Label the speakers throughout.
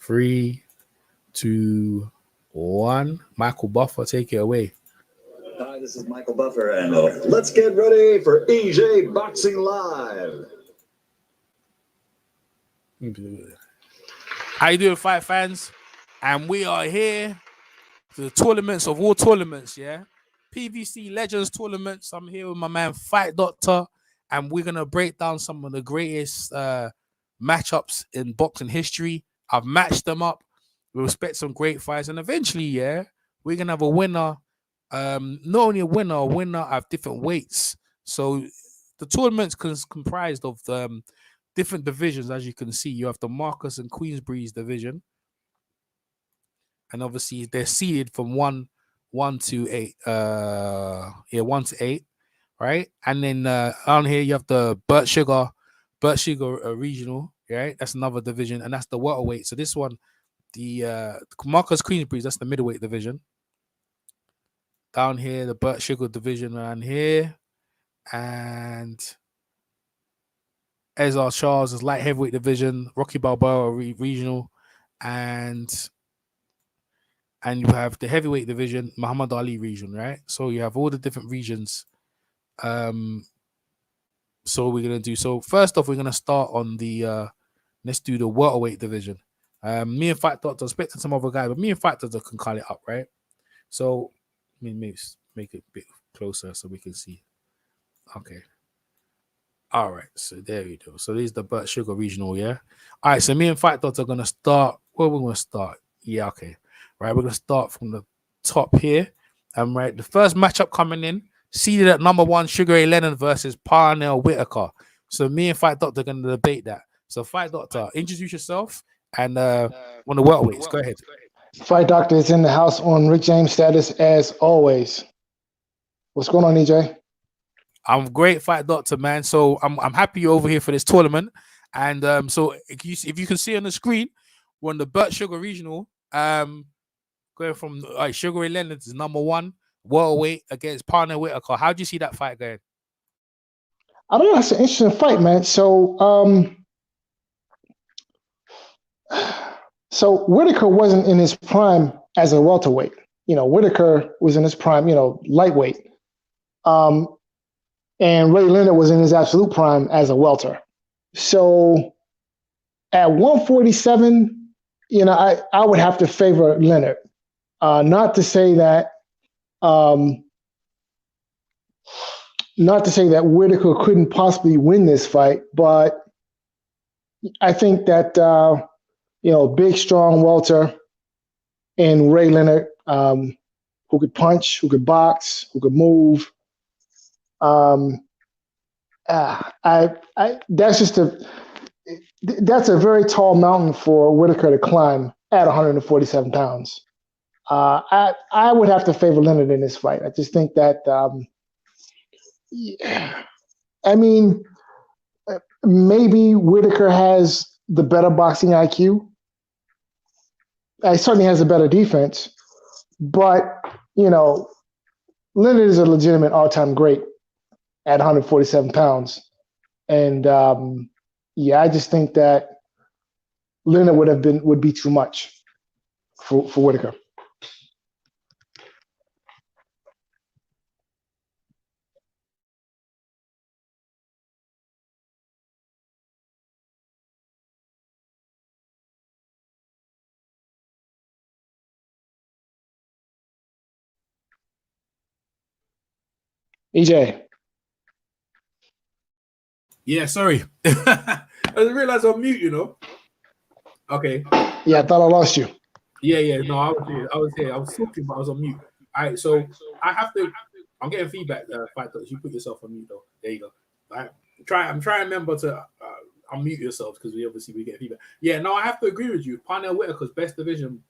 Speaker 1: 3, 2, 1. Michael Buffer, take it away.
Speaker 2: Hi, this is Michael Buffer, and let's get ready for EJ Boxing Live.
Speaker 1: How you doing, fight fans? And we are here for the tournaments of all tournaments, yeah? PBC Legends tournaments. I'm here with my man Fight Doctor, and we're gonna break down some of the greatest matchups in boxing history. I've matched them up. We expect some great fights, and eventually, yeah, we're gonna have a winner. Not only a winner at different weights. So the tournament's comprised of different divisions, as you can see. You have the Marcus and Queensberry's division, and obviously they're seeded from 1 to 8. 1 to 8, right? And then down here you have the Burt Sugar regional, right? That's another division, and that's the welterweight. So this one, the Marcus Queensberry's, that's the middleweight division. Down here, the Burt Sugar division around here, and Ezra Charles is light heavyweight division, Rocky Balboa regional, and you have the heavyweight division, Muhammad Ali region, right? So you have all the different regions. So we're gonna do. So first off, we're gonna start on the let's do the welterweight division. Me and Fight Doctor expecting some other guy, but me and Fight Doctor can call it up, right? So maybe make it a bit closer so we can see. Okay. All right. So there we go. So this is the Burt Sugar regional, yeah. All right. So me and Fight Doctor are gonna start. Where we're gonna start? Yeah. Okay. Right. We're gonna start from the top here. Right. The first matchup coming in, seeded at number 1, Sugar Ray Leonard versus Parnell Whitaker. So me and Fight Doctor are gonna debate that. So Fight Doctor, introduce yourself and on the welterweights. Go ahead.
Speaker 3: Fight Doctor is in the house on Rick James status as always. What's going on, EJ?
Speaker 1: I'm great, Fight Doctor, man. So I'm happy you're over here for this tournament. And so if you can see on the screen, we're on the Burt Sugar regional. Going from Sugar Ray Leonard is number 1 welterweight against Parnell Whitaker. How do you see that fight going?
Speaker 3: I don't know. That's an interesting fight, man. So Whitaker wasn't in his prime as a welterweight. Whitaker was in his prime, lightweight. And Ray Leonard was in his absolute prime as a welter. So at 147, I would have to favor Leonard. Not to say that Whitaker couldn't possibly win this fight, but I think that big, strong welter and Ray Leonard, who could punch, who could box, who could move. That's a very tall mountain for Whitaker to climb at 147 pounds. I would have to favor Leonard in this fight. I just think that, maybe Whitaker has the better boxing IQ. He certainly has a better defense, but Leonard is a legitimate all-time great at 147 pounds, and I just think that Leonard would be too much for Whitaker. EJ.
Speaker 1: Yeah, sorry. I didn't realize I'm mute, Okay.
Speaker 3: Yeah, I thought I lost you.
Speaker 1: Yeah. No, I was here. I was talking, but I was on mute. All right, so I have to. I'm getting feedback. Fight Doctor, you put yourself on mute though. There you go. All right. I'm trying to remember to unmute yourselves because we get feedback. Yeah, no, I have to agree with you. Parnell Whitaker's best division.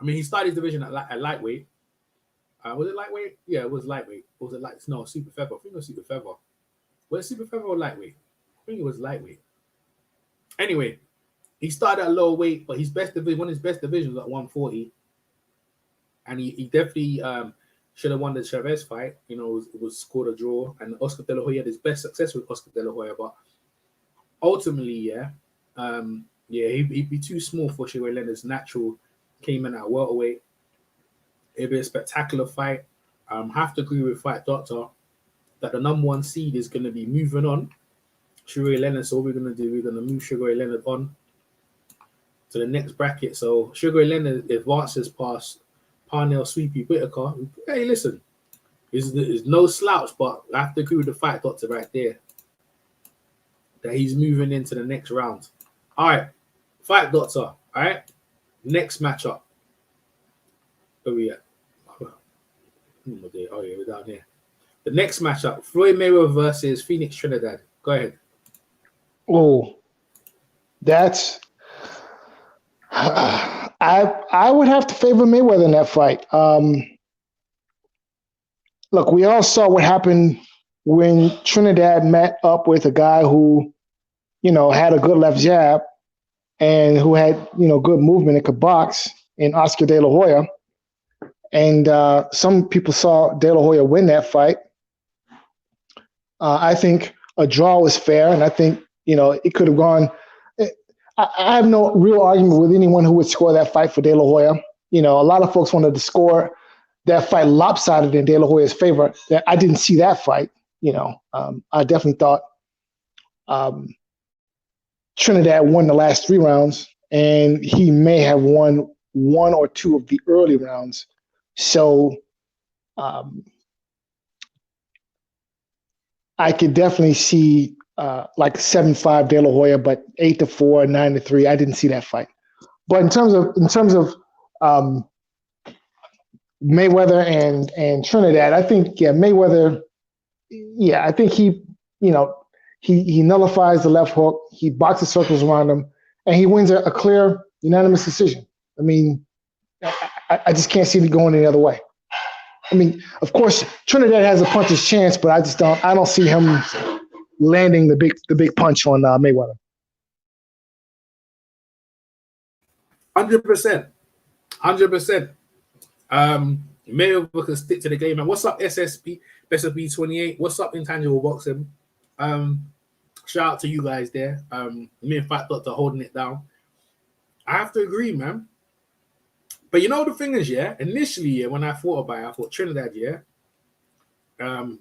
Speaker 1: He started his division at lightweight. Was it lightweight? Yeah, it was lightweight. Or was it light? No, super feather. I think it was super feather. Was it super feather or lightweight? I think it was lightweight. Anyway, he started at lower weight, but his best division, one of his best divisions, was at 140, and he definitely should have won the Chavez fight. It was scored a draw, and Oscar De La Hoya had his best success with Oscar De La Hoya, but ultimately, Yeah, he'd be too small for Sugar Ray Leonard's natural. Came in at welterweight. It'd be a spectacular fight. Have to agree with Fight Doctor that the number one seed is going to be moving on. Sugar Ray Leonard. So what we're going to do, we're going to move Sugar Ray Leonard on to the next bracket. So Sugar Ray Leonard advances past Parnell Sweepy Whitaker. Hey, listen, is no slouch, but I have to agree with the Fight Doctor right there that he's moving into the next round. All right, Fight Doctor. All right, next matchup. Where we at? Oh yeah, we're down here. The next matchup: Floyd Mayweather versus Phoenix Trinidad. Go ahead.
Speaker 3: Oh, that's I would have to favor Mayweather in that fight. Look, we all saw what happened when Trinidad met up with a guy who, had a good left jab and who had, good movement and could box in Oscar De La Hoya. And some people saw De La Hoya win that fight. I think a draw was fair, and I think, it could have gone. I have no real argument with anyone who would score that fight for De La Hoya. A lot of folks wanted to score that fight lopsided in De La Hoya's favor. I didn't see that fight. I definitely thought Trinidad won the last 3 rounds, and he may have won 1 or 2 of the early rounds. So I could definitely see like 7-5 De La Hoya, but 8-4, 9-3. I didn't see that fight. But in terms of Mayweather and Trinidad, I think Mayweather. I think he nullifies the left hook. He boxes circles around him, and he wins a clear unanimous decision. I mean, I just can't see it going any other way. I mean, of course, Trinidad has a puncher's chance, but I don't see him landing the big punch on Mayweather.
Speaker 1: 100%. Mayweather can stick to the game. And what's up, SSP, Best of B28? What's up, Intangible Boxing? Shout out to you guys there. Me and Fat Doctor holding it down. I have to agree, man. But the thing is, initially, when I thought about it, I thought Trinidad,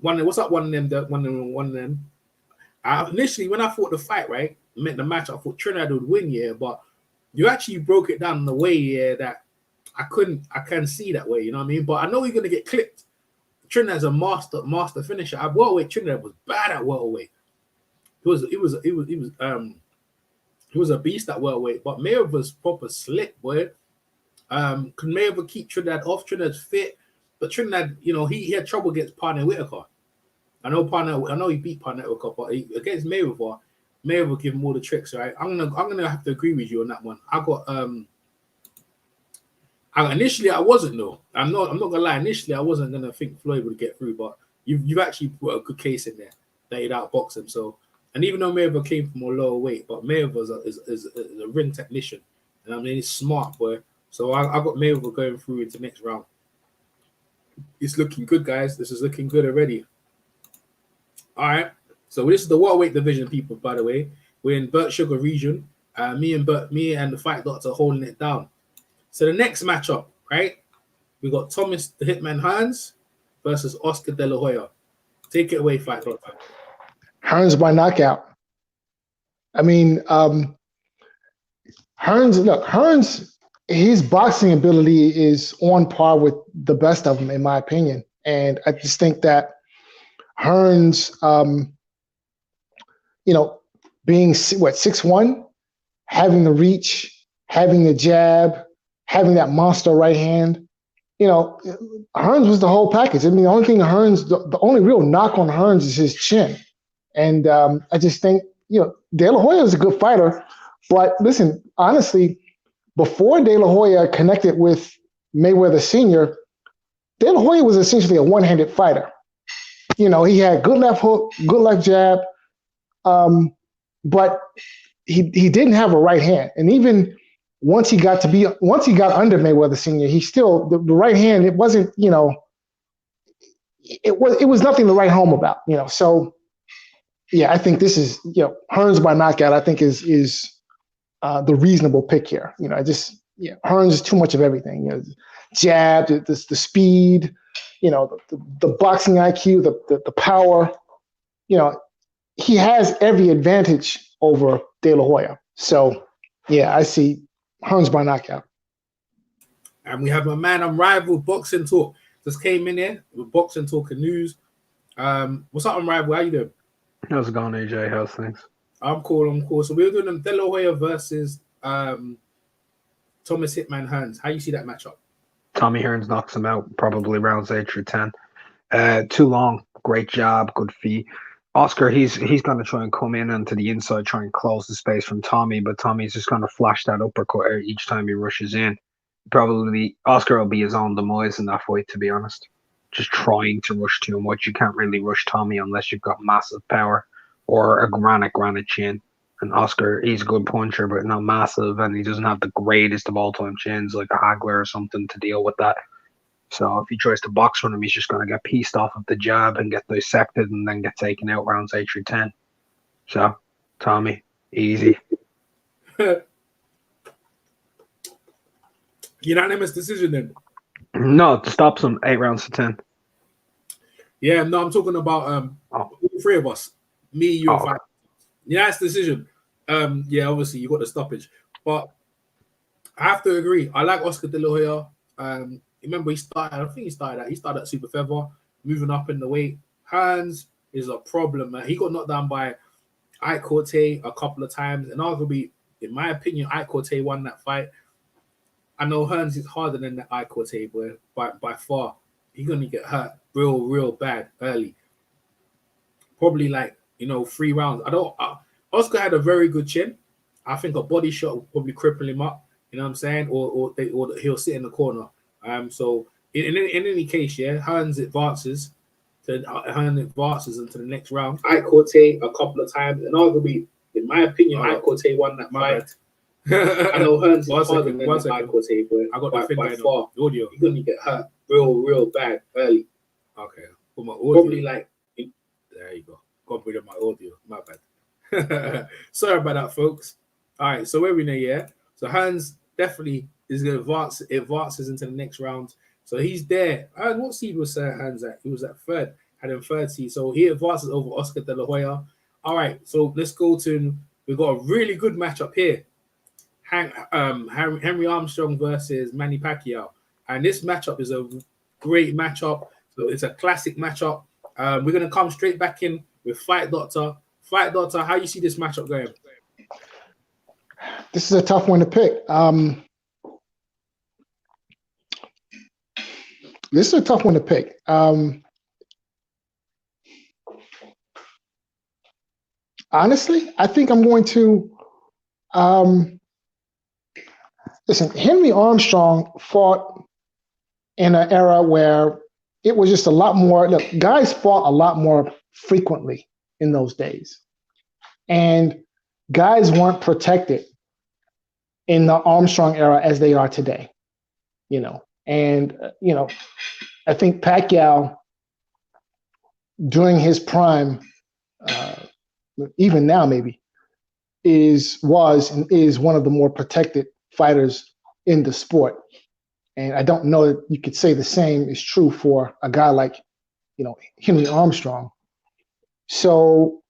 Speaker 1: what's up, one of them. Initially, when I thought the fight, right, meant the match, I thought Trinidad would win, but you actually broke it down in a way, that I can't see that way, you know what I mean? But I know you're gonna get clipped. Trinidad's a master finisher. At welterweight, Trinidad was bad at welterweight. He was a beast at welterweight, but Mayweather was proper slick, boy. Can Mayweather keep Trinidad off? Trinidad's fit, but Trinidad, he had trouble against Parnell Whitaker. I know he beat Parnell Whitaker, but against Mayweather gave him all the tricks, right? I'm gonna have to agree with you on that one. Initially I wasn't though. I'm not gonna lie. Initially I wasn't gonna think Floyd would get through, but you've actually put a good case in there that he'd outbox him. So, and even though Mayweather came from a lower weight, but Mayweather is a ring technician, and I mean he's smart, boy. So I got Mayweather going through into next round. It's looking good, guys. This is looking good already. All right. So this is the welterweight division, people. By the way, we're in Burt Sugar region. Me and the Fight Doctor holding it down. So the next matchup, right? We got Thomas the Hitman Hearns versus Oscar De La Hoya. Take it away, Fight Doctor.
Speaker 3: Hearns by knockout. I mean, Hearns, his boxing ability is on par with the best of them, in my opinion. And I just think that Hearns, being 6'1", having the reach, having the jab, having that monster right hand, Hearns was the whole package. I mean, the only real knock on Hearns is his chin. And I just think, De La Hoya is a good fighter. But listen, honestly, before De La Hoya connected with Mayweather Sr., De La Hoya was essentially a one-handed fighter. He had good left hook, good left jab, but he didn't have a right hand. And even once he got under Mayweather Sr., he still the right hand. It wasn't, it was nothing to write home about. So yeah, I think this is Hearns by knockout. I think is the reasonable pick here. Hearns is too much of everything. Jab, the speed, the boxing IQ, the power. He has every advantage over De La Hoya. So, yeah, I see Hearns by knockout.
Speaker 1: And we have my man Unrivaled Boxing Talk. Just came in here with Boxing Talk and news. What's up, Unrivaled? How you doing?
Speaker 4: How's it going, AJ? How's things?
Speaker 1: I'm cool. So we're doing De La Hoya versus Thomas Hitman Hearns. How you see that matchup?
Speaker 4: Tommy Hearns knocks him out, probably rounds 8 through 10. Too long. Great job. Good feet. Oscar, he's going to try and come in onto the inside, try and close the space from Tommy, but Tommy's just going to flash that uppercut each time he rushes in. Probably Oscar will be his own demise in that fight, to be honest. Just trying to rush too much. You can't really rush Tommy unless you've got massive power or a granite chin. And Oscar, he's a good puncher, but not massive, and he doesn't have the greatest of all-time chins like a Hagler or something to deal with that. So if he tries to box from him, he's just going to get pieced off of the jab and get dissected and then get taken out rounds 8 through 10. So, Tommy, easy.
Speaker 1: Unanimous decision then?
Speaker 4: No, it stops him 8 rounds to 10.
Speaker 1: Yeah, no, I'm talking about all three of us. Me, you, and five. Unanimous decision. Yeah, obviously you got the stoppage. But I have to agree. I like Oscar De La Hoya. Remember, he started at super feather, moving up in the weight. Hearns is a problem, man. He got knocked down by Ike Corte a couple of times, and arguably, in my opinion, Ike Corte won that fight. I know Hearns is harder than the Ike Corte, but by far, he's gonna get hurt real bad early. Probably 3 rounds. Oscar had a very good chin. I think a body shot will probably cripple him up. You know what I'm saying? Or he'll sit in the corner. So in any case, yeah, Hearns advances into the next round. Ike Corte a couple of times, and arguably, in my opinion, Ike Corte won that fight. I know Hearns is harder than Ike Corte, but I got the by far, audio. You're gonna get hurt real bad early. Okay, put my audio. Probably there you go. Got rid of my audio. My bad. Sorry about that, folks. All right, so where we know, yeah. So Hearns definitely is going to advances into the next round. So he's there. And what seed was Hearns at? He was at third. Had him third seed. So he advances over Oscar De La Hoya. All right. So let's go to. We've got a really good matchup here. Henry Armstrong versus Manny Pacquiao. And this matchup is a great matchup. So it's a classic matchup. We're going to come straight back in with Fight Doctor. Fight Doctor, how you see this matchup going?
Speaker 3: This is a tough one to pick. Honestly, I think I'm going to listen. Henry Armstrong fought in an era where it was just a lot more. Look, guys fought a lot more frequently in those days, and guys weren't protected in the Armstrong era as they are today. And I think Pacquiao during his prime, even now maybe, was and is one of the more protected fighters in the sport. And I don't know that you could say the same is true for a guy like, Henry Armstrong. So,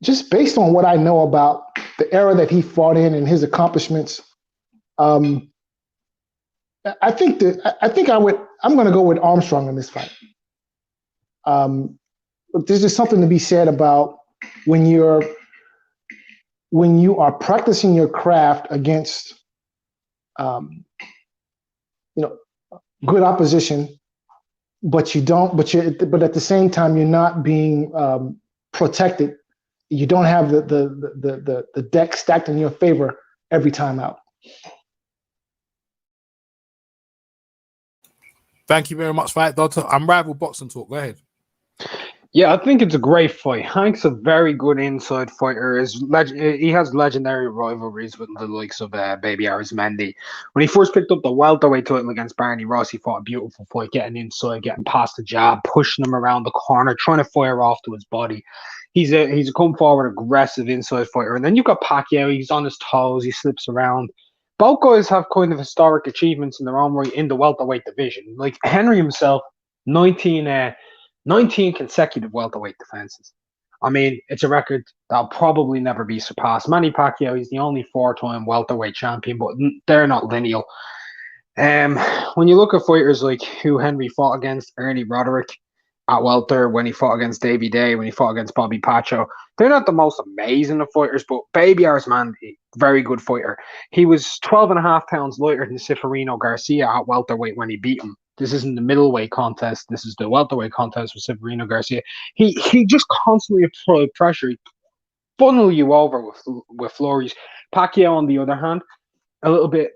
Speaker 3: just based on what I know about the era that he fought in and his accomplishments, I'm going to go with Armstrong in this fight. There's just something to be said about when you are practicing your craft against, good opposition, but at the same time you're not being protected. You don't have the deck stacked in your favor every time out.
Speaker 1: Thank you very much, Fight Doctor. Unrivaled Boxing Talk. Go ahead.
Speaker 4: Yeah, I think it's a great fight. Hank's a very good inside fighter. He has legendary rivalries with the likes of Baby Arizmendi. When he first picked up the welterweight title against Barney Ross, he fought a beautiful fight, getting inside, getting past the jab, pushing him around the corner, trying to fire off to his body. He's a come forward, aggressive inside fighter. And then you've got Pacquiao. He's on his toes. He slips around. Both guys have kind of historic achievements in their own right in the welterweight division. Like Henry himself, 19 consecutive welterweight defenses. I mean, it's a record that'll probably never be surpassed. Manny Pacquiao, he's the only 4-time welterweight champion, but they're not lineal. When you look at fighters like who Henry fought against, Ernie Roderick at welter, when he fought against Davey Day, when he fought against Bobby Pacho, they're not the most amazing of fighters, but Baby Arsman, very good fighter. He was 12.5 pounds lighter than Ciferino Garcia at welterweight when he beat him. This isn't the middleweight contest. This is the welterweight contest with Ciferino Garcia. He just constantly applied pressure. He funnel you over with flurries. Pacquiao, on the other hand, a little bit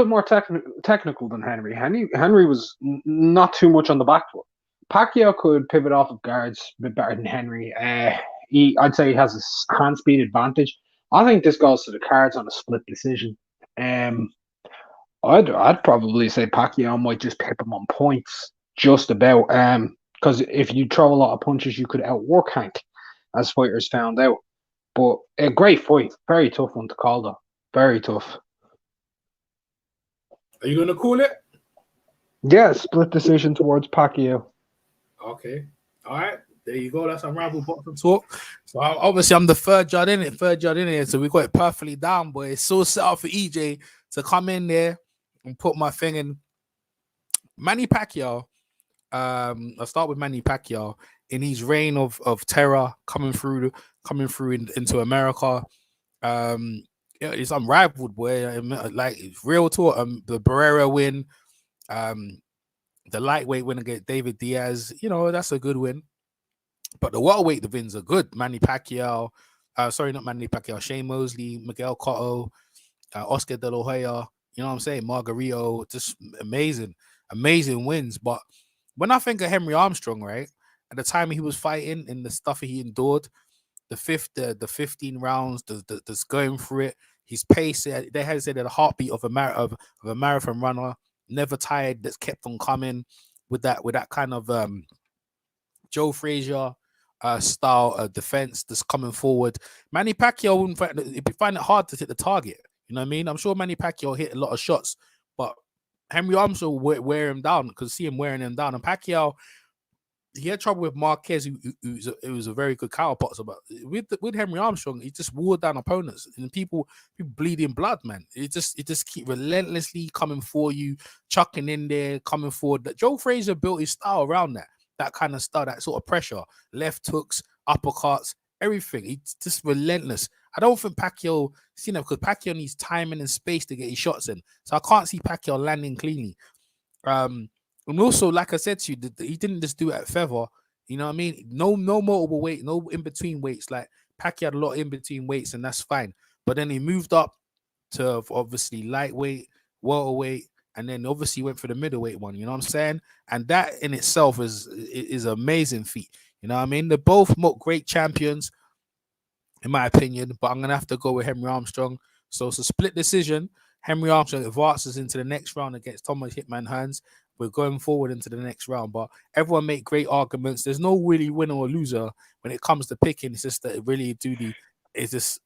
Speaker 4: more technical than Henry. Henry was not too much on the back foot. Pacquiao could pivot off of guards a bit better than Henry. I'd say he has a hand speed advantage. I think this goes to the cards on a split decision. I'd probably say Pacquiao might just pip him on points, just about. Because if you throw a lot of punches, you could outwork Hank, as fighters found out. But a great fight, very tough one to call though, very tough.
Speaker 1: Are you gonna call it?
Speaker 4: Yeah, split decision towards Pacquiao.
Speaker 1: Okay, all right. There you go. That's unrival boxing talk. So obviously I'm the third judge in it. So we got it perfectly down, but it's so set up for EJ to come in there and put my thing in. Manny Pacquiao. I'll start with Manny Pacquiao in his reign of terror coming through into America. It's unrivaled, boy. Like it's real talk. The Barrera win, the lightweight win against David Diaz. That's a good win. But the welterweight wins are good. Manny Pacquiao, not Manny Pacquiao, Shane Mosley, Miguel Cotto, Oscar De La Hoya. You know what I'm saying? Margarito, just amazing wins. But when I think of Henry Armstrong, right, at the time he was fighting and the stuff he endured, the 15 rounds, the going through it, his pace, they had said the heartbeat of a marathon runner, never tired, that's kept on coming with that kind of Joe Frazier style defense that's coming forward. Manny Pacquiao would find it hard to hit the target. You know what I mean? I'm sure Manny Pacquiao hit a lot of shots, but Henry Armstrong would wear him down, because see him wearing him down. And Pacquiao, he had trouble with Marquez, who was a very good counterboxer, but with Henry Armstrong, he just wore down opponents, and people bleeding blood, man. It just keep relentlessly coming for you, chucking in there, coming forward. That Joe Frazier built his style around that kind of style, that sort of pressure, left hooks, uppercuts, everything. It's just relentless. I don't think Pacquiao, because Pacquiao needs timing and space to get his shots in, so I can't see Pacquiao landing cleanly. And also, like I said to you, he didn't just do it at feather. You know what I mean? No multiple weight, no in between weights. Like Pacquiao had a lot in between weights, and that's fine. But then he moved up to obviously lightweight, welterweight, and then obviously went for the middleweight one. You know what I'm saying? And that in itself is an amazing feat. You know what I mean? They're both great champions, in my opinion. But I'm gonna have to go with Henry Armstrong. So it's a split decision. Henry Armstrong advances into the next round against Thomas Hitman Hearns. We're going forward into the next round, but everyone make great arguments. There's no really winner or loser when it comes to picking. It's just that really is this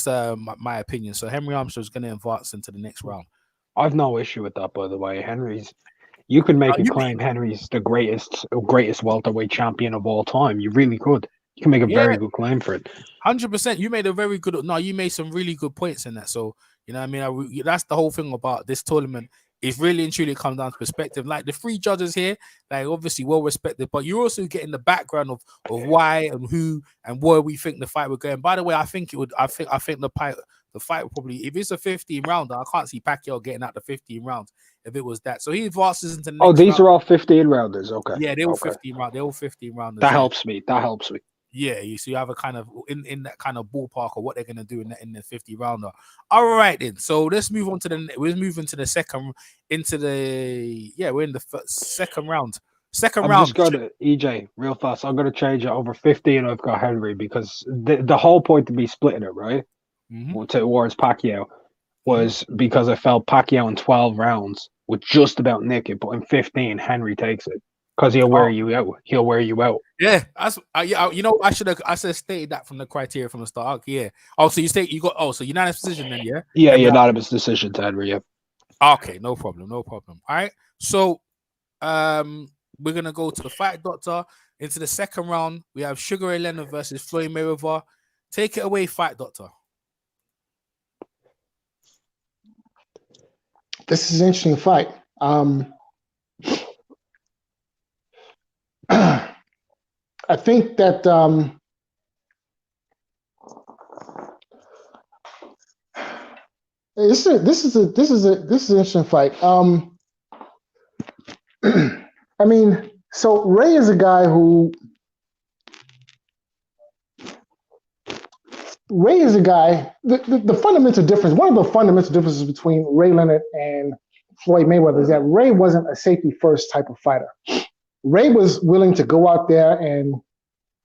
Speaker 1: my opinion. So Henry Armstrong is going to advance into the next round.
Speaker 4: I've no issue with that, by the way. You could make a claim Henry's the greatest welterweight champion of all time. You really could. You can make a very good claim for it.
Speaker 1: 100%. You made a very good. No, you made some really good points in that. So you know what I mean. That's the whole thing about this tournament. It really and truly comes down to perspective. Like the three judges here, like obviously well respected, but you're also getting the background of why and who and where we think the fight would go. And by the way, I think the fight would probably, if it's a 15 rounder, I can't see Pacquiao getting out the 15 rounds if it was that. So he advances into the next
Speaker 4: these
Speaker 1: round.
Speaker 4: Are all 15 rounders. Okay.
Speaker 1: Yeah, they're all 15 rounders. They're all 15 rounders.
Speaker 4: That helps me.
Speaker 1: Yeah, so you have a kind of in that kind of ballpark of what they're gonna do in the 50 rounder. All right, then. So let's move on to we're moving to the second we're in the second round.
Speaker 4: I've just got to, EJ, real fast. I'm gonna change it over 50, and I've got Henry, because the whole point to be splitting it right towards Pacquiao was because I felt Pacquiao in 12 rounds would just about nick it, but in 15 Henry takes it. Because he'll wear you out. He'll wear you out.
Speaker 1: Yeah, that's you know, I should have stated that from the criteria from the start. Yeah. Oh, so you got so unanimous decision then, yeah?
Speaker 4: Yeah, unanimous decision, Henry. Yeah.
Speaker 1: Okay, no problem. All right. So we're gonna go to the fight doctor into the second round. We have Sugar Ray Leonard versus Floyd Mayweather. Take it away, fight doctor.
Speaker 3: This is an interesting fight. I think that this is an interesting fight. I mean, so Ray is a guy who the fundamental difference, one of the fundamental differences between Ray Leonard and Floyd Mayweather is that Ray wasn't a safety first type of fighter. Ray was willing to go out there and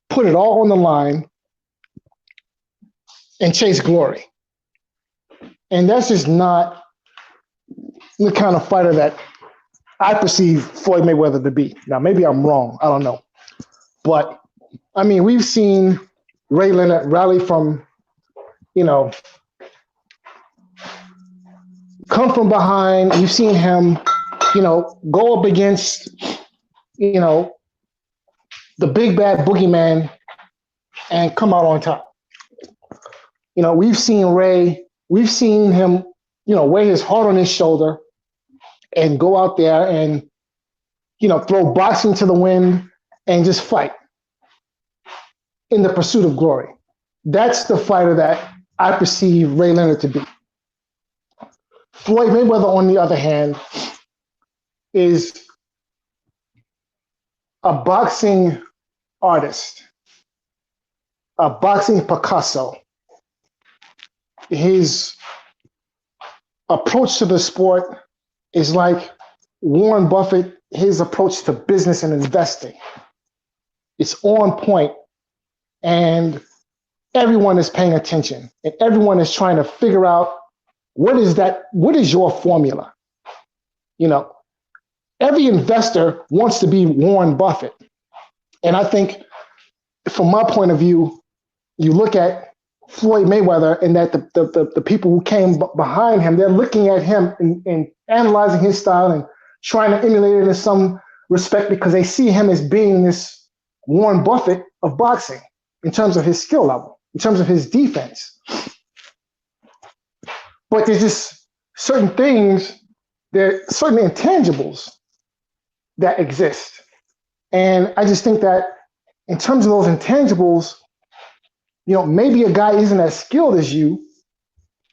Speaker 3: put it all on the line and chase glory. And that's just not the kind of fighter that I perceive Floyd Mayweather to be. Now, maybe I'm wrong. I don't know. But, I mean, we've seen Ray Leonard rally from, come from behind. We've seen him, go up against, the big bad boogeyman and come out on top. We've seen him, wear his heart on his shoulder and go out there and, throw boxing to the wind and just fight in the pursuit of glory. That's the fighter that I perceive Ray Leonard to be. Floyd Mayweather, on the other hand, is a boxing artist, a boxing Picasso. His approach to the sport is like Warren Buffett, his approach to business and investing. It's on point, and everyone is paying attention, and everyone is trying to figure out what is your formula? Every investor wants to be Warren Buffett. And I think from my point of view, you look at Floyd Mayweather and that the people who came behind him, they're looking at him and analyzing his style and trying to emulate it in some respect because they see him as being this Warren Buffett of boxing in terms of his skill level, in terms of his defense. But there's just certain things, there are certain intangibles that exist. And I just think that in terms of those intangibles, maybe a guy isn't as skilled as you,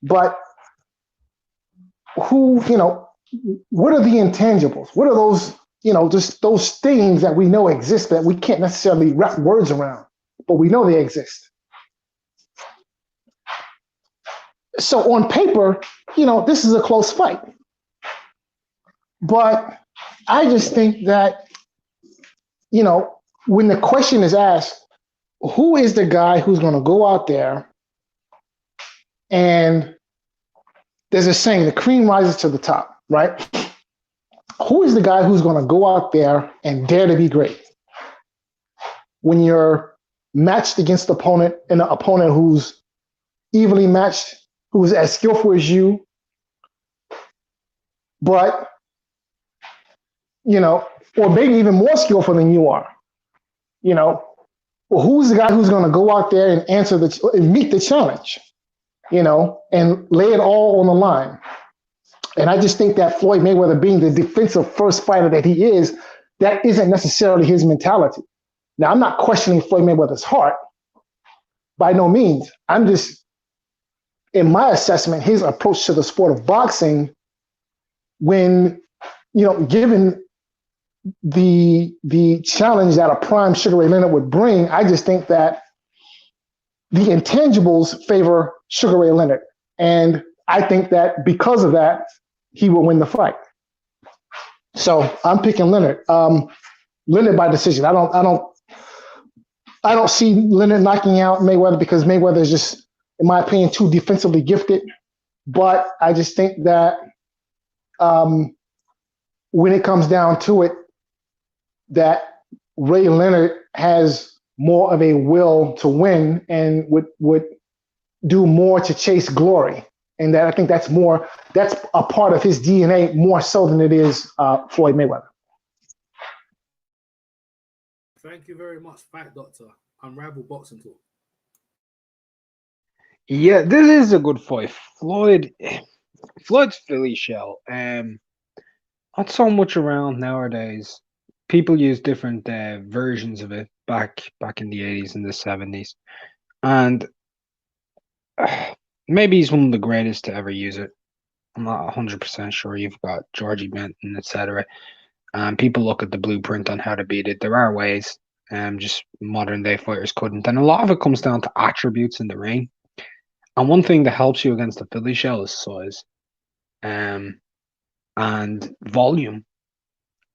Speaker 3: but who, what are the intangibles? What are those, just those things that we know exist that we can't necessarily wrap words around, but we know they exist. So on paper, this is a close fight. But I just think that, when the question is asked, who is the guy who's going to go out there and there's a saying, the cream rises to the top, right? Who is the guy who's going to go out there and dare to be great? When you're matched against an opponent who's evenly matched, who's as skillful as you, but, or maybe even more skillful than you are, well, who's the guy who's going to go out there and and meet the challenge, and lay it all on the line? And I just think that Floyd Mayweather, being the defensive first fighter that he is, that isn't necessarily his mentality. Now, I'm not questioning Floyd Mayweather's heart by no means. I'm just, in my assessment, his approach to the sport of boxing, when, given the challenge that a prime Sugar Ray Leonard would bring, I just think that the intangibles favor Sugar Ray Leonard. And I think that because of that, he will win the fight. So I'm picking Leonard. Leonard by decision. I don't see Leonard knocking out Mayweather because Mayweather is just, in my opinion, too defensively gifted. But I just think that when it comes down to it, that Ray Leonard has more of a will to win and would do more to chase glory. And that I think that's a part of his DNA more so than it is Floyd Mayweather.
Speaker 1: Thank you very much, Fight Doctor. Unrivaled Boxing Talk.
Speaker 4: Yeah, this is a good fight. Floyd's Philly shell. Not so much around nowadays. People use different versions of it back in the 80s and the 70s. And maybe he's one of the greatest to ever use it. I'm not 100% sure. You've got Georgie Benton, etc. People look at the blueprint on how to beat it. There are ways. Just modern day fighters couldn't. And a lot of it comes down to attributes in the ring. And one thing that helps you against the Philly shell is size. And volume.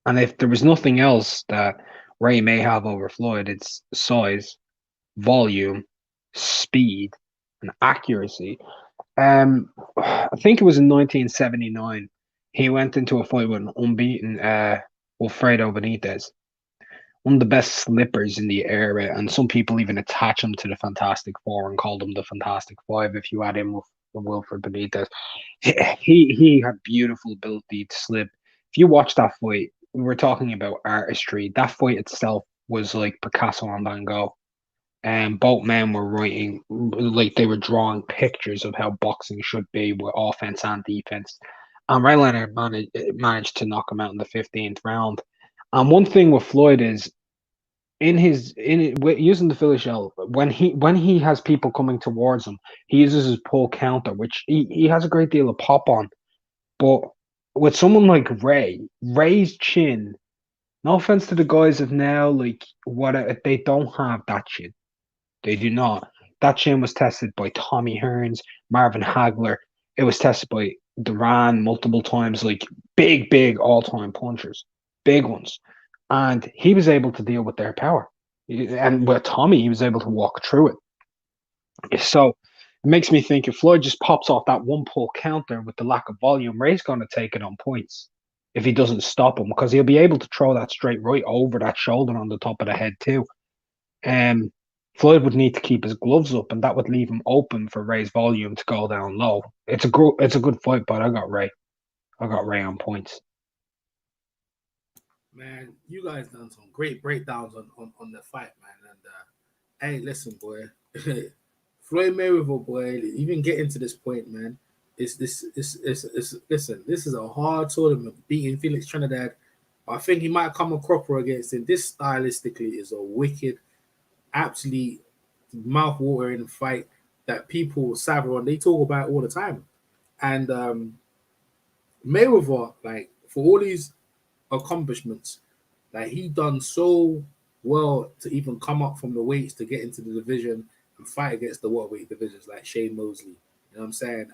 Speaker 4: And if there was nothing else that Ray may have over Floyd, it's size, volume, speed, and accuracy. I think it was in 1979. He went into a fight with an unbeaten Wilfredo Benitez, one of the best slippers in the era, and some people even attach him to the Fantastic Four and called him the Fantastic Five if you add him with Wilfred Benitez. He had beautiful ability to slip. If you watch that fight, we were talking about artistry. That fight itself was like Picasso and Van Gogh. And both men were writing, like they were drawing pictures of how boxing should be with offense and defense. And Ray Leonard managed to knock him out in the 15th round. And one thing with Floyd is, using the Philly shell, when he has people coming towards him, he uses his pull counter, which he has a great deal of pop on. But with someone like Ray's chin, no offense to the guys of now, like they don't have that chin. They do not. That chin was tested by Tommy Hearns, Marvin Hagler. It was tested by Duran multiple times, like big all-time punchers, big ones. And he was able to deal with their power. And with Tommy, he was able to walk through it. So it makes me think if Floyd just pops off that one pull counter with the lack of volume, Ray's going to take it on points if he doesn't stop him, because he'll be able to throw that straight right over that shoulder on the top of the head too. Floyd would need to keep his gloves up, and that would leave him open for Ray's volume to go down low. It's a good fight, but I got Ray on points.
Speaker 1: Man, you guys done some great breakdowns on the fight, man. And hey, listen, boy, Floyd Mayweather, boy, even getting to this point, man. Listen, this is a hard tournament. Beating Felix Trinidad, I think he might come a cropper against him. This stylistically is a wicked, absolutely mouth-watering fight that people savor on. They talk about all the time. And Mayweather, like, for all these accomplishments, like, he done so well to even come up from the weights to get into the division and fight against the welterweight divisions like Shane Mosley, you know what I'm saying,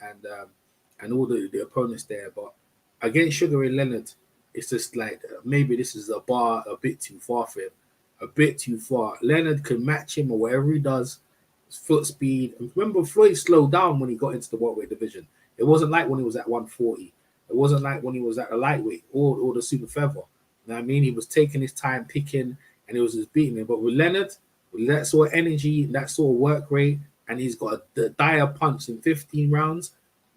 Speaker 1: and all the opponents there. But against Sugar Ray Leonard, it's just like maybe this is a bar a bit too far for him, a bit too far. Leonard can match him or whatever he does, his foot speed. And remember, Floyd slowed down when he got into the welterweight division. It wasn't like when he was at 140. It wasn't like when he was at the lightweight or the super feather. You know what I mean? He was taking his time, picking, and he was just beating him. But with Leonard, with that sort of energy, that sort of work rate, and he's got a dire punch in 15 rounds,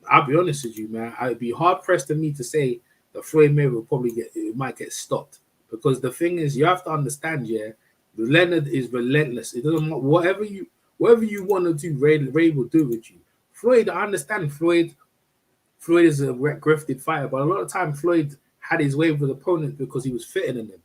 Speaker 1: I'll be honest with you, man. I'd be hard-pressed to me to say that Floyd Mayweather will might get stopped. Because the thing is, you have to understand, yeah, Leonard is relentless. It doesn't matter, whatever you want to do, Ray will do with you. Floyd, I understand Floyd is a grifted fighter, but a lot of time Floyd had his way with opponents because he was fitting in them.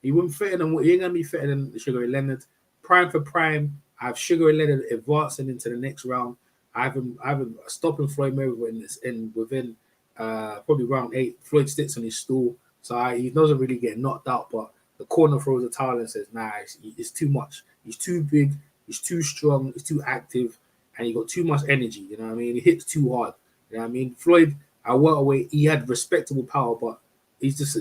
Speaker 1: He wasn't fitting them. He ain't gonna be fitting in Sugar Ray Leonard. Prime for prime, I have Sugar Ray Leonard advancing into the next round. I have him stopping Floyd Mayweather within probably round 8. Floyd sits on his stool, so he doesn't really get knocked out. But the corner throws a towel and says, "Nah, it's too much. He's too big. He's too strong. He's too active, and he got too much energy. You know what I mean? He hits too hard. You know what I mean? Floyd, I welterweight, he had respectable power, but he's just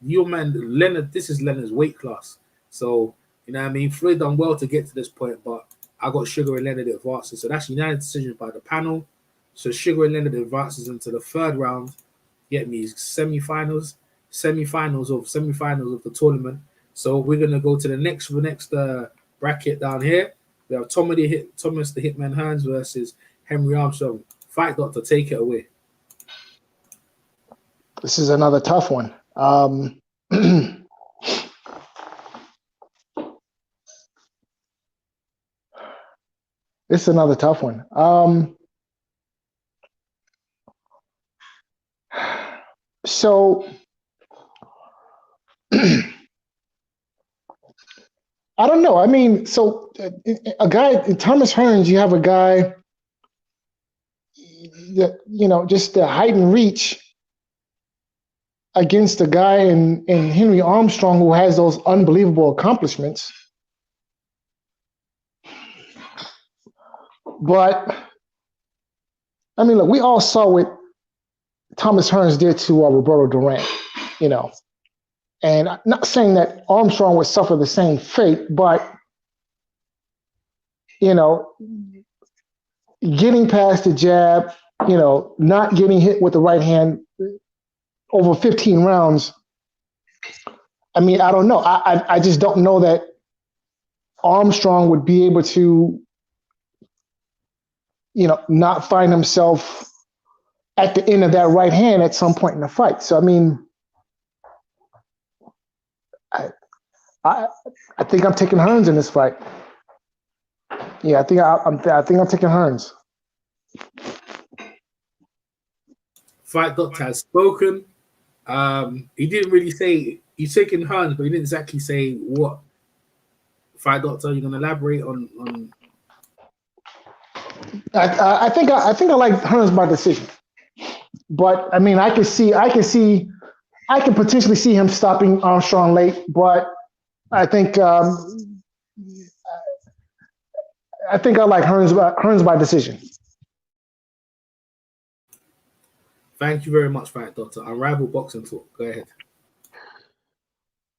Speaker 1: your man Leonard. This is Leonard's weight class, so you know what I mean. Floyd done well to get to this point, but I got Sugar Ray Leonard advances, so that's unanimous decision by the panel. So Sugar Ray Leonard advances into the third round. Get me semifinals of the tournament. So we're gonna go to the next bracket down here. We have Thomas the Hitman Hearns versus Henry Armstrong. Fight Doctor, take it away.
Speaker 3: This is another tough one. This is another tough one. So I don't know. I mean, so a guy, Thomas Hearns, you have a guy that, you know, just the height and reach against a guy in Henry Armstrong who has those unbelievable accomplishments. But, I mean, look, we all saw what Thomas Hearns did to Roberto Duran, you know. And I'm not saying that Armstrong would suffer the same fate, but, you know, getting past the jab, you know, not getting hit with the right hand over 15 rounds. I mean, I don't know. I just don't know that Armstrong would be able to, you know, not find himself at the end of that right hand at some point in the fight. So, I mean, I think I'm taking Hearns in this fight. Yeah, I think I'm taking Hearns.
Speaker 1: Fight Doctor has spoken. He didn't really say he's taking Hearns, but he didn't exactly say what. Fight Doctor, you're gonna elaborate on.
Speaker 3: I think I like Hearns by decision, but I mean I can potentially see him stopping Armstrong late, but I think I like Hearns by decision.
Speaker 1: Thank you very much, Fight Doctor. Unrivaled Boxing Talk. Go ahead.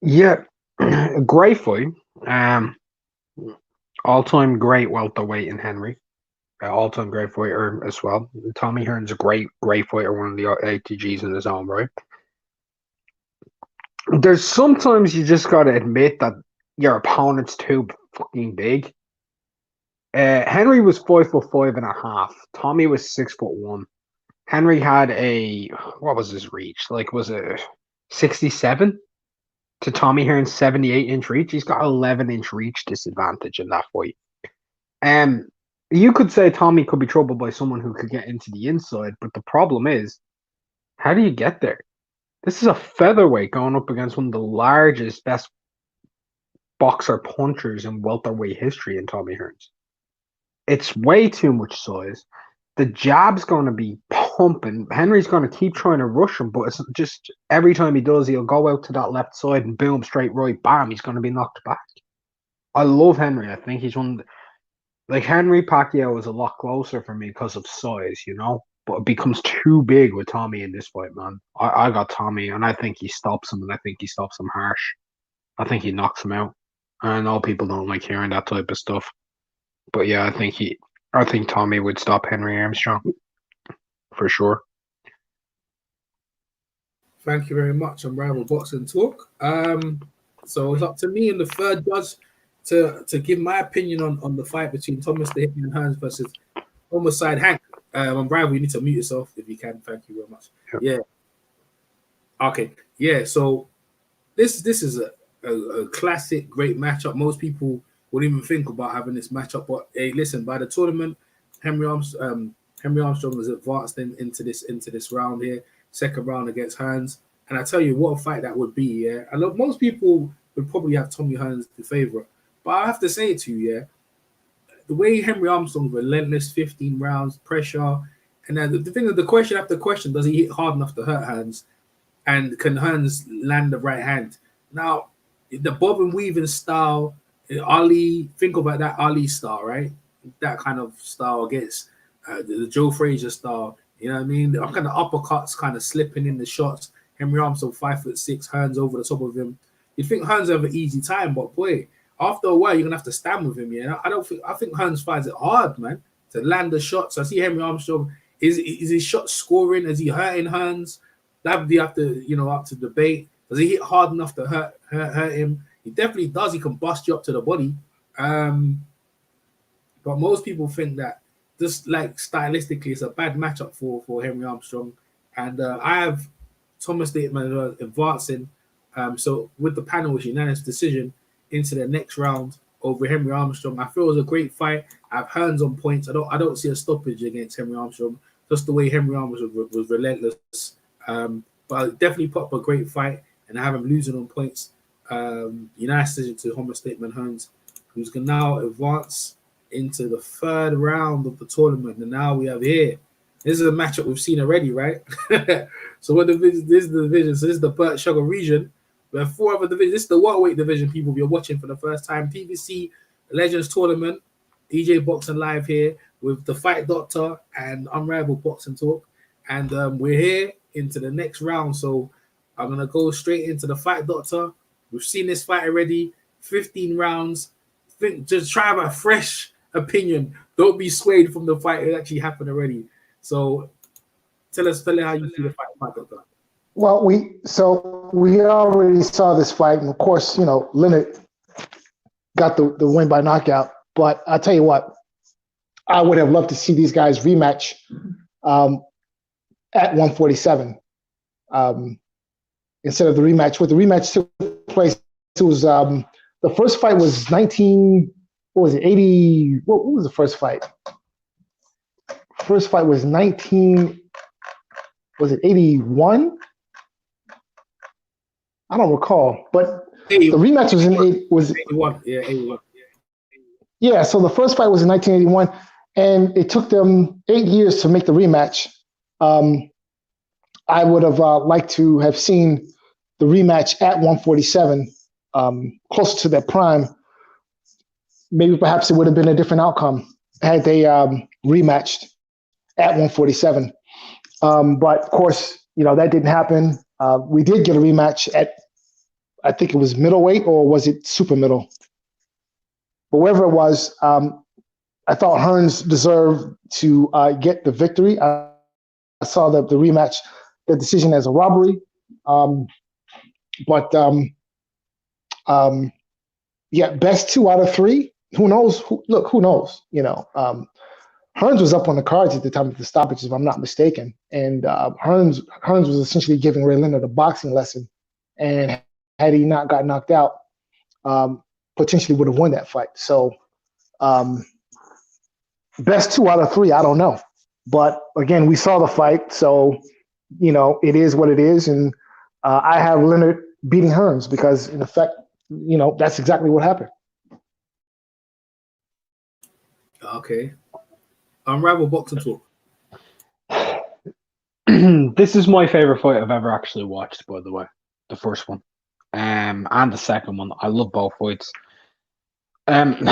Speaker 4: Yeah, great fight. All-time great welterweight in Henry. All-time great fighter as well. Tommy Hearns a great fighter, one of the ATGs in his own right. There's sometimes you just got to admit that your opponent's too fucking big. Henry was 5'5.5". Tommy was 6'1". Henry had what was his reach? Like, was it 67 to Tommy Hearns' 78-inch reach? He's got 11-inch reach disadvantage in that fight. You could say Tommy could be troubled by someone who could get into the inside, but the problem is, how do you get there? This is a featherweight going up against one of the largest, best boxer punchers in welterweight history in Tommy Hearns. It's way too much size. The jab's going to be pumping. Henry's going to keep trying to rush him, but it's just every time he does, he'll go out to that left side and boom, straight right, bam, he's going to be knocked back. I love Henry. I think he's one of the, like, Henry Pacquiao is a lot closer for me because of size, you know? But it becomes too big with Tommy in this fight, man. I got Tommy, and I think he stops him, and I think he stops him harsh. I think he knocks him out. I know people don't like hearing that type of stuff. But yeah, I think Tommy would stop Henry Armstrong for sure.
Speaker 1: Thank you very much, Unrivaled Boxing Talk. So it's up to me and the third judge to give my opinion on the fight between Thomas the Hitman Hearns versus Homicide Hank. Unrivaled, you need to mute yourself if you can. Thank you very much.
Speaker 4: Yep.
Speaker 1: Yeah. Okay. Yeah. So this is a classic, great matchup. Most people wouldn't even think about having this matchup. But hey, listen, by the tournament, Henry Armstrong was advanced into this round here, second round against Hearns. And I tell you what a fight that would be. Yeah, I know most people would probably have Tommy Hearns the favorite, but I have to say it to you, yeah, the way Henry Armstrong, relentless, 15 rounds, pressure, and then the thing is, the question after question, does he hit hard enough to hurt Hearns? And can Hearns land the right hand? Now, the bob and weaving style, Ali, think about that Ali style, right? That kind of style against the Joe Frazier style. You know what I mean? The kind of uppercuts, kind of slipping in the shots. Henry Armstrong, 5'6", Hearns over the top of him. You'd think Hearns have an easy time, but boy, after a while, you're gonna have to stand with him. Yeah, I think Hearns finds it hard, man, to land the shots. I see Henry Armstrong. Is his shot scoring? Is he hurting Hearns? That would have to, up to debate. Does he hit hard enough to hurt him? He definitely does. He can bust you up to the body. But most people think that just like stylistically, it's a bad matchup for Henry Armstrong. And I have Thomas Bateman advancing. So with the panel, it's unanimous decision into the next round over Henry Armstrong. I feel it was a great fight. I have Hearns on points. I don't see a stoppage against Henry Armstrong. Just the way Henry Armstrong was relentless. But definitely put up a great fight, and I have him losing on points. Unanimous decision to Thomas Bateman Hearns, who's going to now advance into the third round of the tournament. And now we have here, this is a matchup we've seen already, right? So what division? This is the division. So this is the Burt Sugar region. We have 4 other divisions. This is the welterweight division, people. If you're watching for the first time, PBC Legends Tournament, EJ Boxing Live here with the Fight Doctor and Unrivaled Boxing Talk. And we're here into the next round. So I'm going to go straight into the Fight Doctor. We've seen this fight already, 15 rounds. Just try to have a fresh opinion. Don't be swayed from the fight that actually happened already. So tell us how you see the fight, Doctor.
Speaker 3: Well, we already saw this fight, and of course, Leonard got the win by knockout. But I'll tell you what, I would have loved to see these guys rematch at 147 instead of the rematch. What the rematch took place, it was the first fight was 19. What was it? 80. What was the first fight? First fight was 19. Was it 81? I don't recall, but 81. The rematch was in
Speaker 1: 81. Yeah, 81.
Speaker 3: Yeah, so the first fight was in 1981, and it took them 8 years to make the rematch. I would have liked to have seen the rematch at 147, closer to their prime. Maybe perhaps it would have been a different outcome had they rematched at 147. But of course, that didn't happen. We did get a rematch at, I think it was middleweight, or was it super middle? But wherever it was, I thought Hearns deserved to get the victory. I saw the rematch, the decision as a robbery. Yeah, best 2 out of 3. Who knows? Who knows? Hearns was up on the cards at the time of the stoppages, if I'm not mistaken. And Hearns was essentially giving Ray Leonard a boxing lesson. And had he not got knocked out, potentially would have won that fight. So best 2 out of 3, I don't know. But again, we saw the fight. So, it is what it is. And I have Leonard beating Hearns because, in effect, that's exactly what happened.
Speaker 1: Okay. Unrivaled Boxing Talk.
Speaker 4: This is my favorite fight I've ever actually watched, by the way. The first one. And the second one. I love both fights. I'm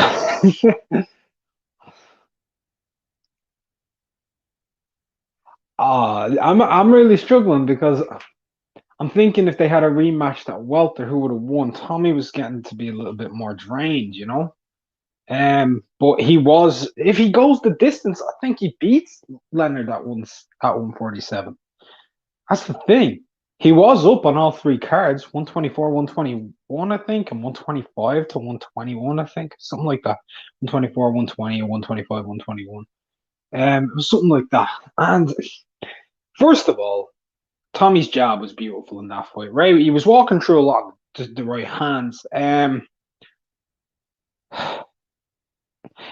Speaker 4: really struggling because I'm thinking if they had a rematch at welter, who would have won? Tommy was getting to be a little bit more drained, But he was, if he goes the distance, I think he beats Leonard at 147. That's the thing. He was up on all 3 cards, 124, 121, I think, and 125 to 121, I think, something like that. 124, 120, 125, 121. It was something like that. And first of all, Tommy's jab was beautiful in that fight. Right, he was walking through a lot of the right hands.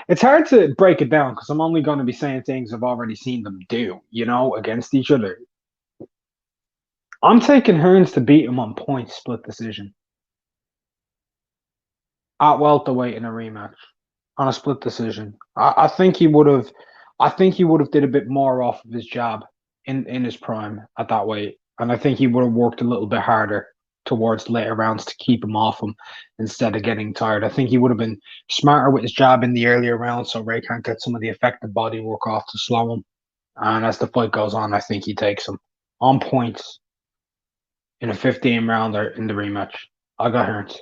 Speaker 4: It's hard to break it down because I'm only going to be saying things I've already seen them do, against each other. I'm taking Hearns to beat him on points, split decision. At welterweight in a rematch. On a split decision. I think he would have did a bit more off of his jab in his prime at that weight. And I think he would have worked a little bit harder towards later rounds to keep him off him instead of getting tired. I think he would have been smarter with his jab in the earlier rounds so Ray can't get some of the effective body work off to slow him. And as the fight goes on, I think he takes him on points in a 15-rounder in the rematch. I got Hearns.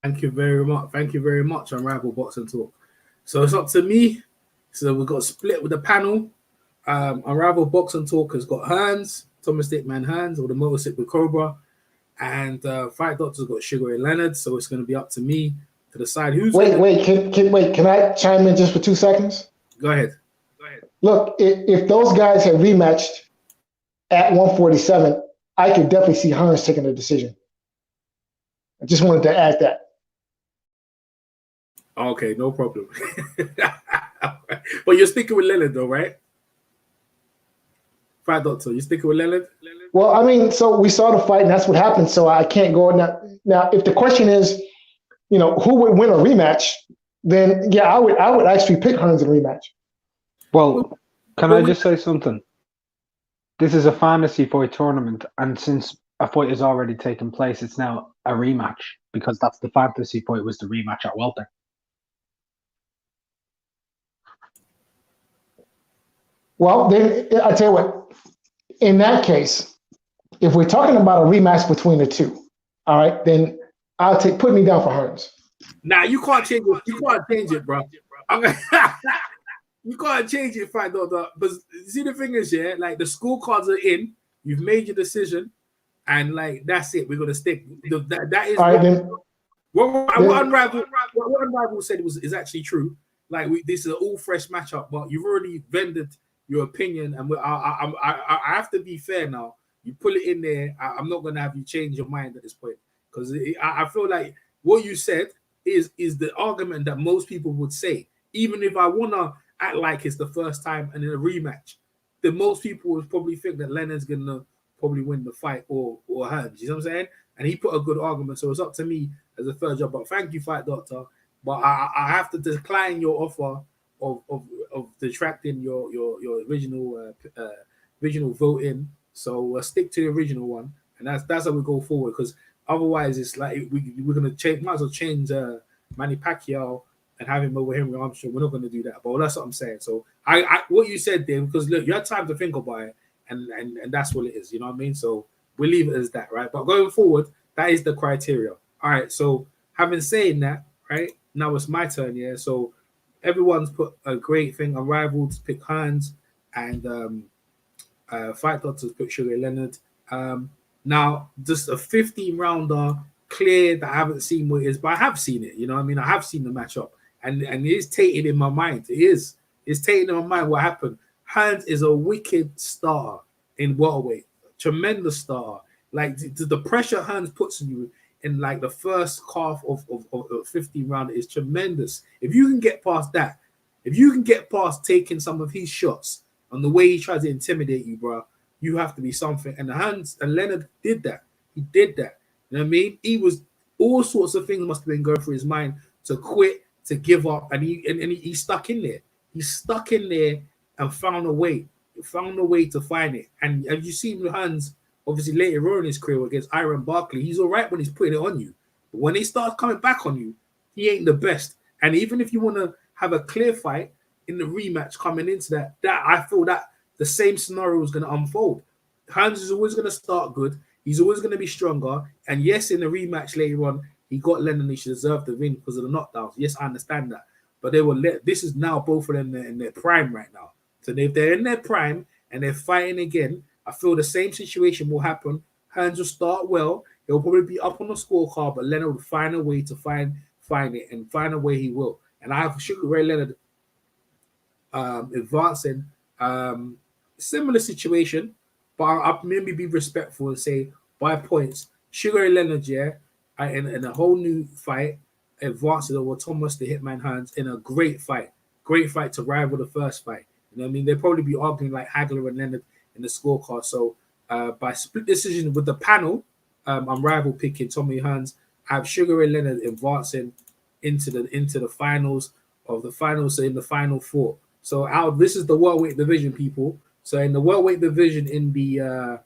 Speaker 1: Thank you very much, Unrivaled Boxing Talk. So it's up to me. So we've got split with the panel. Unrivaled Boxing Talk has got Hearns, Thomas Bateman Hearns, or the motorcycle with Cobra. And Fight Doctor's got Sugar Ray Leonard, so it's going to be up to me to decide who's.
Speaker 3: Can I chime in just for 2 seconds?
Speaker 1: Go ahead.
Speaker 3: Look, if those guys had rematched at 147, I could definitely see Hearns taking the decision. I just wanted to add that.
Speaker 1: Okay, no problem. But you're sticking with Leonard, though, right? Fight Doctor, you sticking with Leonard?
Speaker 3: Well, I mean, so we saw the fight, and that's what happened. So I can't go now. If the question is, who would win a rematch, then yeah, I would actually pick Hearns in a rematch.
Speaker 4: Well, can I just say something? This is a fantasy fight tournament, and since a fight has already taken place, it's now a rematch because that's the fantasy fight was the rematch at welter.
Speaker 3: Well, then I tell you what. In that case, if we're talking about a rematch between the two, all right, then put me down for Hearns.
Speaker 1: Nah, you can't change it. You can't change it, bro. You can't change it, Fight Doctor. But see, the thing is, yeah, like the scorecards are in. You've made your decision, and like that's it. We're gonna stick. That is
Speaker 3: all right. Then
Speaker 1: what Unrivaled said is actually true. Like this is an all fresh matchup, but you've already vented your opinion, and I have to be fair now. You pull it in there. I'm not gonna have you change your mind at this point because I feel like what you said is the argument that most people would say. Even if I wanna act like it's the first time and in a rematch, then most people would probably think that Leonard's gonna probably win the fight or Hearns. You know what I'm saying? And he put a good argument, so it's up to me as a third job. But thank you, Fight Doctor. But I have to decline your offer of detracting your original vote in. So stick to the original one, and that's how we go forward. Because otherwise, it's like we're gonna change. Might as well change Manny Pacquiao and have him over Henry Armstrong. We're not gonna do that. But that's what I'm saying. So I what you said there, because look, you had time to think about it, and that's what it is. You know what I mean? So we'll leave it as that, right? But going forward, that is the criteria. All right. So having said that, right now it's my turn. Yeah. So everyone's put a great thing. Unrivaled to pick Hearns, and Fight Doctors put Sugar Ray Leonard. Now just a 15-rounder clear that I haven't seen what it is, but I have seen it. You know what I mean? I have seen the matchup, and it is taken in my mind. It's taken in my mind what happened. Hearns is a wicked starter in welterweight, tremendous starter. Like the pressure Hearns puts on you in like the first half of 15 round is tremendous. If you can get past that, if you can get past taking some of his shots and the way he tries to intimidate you, bro, you have to be something. And Leonard did that. He did that. You know what I mean? He was all sorts of things must have been going through his mind to quit, to give up, and he stuck in there. He stuck in there and found a way. He found a way to find it. And as you see with Hearns, obviously later on in his career against Iron Barkley, he's all right when he's putting it on you. But when he starts coming back on you, he ain't the best. And even if you want to have a clear fight in the rematch coming into that I feel that the same scenario is going to unfold. Hearns is always going to start good. He's always going to be stronger. And yes, in the rematch later on, he got Lennon. He should deserve the win because of the knockdowns. Yes, I understand that. But this is now both of them in their prime right now. So if they're in their prime and they're fighting again, I feel the same situation will happen. Hearns will start well. He'll probably be up on the scorecard, but Leonard will find a way to find it and find a way he will. And I have Sugar Ray Leonard advancing. Similar situation, but I'll maybe be respectful and say by points. Sugar Ray Leonard, yeah, in a whole new fight, advances over Thomas the Hitman Hearns in a great fight to rival the first fight. You know what I mean? They'll probably be arguing like Hagler and Leonard in the scorecard. So by split decision with the panel, I'm rival picking Tommy Hearns. I have Sugar Ray Leonard advancing into the finals of the finals, so in the final four. So this is the welterweight division, people. So in the welterweight division in the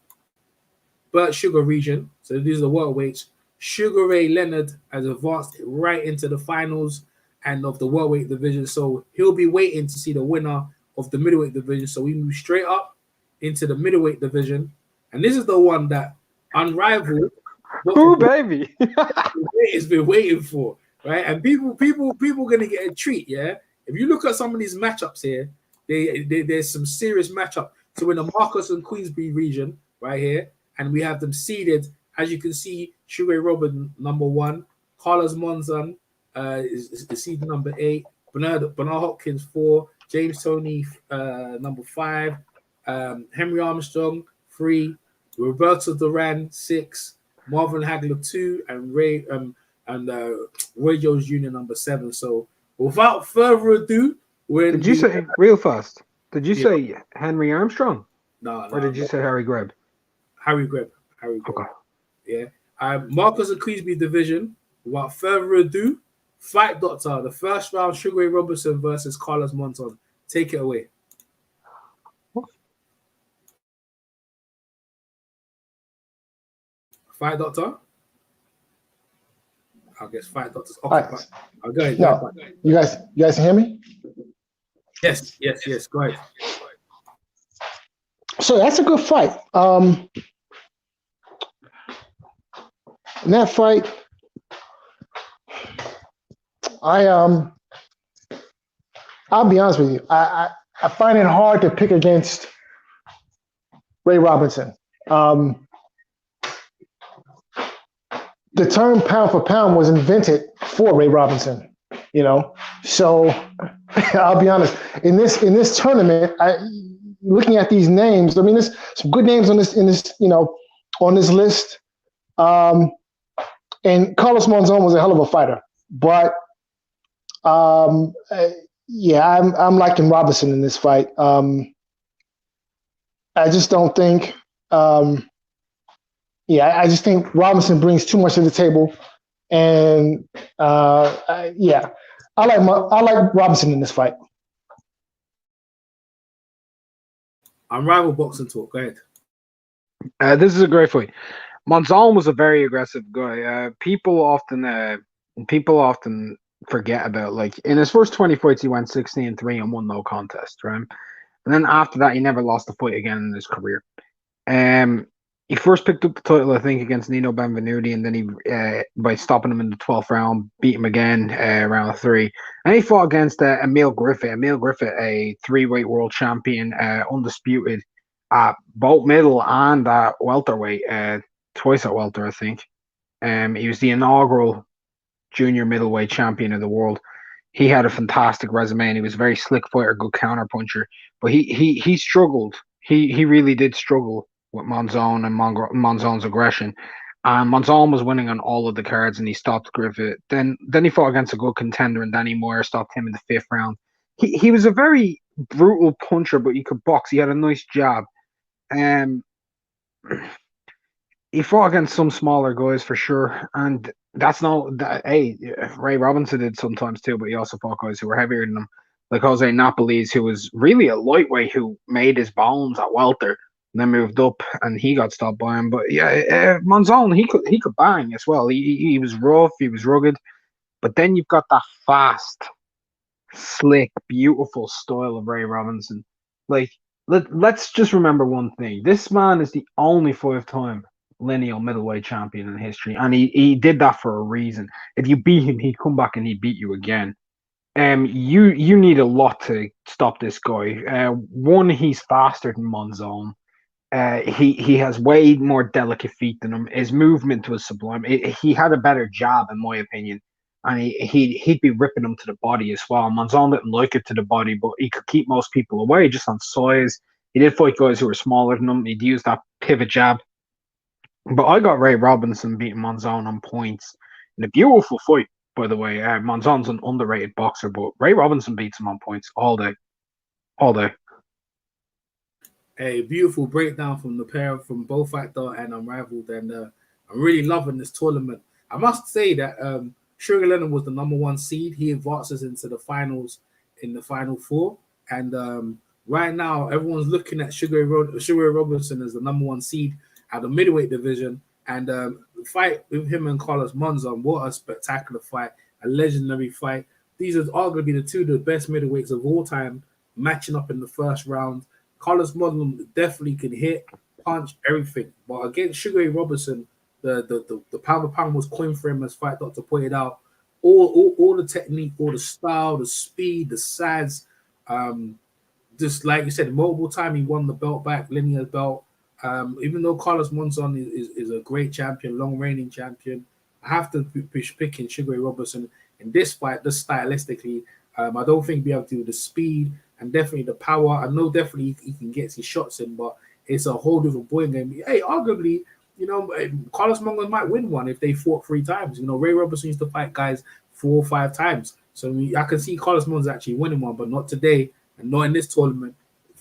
Speaker 1: Burt Sugar region, so these are the welterweights. Sugar Ray Leonard has advanced right into the finals and of the welterweight division. So he'll be waiting to see the winner of the middleweight division. So we move straight up into the middleweight division, and this is the one that Unrivaled,
Speaker 4: ooh, baby,
Speaker 1: has been waiting for, right? And people gonna get a treat, yeah. If you look at some of these matchups here, there's some serious matchup. So in the Marcus and Queensbury region, right here, and we have them seeded as you can see, Sugar Ray Robinson number 1, Carlos Monzon is seed number 8, Bernard Hopkins 4, James Toney number 5, Henry Armstrong 3, Roberto Duran 6, Marvin Hagler 2, and Roy Jones Jr. number 7. So without further ado,
Speaker 4: did you say real fast? Did you say Henry Armstrong?
Speaker 1: No,
Speaker 4: or did you say Harry Greb?
Speaker 1: Harry Greb.
Speaker 4: Okay.
Speaker 1: Yeah. Marcus and Cleesby division. Without further ado, Fight Doctor, the first round, Sugar Ray Robinson versus Carlos Monzon. Take it away. Fight Doctor? I guess Fight Doctor's occupied. I'll go ahead.
Speaker 3: No, you guys can hear me?
Speaker 1: Yes. Go ahead.
Speaker 3: So that's a good fight. In that fight, I'll be honest with you. I find it hard to pick against Ray Robinson. The term pound for pound was invented for Ray Robinson, So I'll be honest. In this tournament, looking at these names, I mean, there's some good names on this on this list. And Carlos Monzon was a hell of a fighter, but I'm liking Robinson in this fight. I just don't think. I just think Robinson brings too much to the table, and I like Robinson in this fight.
Speaker 1: I'm rival boxing talk. Go ahead.
Speaker 4: This is a great fight. Monzon was a very aggressive guy. People often forget about, like, in his first 20 fights, he went 16-3 and won no contest, right? And then after that, he never lost a fight again in his career. He first picked up the title, I think, against Nino Benvenuti, and then he, by stopping him in the 12th round, beat him again round 3. And he fought against Emil Griffith. Emil Griffith, a 3-weight world champion, undisputed at both middle and at welterweight, twice at welter, I think. He was the inaugural junior middleweight champion of the world. He had a fantastic resume, and he was a very slick fighter, good counterpuncher. But he struggled. He really did struggle with Monzon and Monzon's aggression. And Monzon was winning on all of the cards, and he stopped Griffith. Then he fought against a good contender, and Danny Moore stopped him in the 5th round. He was a very brutal puncher, but he could box. He had a nice jab. He fought against some smaller guys for sure, and Ray Robinson did sometimes too, but he also fought guys who were heavier than him, like Jose Napoles, who was really a lightweight who made his bones at welter and then moved up, and he got stopped by him. But Monzon, he could bang as well. He was rough, he was rugged, but then you've got that fast, slick, beautiful style of Ray Robinson. Like, let's just remember one thing: this man is the only 5-time lineal middleweight champion in history, and he did that for a reason. If you beat him, he'd come back and he'd beat you again. You need a lot to stop this guy. One, he's faster than Monzon. He has way more delicate feet than him. His movement was sublime. He had a better jab, in my opinion, and he'd be ripping him to the body as well. Monzon didn't like it to the body, but he could keep most people away just on size. He did fight guys who were smaller than him. He'd use that pivot jab. But I got Ray Robinson beating Monzon on points in a beautiful fight, by the way. Monzon's an underrated boxer, but Ray Robinson beats him on points all day. All day.
Speaker 1: A beautiful breakdown from the pair, from both Factor and Unrivaled, and I'm really loving this tournament. I must say that Sugar Leonard was the number 1 seed. He advances into the finals in the final 4, and right now everyone's looking at Sugar Ray Robinson as the number 1 seed at the middleweight division, and the fight with him and Carlos Monzon, what a spectacular fight, a legendary fight. These are arguably the 2 of the best middleweights of all time, matching up in the first round. Carlos Monzon definitely can hit, punch, everything, but against Sugar Ray Robinson, the pound for pound was coined for him, as Fight Doctor pointed out. All the technique, all the style, the speed, the size, just like you said, multiple time he won the belt back, linear belt. Even though Carlos Monzon is a great champion, long reigning champion, I have to push picking Sugar Ray Robinson in this fight, just stylistically. I don't think we have to do the speed and definitely the power. I know definitely he can get his shots in, but it's a whole different ball game. Hey, arguably, Carlos Monzon might win one if they fought 3 times. Ray Robinson used to fight guys 4 or 5 times. So I can see Carlos Monzon actually winning one, but not today and not in this tournament.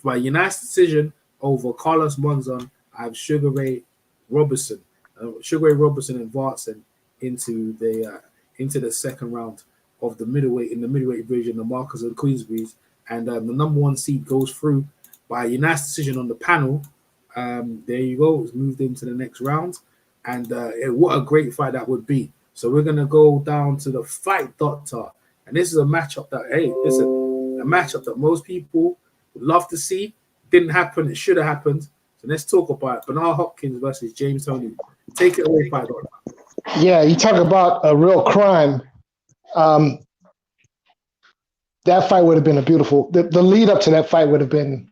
Speaker 1: By unanimous decision over Carlos Monzon, I have Sugar Ray Robinson. Sugar Ray Robinson advancing into the second round of the middleweight division, the Marcus and Queensberry's, and the number 1 seed goes through by unanimous decision on the panel. There you go. It's moved into the next round, and what a great fight that would be. So we're gonna go down to the fight doctor, and this is a matchup that a matchup that most people would love to see. Didn't happen. It should have happened. So let's talk about it. Bernard Hopkins versus James Toney. Take it away, fight doctor.
Speaker 3: Yeah, you talk about a real crime. That fight would have been the lead up to that fight would have been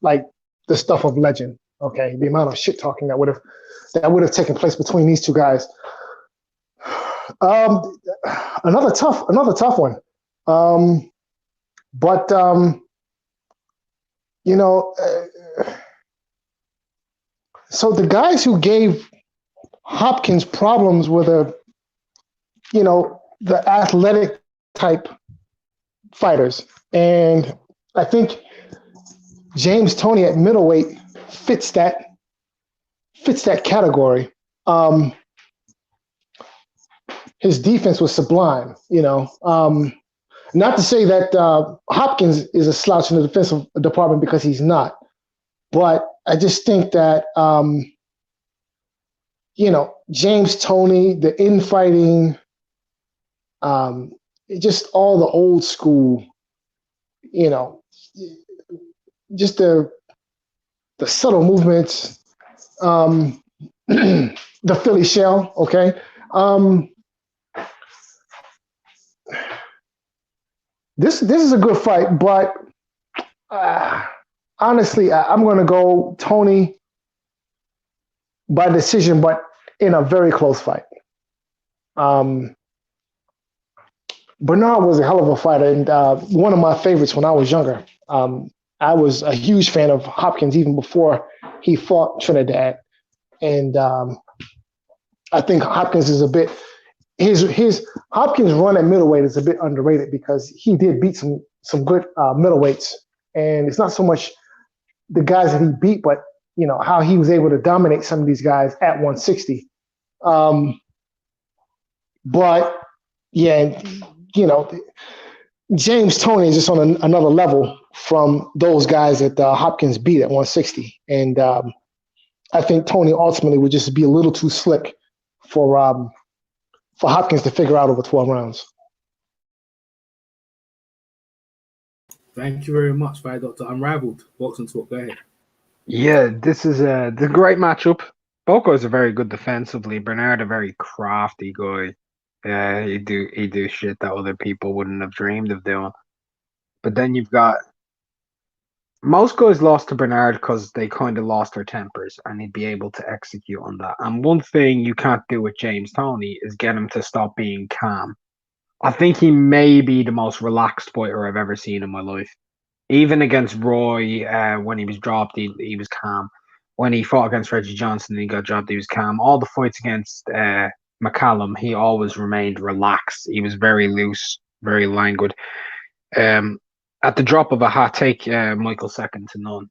Speaker 3: like the stuff of legend. Okay, the amount of shit talking that would have taken place between these two guys. Another tough one. So the guys who gave Hopkins problems were the athletic type fighters. And I think James Toney at middleweight fits that category. His defense was sublime, not to say that Hopkins is a slouch in the defensive department, because he's not. But I just think that, James Toney, the infighting, just all the old school, just the subtle movements, the Philly shell, okay? This is a good fight, but honestly, I'm going to go Toney by decision, but in a very close fight. Bernard was a hell of a fighter, and one of my favorites when I was younger. I was a huge fan of Hopkins even before he fought Trinidad, and I think Hopkins is a bit his Hopkins run at middleweight is a bit underrated, because he did beat some good middleweights, and it's not so much the guys that he beat, but how he was able to dominate some of these guys at 160. But yeah, James Toney is just on another level from those guys that Hopkins beat at 160, and I think Toney ultimately would just be a little too slick for Hopkins to figure out over 12 rounds.
Speaker 1: Thank you very much, Fight Doctor. Unrivaled. Boxing Talk. Go ahead.
Speaker 4: Yeah, this is the great matchup. Both guys are very good defensively. Bernard, a very crafty guy. He do shit that other people wouldn't have dreamed of doing. But then you've got most guys lost to Bernard because they kind of lost their tempers, and he'd be able to execute on that. And one thing you can't do with James Toney is get him to stop being calm. I think he may be the most relaxed fighter I've ever seen in my life. Even against Roy, when he was dropped, he was calm. When he fought against Reggie Johnson and he got dropped, he was calm. All the fights against McCallum, he always remained relaxed. He was very loose, very languid. At the drop of a hat, take Michael second to none.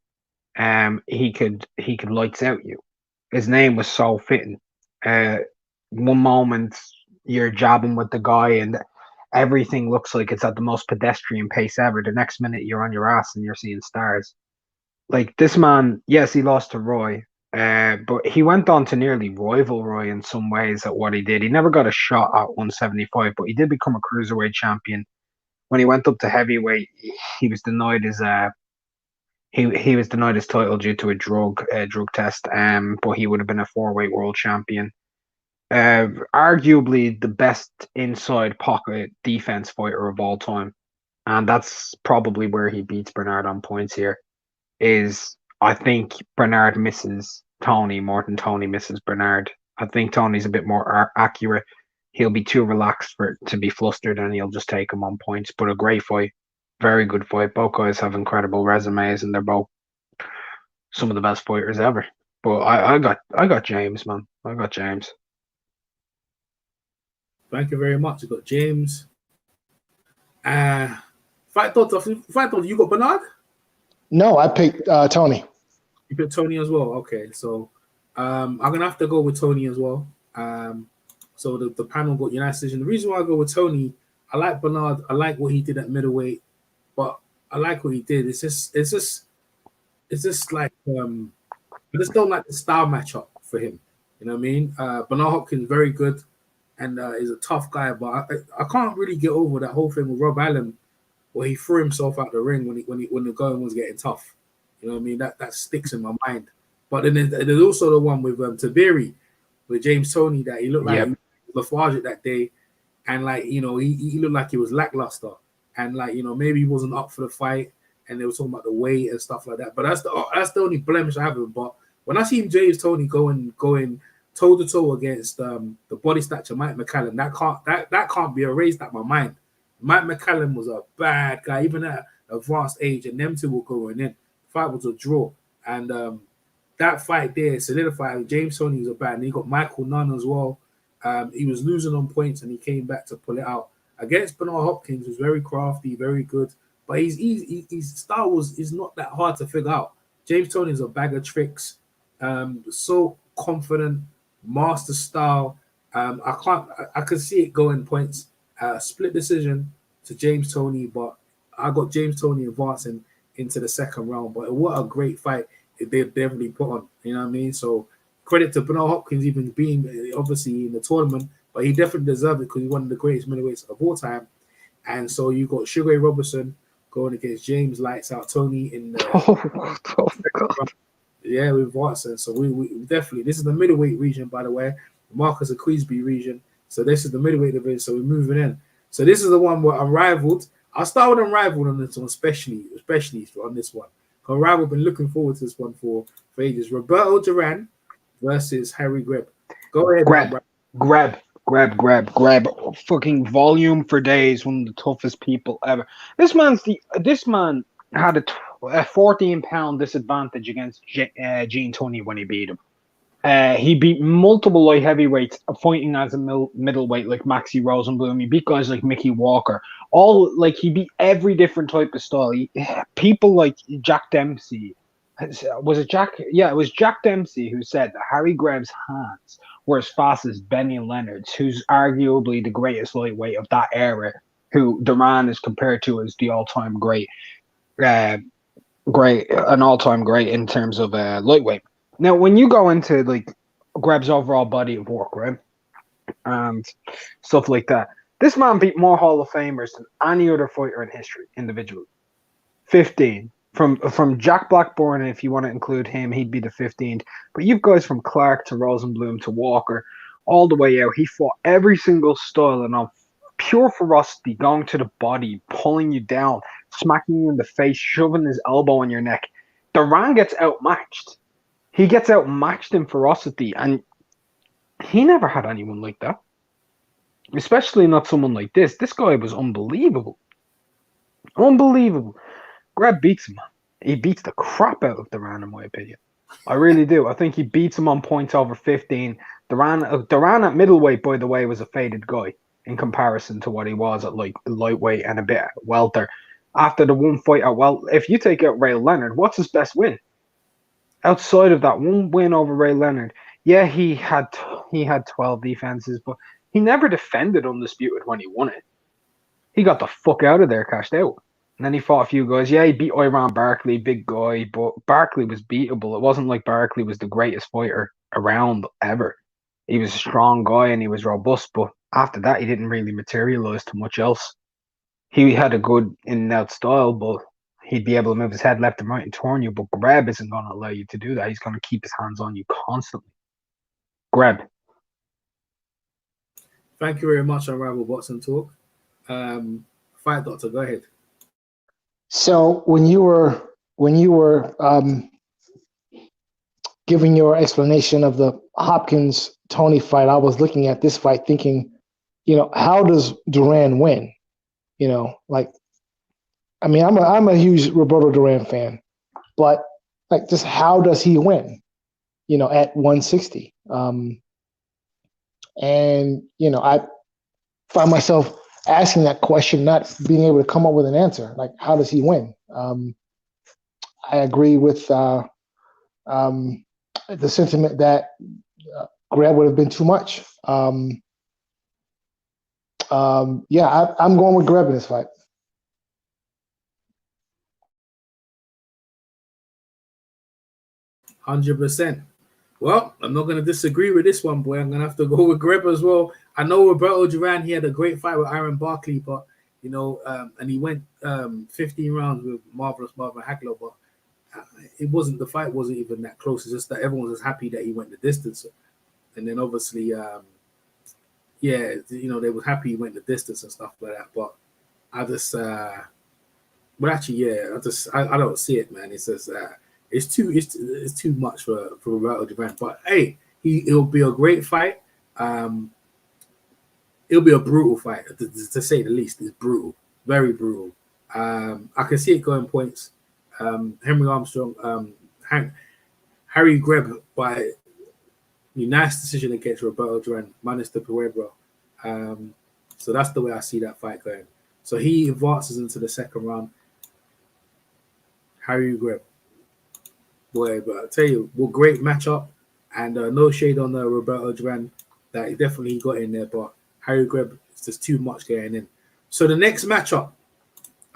Speaker 4: He could lights out you. His name was so fitting. One moment you're jabbing with the guy and everything looks like it's at the most pedestrian pace ever. The next minute you're on your ass and you're seeing stars. Like this man, yes, he lost to Roy, but he went on to nearly rival Roy in some ways at what he did. He never got a shot at 175, but he did become a cruiserweight champion. When he went up to heavyweight, he was denied his he was denied his title due to a drug test. But he would have been a 4-weight world champion. Arguably the best inside pocket defense fighter of all time, and that's probably where he beats Bernard on points here. I think Bernard misses Tony more than Tony misses Bernard. I think Tony's a bit more accurate. He'll be too relaxed for it to be flustered, and he'll just take him on points. But a great fight, very good fight. Both guys have incredible resumes, and they're both some of the best fighters ever. But I got James, man. I got James.
Speaker 1: Thank you very much. I got James. Fight thought, you got Bernard?
Speaker 3: No, I picked Tony.
Speaker 1: You picked Tony as well. Okay, so I'm gonna have to go with Tony as well. So the panel got united decision. The reason why I go with Tony, I like Bernard. I like what he did at middleweight, but I like what he did. It's just like I just don't like the style matchup for him. You know what I mean? Bernard Hopkins very good and is a tough guy, but I can't really get over that whole thing with Rob Allen, where he threw himself out the ring when the going was getting tough. You know what I mean? That sticks in my mind. But then there's also the one with Tabiri, with James Toney, that he looked like he was lethargic that day, and like, you know, he looked like he was lackluster, and like, you know, maybe he wasn't up for the fight, and they were talking about the weight and stuff like that. But that's the only blemish I have with him. But when I see James Toney going toe to toe against the body stature Mike McCallum, that can't be erased out my mind. Mike McCallum was a bad guy, even at advanced age, and them two were going in. The fight was a draw, and that fight there solidified. James Toney was a bad, and he got Michael Nunn as well. He was losing on points, and he came back to pull it out against Bernard Hopkins. Was very crafty, very good, but his style is not that hard to figure out. James Toney is a bag of tricks, so confident, master style. I can see it going points. Split decision to James Toney, but I got James Toney advancing into the second round. But what a great fight they definitely put on. You know what I mean? So credit to Bernard Hopkins even being obviously in the tournament, but he definitely deserved it because he's one of the greatest middleweights of all time. And so you got Sugar Ray Robertson going against James Lights Out Toney in the yeah, with Watson. So we definitely, this is the middleweight region, by the way, Marcus Aquisby region. So this is the middleweight division. So we're moving in. So this is the one where Unrivaled. I'll start with Unrivaled on this one, especially on this one. Unrivaled, been looking forward to this one for ages. Roberto Duran versus Harry Greb. Go ahead,
Speaker 4: Greb. Fucking volume for days. One of the toughest people ever. This man had a 14-pound disadvantage against Gene Toney when he beat him. He beat multiple light heavyweights fighting as a middleweight like Maxie Rosenblum. He beat guys like Mickey Walker. He beat every different type of style. People like Jack Dempsey. Was it Jack? Yeah, it was Jack Dempsey who said that Harry Greb's hands were as fast as Benny Leonard's, who's arguably the greatest lightweight of that era, who Duran is compared to as the all-time great. An all-time great in terms of lightweight. Now, when you go into like Greb's overall body of work, right, and stuff like that, this man beat more Hall of Famers than any other fighter in history individually. 15 from Jack Blackburn, if you want to include him, he'd be the 15th. But you've guys from Clark to Rosenblum to Walker, all the way out. He fought every single style and on pure ferocity, going to the body, pulling you down, smacking you in the face, shoving his elbow in your neck. Duran gets outmatched. He gets outmatched in ferocity, and he never had anyone like that. Especially not someone like this. This guy was unbelievable. Unbelievable. Greb beats him. He beats the crap out of Duran, in my opinion. I really do. I think he beats him on points over 15. Duran at middleweight, by the way, was a faded guy in comparison to what he was at like lightweight and a bit welter. After the one fight at if you take out Ray Leonard, what's his best win? Outside of that one win over Ray Leonard, yeah, he had 12 defenses, but he never defended undisputed when he won it. He got the fuck out of there, cashed out. And then he fought a few guys. Yeah, he beat Iran Barkley, big guy, but Barkley was beatable. It wasn't like Barkley was the greatest fighter around ever. He was a strong guy and he was robust, but after that, he didn't really materialize to much else. He had a good in and out style, but he'd be able to move his head left and right and turn you. But Greb isn't going to allow you to do that. He's going to keep his hands on you constantly. Greb.
Speaker 1: Thank you very much, Unrivaled Boxing Talk. Fight Doctor, go ahead.
Speaker 3: So when you were giving your explanation of the Hopkins Tony fight, I was looking at this fight thinking, how does Duran win? Like, I mean, I'm a huge Roberto Duran fan, but like, just how does he win? At 160. And I find myself asking that question, not being able to come up with an answer. Like, how does he win? I agree with the sentiment that Greb would have been too much. Yeah, I'm going with Greb in this fight.
Speaker 1: %. Well, I'm not going to disagree with this one, boy. I'm going to have to go with Greb as well. I know Roberto Duran, he had a great fight with Aaron Barkley, but, and he went 15 rounds with Marvin Hagler, but the fight wasn't even that close. It's just that everyone was happy that he went the distance. And then obviously, they were happy he went the distance and stuff like that. But I just, I don't see it, man. It's just, it's too much for Roberto Duran. But hey, it'll be a great fight. It'll be a brutal fight, to say the least. It's brutal, very brutal. I can see it going points. Henry Armstrong, Harry Greb by nice decision against Roberto Duran, minus the Pueblo. So that's the way I see that fight going. So he advances into the second round. Harry Greb. Boy, but I tell you, what great matchup, and no shade on Roberto Duran, that he definitely got in there, but Harry Greb, it's just too much getting in. So the next matchup,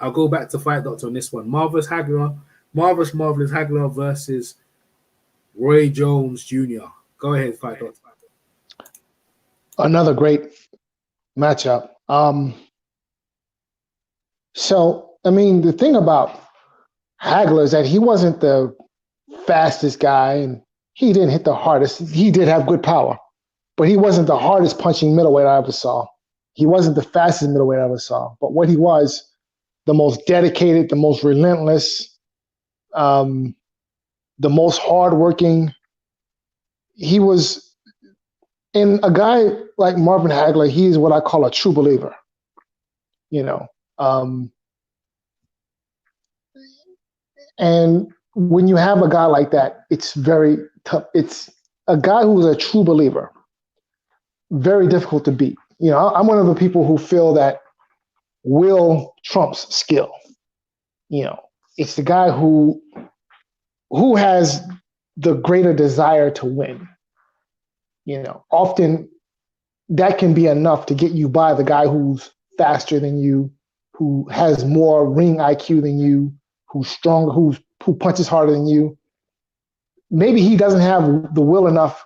Speaker 1: I'll go back to Fight Doctor on this one. Marvelous Hagler versus Roy Jones Jr. Go ahead, Fight Doctor.
Speaker 3: Another great matchup. So, I mean, the thing about Hagler is that he wasn't the fastest guy, and he didn't hit the hardest. He did have good power, but he wasn't the hardest punching middleweight I ever saw. He wasn't the fastest middleweight I ever saw. But what he was, the most dedicated, the most relentless, the most hardworking. He was, and a guy like Marvin Hagler, he is what I call a true believer. And when you have a guy like that, it's very tough. It's a guy who's a true believer, very difficult to beat. I'm one of the people who feel that will trumps skill. It's the guy who has the greater desire to win. Often that can be enough to get you by the guy who's faster than you, who has more ring IQ than you, who's stronger, who punches harder than you. Maybe he doesn't have the will enough,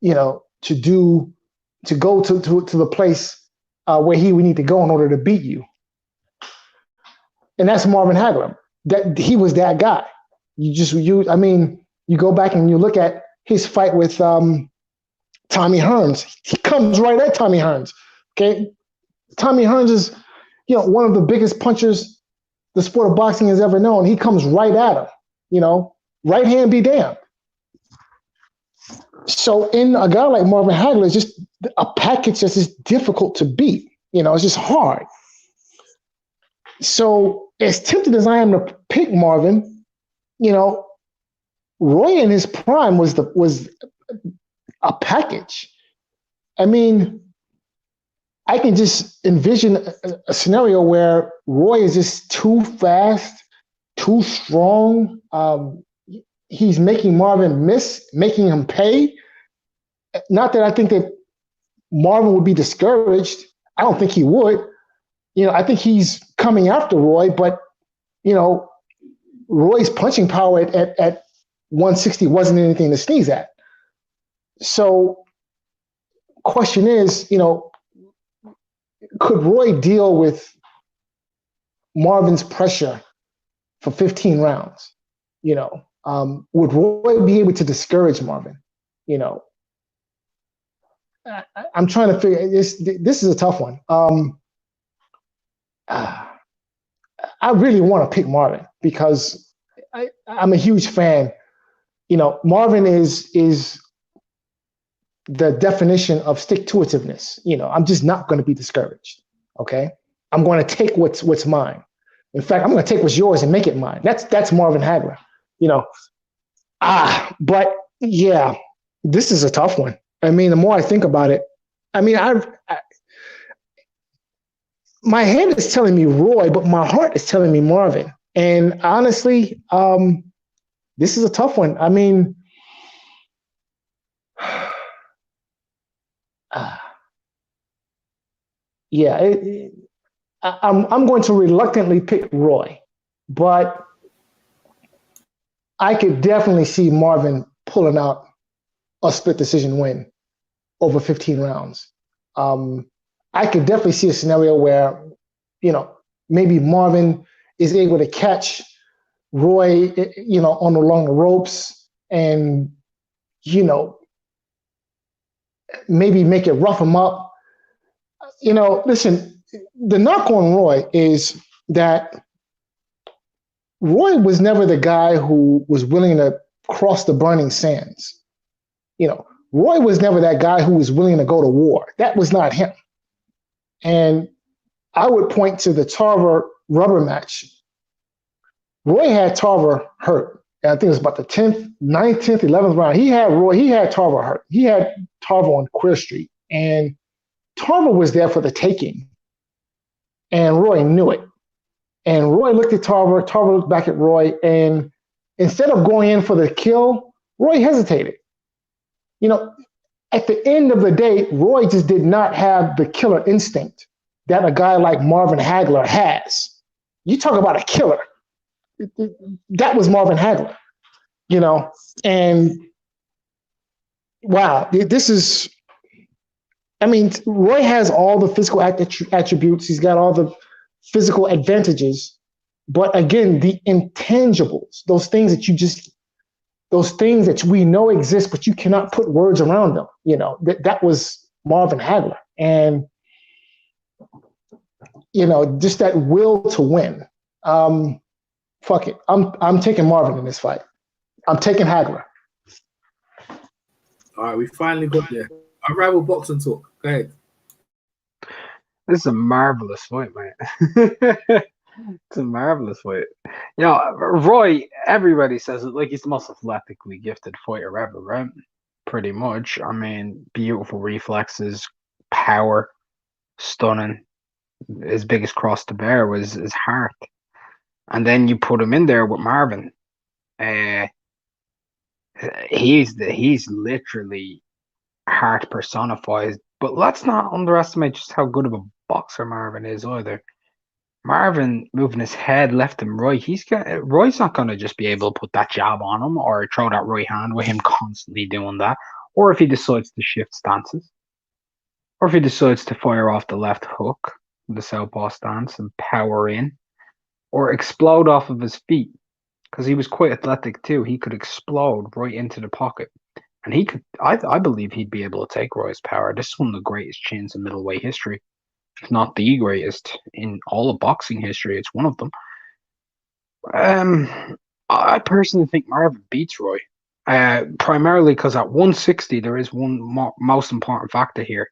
Speaker 3: to go to the place where he would need to go in order to beat you. And that's Marvin Hagler. That he was that guy. You go back and you look at his fight with Tommy Hearns. He comes right at Tommy Hearns. Okay, Tommy Hearns is, one of the biggest punchers the sport of boxing has ever known. He comes right at him. Right hand be damned. So in a guy like Marvin Hagler, it's just a package that's just difficult to beat. It's just hard. So as tempted as I am to pick Marvin, Roy in his prime was a package. I mean, I can just envision a scenario where Roy is just too fast, too strong. He's making Marvin miss, making him pay. Not that I think that Marvin would be discouraged. I don't think he would. I think he's coming after Roy, but, Roy's punching power at 160 wasn't anything to sneeze at. So question is, could Roy deal with Marvin's pressure for 15 rounds? Would Roy be able to discourage Marvin? I'm trying to figure this. This is a tough one. I really want to pick Marvin because I'm a huge fan, Marvin is the definition of stick-to-itiveness. I'm just not going to be discouraged. Okay, I'm going to take what's mine. In fact, I'm going to take what's yours and make it mine. That's Marvin Hagler. But yeah, this is a tough one. I mean, the more I think about it, I mean, my head is telling me Roy, but my heart is telling me Marvin. And honestly, this is a tough one. I mean, yeah, I'm going to reluctantly pick Roy, but I could definitely see Marvin pulling out a split decision win over 15 rounds. I could definitely see a scenario where, maybe Marvin is able to catch Roy, along the ropes and, maybe make it rough him up. Listen, the knock on Roy is that Roy was never the guy who was willing to cross the burning sands. Roy was never that guy who was willing to go to war. That was not him. And I would point to the Tarver rubber match. Roy had Tarver hurt. And I think it was about the 10th, 9th, 10th, 11th round. He had Tarver hurt. He had Tarver on Queer Street. And Tarver was there for the taking. And Roy knew it. And Roy looked at Tarver. Tarver looked back at Roy. And instead of going in for the kill, Roy hesitated. At the end of the day, Roy just did not have the killer instinct that a guy like Marvin Hagler has. You talk about a killer. That was Marvin Hagler, and wow, this is, Roy has all the physical attributes. He's got all the physical advantages, but again, the intangibles, those things that we know exist, but you cannot put words around them. That was Marvin Hagler. And, just that will to win. Fuck it. I'm taking Marvin in this fight. I'm taking Hagler.
Speaker 1: All right, we finally got there. Our rival boxing talk. Go ahead.
Speaker 4: This is a marvelous fight, man. It's a marvelous fight. Roy, everybody says it like he's the most athletically gifted fighter ever, right? Pretty much. Beautiful reflexes, power, stunning. His biggest cross to bear was his heart. And then you put him in there with Marvin. He's literally heart personified. But let's not underestimate just how good of a boxer Marvin is either. Marvin moving his head left and right. Roy's not going to just be able to put that jab on him or throw that right hand with him constantly doing that. Or if he decides to shift stances. Or if he decides to fire off the left hook, the southpaw stance, and power in. Or explode off of his feet. Because he was quite athletic too. He could explode right into the pocket. And he could, I believe he'd be able to take Roy's power. This is one of the greatest chins in middleweight history. If not the greatest in all of boxing history, it's one of them. I personally think Marvin beats Roy. Primarily because at 160, there is one most important factor here.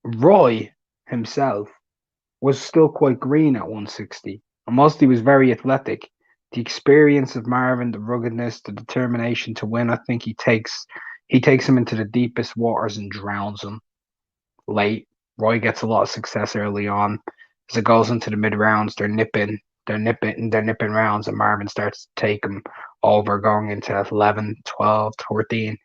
Speaker 4: Roy himself was still quite green at 160. And whilst he was very athletic, the experience of Marvin, the ruggedness, the determination to win, I think he takes him into the deepest waters and drowns him late. Roy gets a lot of success early on. As it goes into the mid rounds, they're nipping rounds, and Marvin starts to take them over, going into 11, 12, 13.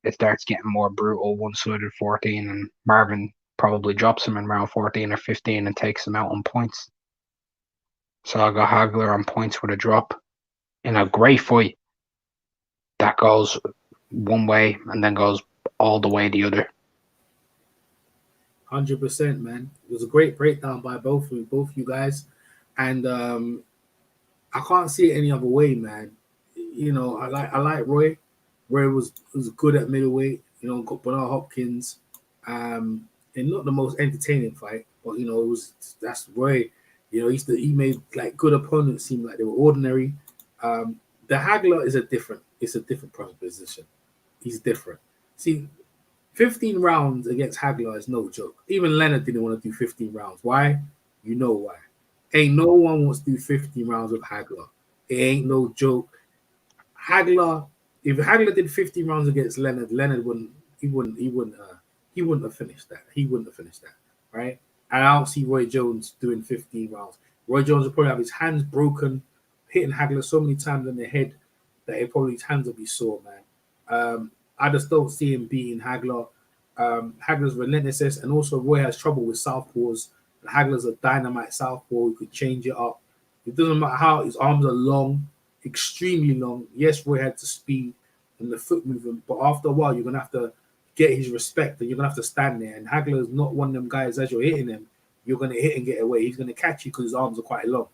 Speaker 4: It starts getting more brutal, one-sided 14, and Marvin probably drops him in round 14 or 15 and takes him out on points. So I got Hagler on points with a drop in a great fight that goes one way and then goes all the way the other.
Speaker 1: 100%, man. It was a great breakdown by both you guys, and I can't see it any other way, man. I like Roy. Roy was good at middleweight. Got Bernard Hopkins, and not the most entertaining fight, but that's Roy. He made like good opponents seem like they were ordinary. The Hagler is a different it's a different proposition. He's different. See, 15 rounds against Hagler is no joke. Even Leonard didn't want to do 15 rounds. Why? You know why. Ain't no one wants to do 15 rounds with Hagler. It ain't no joke. Hagler, if Hagler did 15 rounds against Leonard, Leonard wouldn't have finished that. He wouldn't have finished that, right? And I don't see Roy Jones doing 15 rounds. Roy Jones will probably have his hands broken, hitting Hagler so many times in the head that his hands will be sore, man. I just don't see him beating Hagler. Hagler's relentlessness, and also Roy has trouble with southpaws. Hagler's a dynamite southpaw who could change it up. It doesn't matter how his arms are long, extremely long. Yes, Roy had the speed and the foot movement, but after a while, you're going to have to get his respect and you're going to have to stand there. And Hagler is not one of them guys, as you're hitting him, you're going to hit and get away. He's going to catch you because his arms are quite long.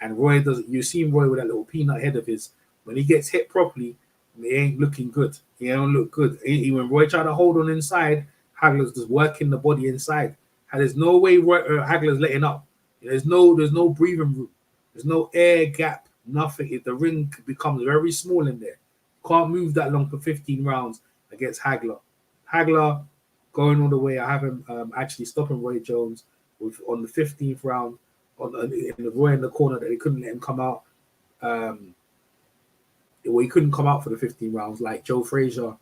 Speaker 1: And Roy doesn't. You've seen Roy with that little peanut head of his. When he gets hit properly, he ain't looking good. He don't look good. When Roy tried to hold on inside, Hagler's just working the body inside. And there's no way Hagler's letting up. There's no breathing room. There's no air gap. Nothing. The ring becomes very small in there. Can't move that long for 15 rounds against Hagler. Hagler going all the way. I have him actually stopping Roy Jones on the 15th round in the Roy in the corner that they couldn't let him come out. He couldn't come out for the 15 rounds like Joe Frazier,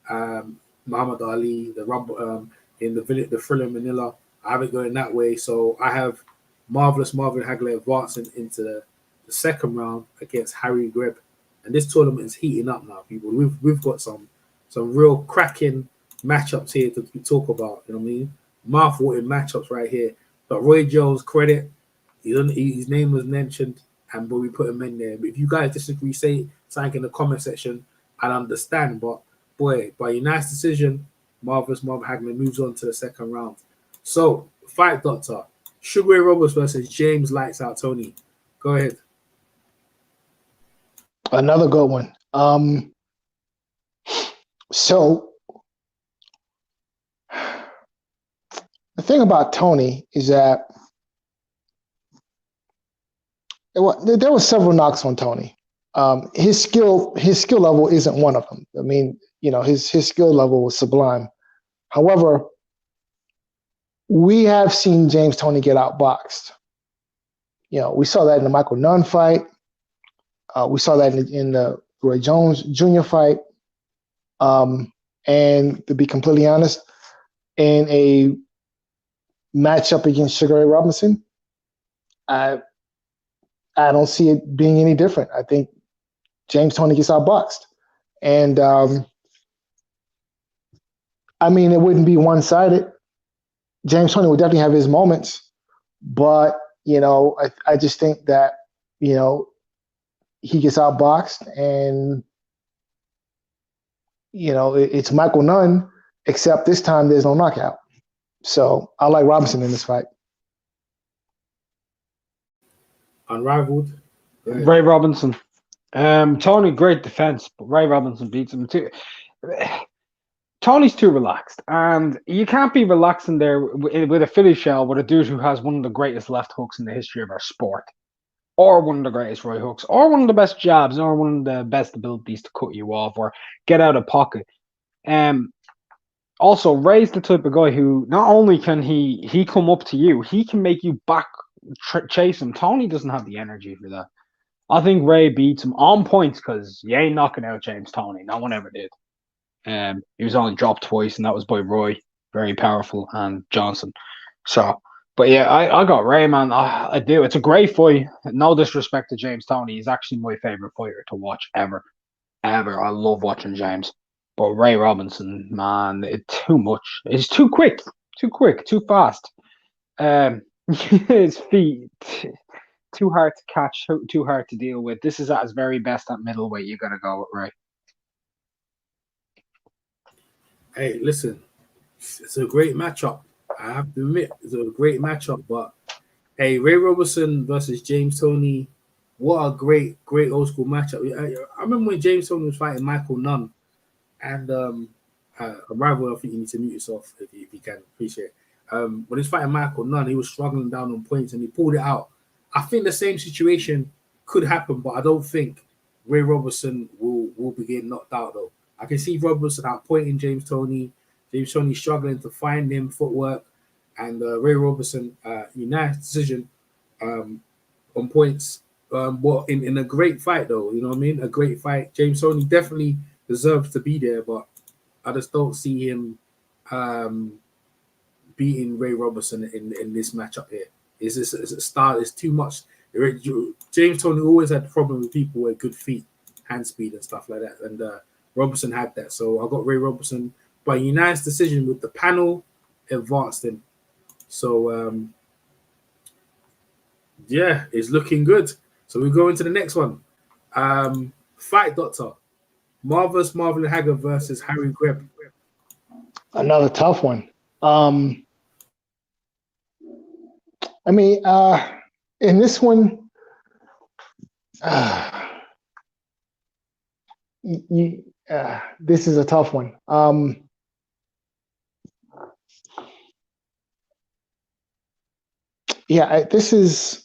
Speaker 1: Muhammad Ali, the Rumble in the Thriller Manila. I have it going that way. So I have Marvelous Marvin Hagler advancing into the second round against Harry Greb. And this tournament is heating up now, people. We've got some real cracking matchups here to talk about. You know what I mean? Mouth-watering matchups right here. But Roy Jones, credit, his name was mentioned, and we put him in there. But if you guys disagree, say something in the comment section. I'd understand. But boy, by a nice decision, Marvelous Marvin Hagler moves on to the second round. So, Fight Doctor, Sugar Ray Roberts versus James Lights Out Tony. Go ahead.
Speaker 3: Another good one. So the thing about Tony is that there were several knocks on Tony. His skill level isn't one of them. I mean, his skill level was sublime. However, we have seen James Toney get outboxed. We saw that in the Michael Nunn fight. We saw that in the Roy Jones Jr. fight. And to be completely honest, in a matchup against Sugar Ray Robinson, I don't see it being any different. I think James Toney gets outboxed. And, I mean, it wouldn't be one-sided. James Toney would definitely have his moments. But, I just think that, he gets outboxed and, it's Michael Nunn, except this time there's no knockout. So I like Robinson in this fight.
Speaker 1: Unrivaled.
Speaker 4: Ray Robinson. Tony, great defense, but Ray Robinson beats him too. Tony's too relaxed, and you can't be relaxing there with a Philly shell with a dude who has one of the greatest left hooks in the history of our sport, or one of the greatest right hooks, or one of the best jabs, or one of the best abilities to cut you off or get out of pocket. Also, Ray's the type of guy who not only can he come up to you, he can make you back chase him. Tony doesn't have the energy for that. I think Ray beats him on points because you ain't knocking out James Toney. No one ever did. He was only dropped twice, and that was by Roy, very powerful, and Johnson. So, but yeah, I got Ray, man. I do. It's a great fight. No disrespect to James Toney. He's actually my favorite fighter to watch ever. I love watching James. But Ray Robinson, man, it's too much. It's too quick, too fast. His feet, too hard to catch, too hard to deal with. This is at his very best at middleweight. You got to go with Ray.
Speaker 1: Hey, listen, it's a great matchup. I have to admit, it's a great matchup. But hey, Ray Robinson versus James Toney, what a great old school matchup. I remember when James Toney was fighting Michael Nunn, and Rival, I think you need to mute yourself if you can. Appreciate it. When he's fighting Michael Nunn, he was struggling down on points and he pulled it out. I think the same situation could happen, but I don't think Ray Robertson will be getting knocked out though. I can see Robertson outpointing James Toney. James Toney struggling to find him footwork, and Ray Robertson unanimous decision on points. But in a great fight though, you know what I mean? A great fight. James Toney definitely deserves to be there, but I just don't see him beating Ray Robertson in this matchup here. Is a style? It's too much. James Toney always had the problem with people with good feet, hand speed, and stuff like that. And Robertson had that. So I got Ray Robertson by unanimous decision with the panel advanced him. So yeah, it's looking good. So we go into the next one. Fight Doctor. Marvelous Marvin Hagler versus Harry Greb.
Speaker 3: Another tough one. I mean, in this one, this is a tough one. Yeah, this is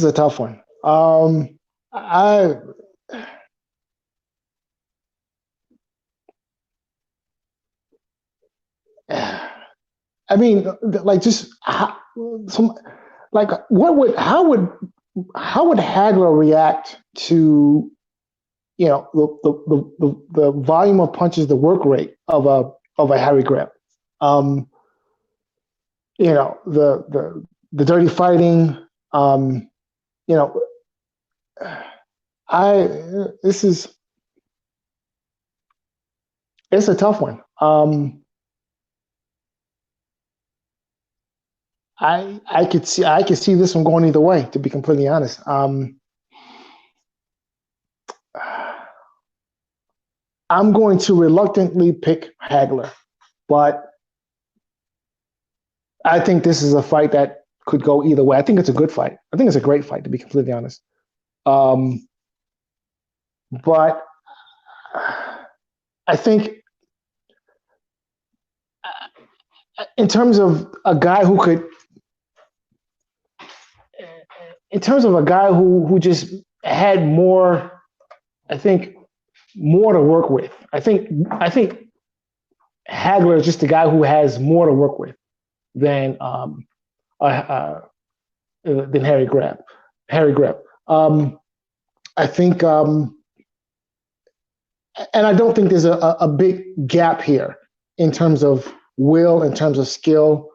Speaker 3: a tough one. I mean, like, just some, like, how would Hagler react to, you know, the volume of punches, the work rate of a Harry Greb, you know, the dirty fighting, you know, it's a tough one. I could see this one going either way, to be completely honest. I'm going to reluctantly pick Hagler, but I think this is a fight that could go either way. I think it's a good fight. I think it's a great fight, to be completely honest. But I think in terms of a guy who could, in terms of a guy who just had more, I think, more to work with. I think Hagler is just a guy who has more to work with than Harry Greb. I think, and I don't think there's a big gap here in terms of will, in terms of skill,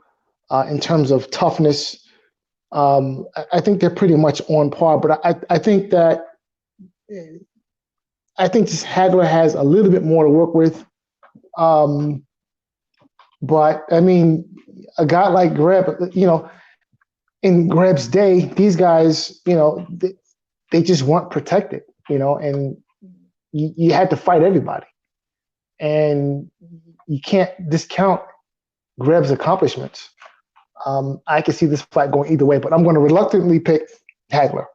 Speaker 3: in terms of toughness. I think they're pretty much on par, but I think just Hagler has a little bit more to work with. But I mean, a guy like Greb, you know, in Greb's day, these guys, you know, they just weren't protected, you know, and you had to fight everybody. And you can't discount Greb's accomplishments. I can see this fight going either way, but I'm going to reluctantly pick Hagler.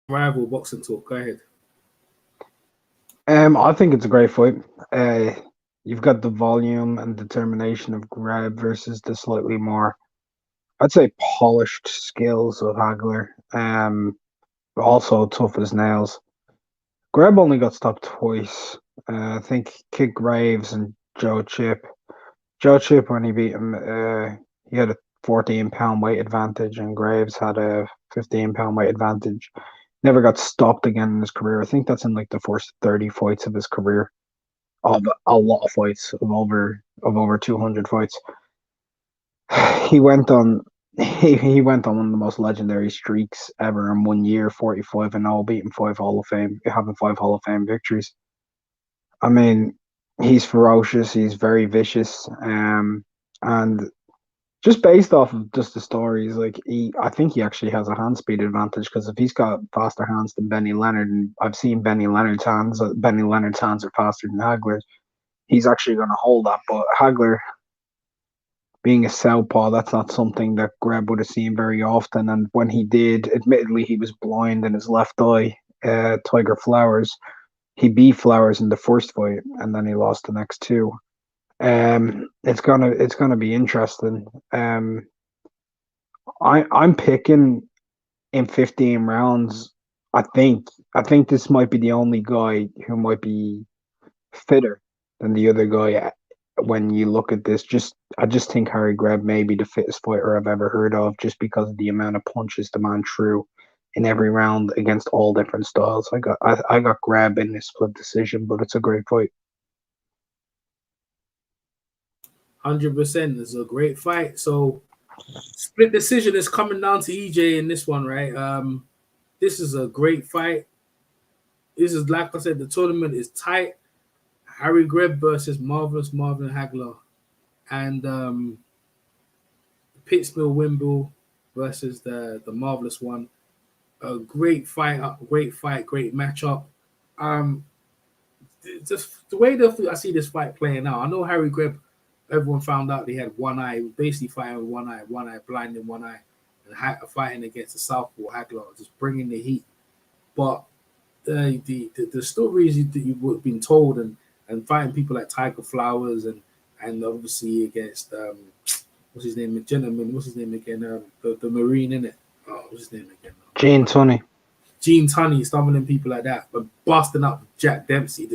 Speaker 1: Rival boxing talk. Go ahead.
Speaker 4: I think it's a great fight. You've got the volume and determination of Greb versus the slightly more, I'd say, polished skills of Hagler. But also tough as nails. Greb only got stopped twice. I think Kid Graves and Joe Chip. Joe Chip, when he beat him, he had a 14-pound weight advantage, and Graves had a 15-pound weight advantage. Never got stopped again in his career. I think that's in like the first 30 fights of his career, of a lot of fights, of over 200 fights. He went on one of the most legendary streaks ever in 1 year, 45-0, beating having 5 Hall of Fame victories. I mean, he's ferocious. He's very vicious, and just based off of just the stories, like I think he actually has a hand speed advantage, because if he's got faster hands than Benny Leonard, and I've seen Benny Leonard's hands are faster than Hagler's, he's actually going to hold that. But Hagler, being a southpaw, that's not something that Greb would have seen very often. And when he did, admittedly, he was blind in his left eye, Tiger Flowers. He beat Flowers in the first fight, and then he lost the next two. It's gonna be interesting. I'm picking in 15 rounds. I think this might be the only guy who might be fitter than the other guy. When you look at this, I just think Harry Greb may be the fittest fighter I've ever heard of, just because of the amount of punches the man threw in every round against all different styles. I got Greb in this split decision, but it's a great fight.
Speaker 1: 100%. It's a great fight. So split decision is coming down to EJ in this one, right? This is a great fight. This is, like I said, the tournament is tight. Harry Greb versus Marvelous Marvin Hagler, and Pittsmill Wimble versus the Marvelous one. A great fight, great matchup. Just the way I see this fight playing out. I know Harry Greb. Everyone found out he had one eye, basically fighting with one eye blind in one eye, and fighting against the Southpaw Hagler, just bringing the heat. But the stories that you've been told, and fighting people like Tiger Flowers, and obviously against what's his name, what's his name again, the Marine, in it. Oh, what's his name again?
Speaker 4: Gene Tunney.
Speaker 1: Gene Tunney, stumbling people like that, but busting up Jack Dempsey.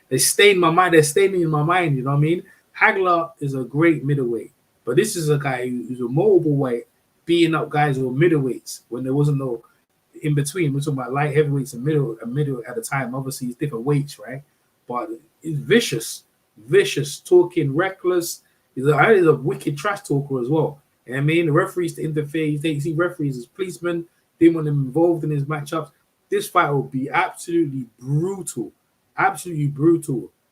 Speaker 1: They stay in my mind. They're staying in my mind. You know what I mean? Hagler is a great middleweight, but this is a guy who's a mobile weight, beating up guys who were middleweights when there wasn't no in between. We're talking about light heavyweights and middle at the time. Obviously, it's different weights, right? But he's vicious, talking reckless. He's a wicked trash talker as well. And I mean, the referees to interfere. He see referees as policemen. Didn't want them involved in his matchups. This fight will be absolutely brutal.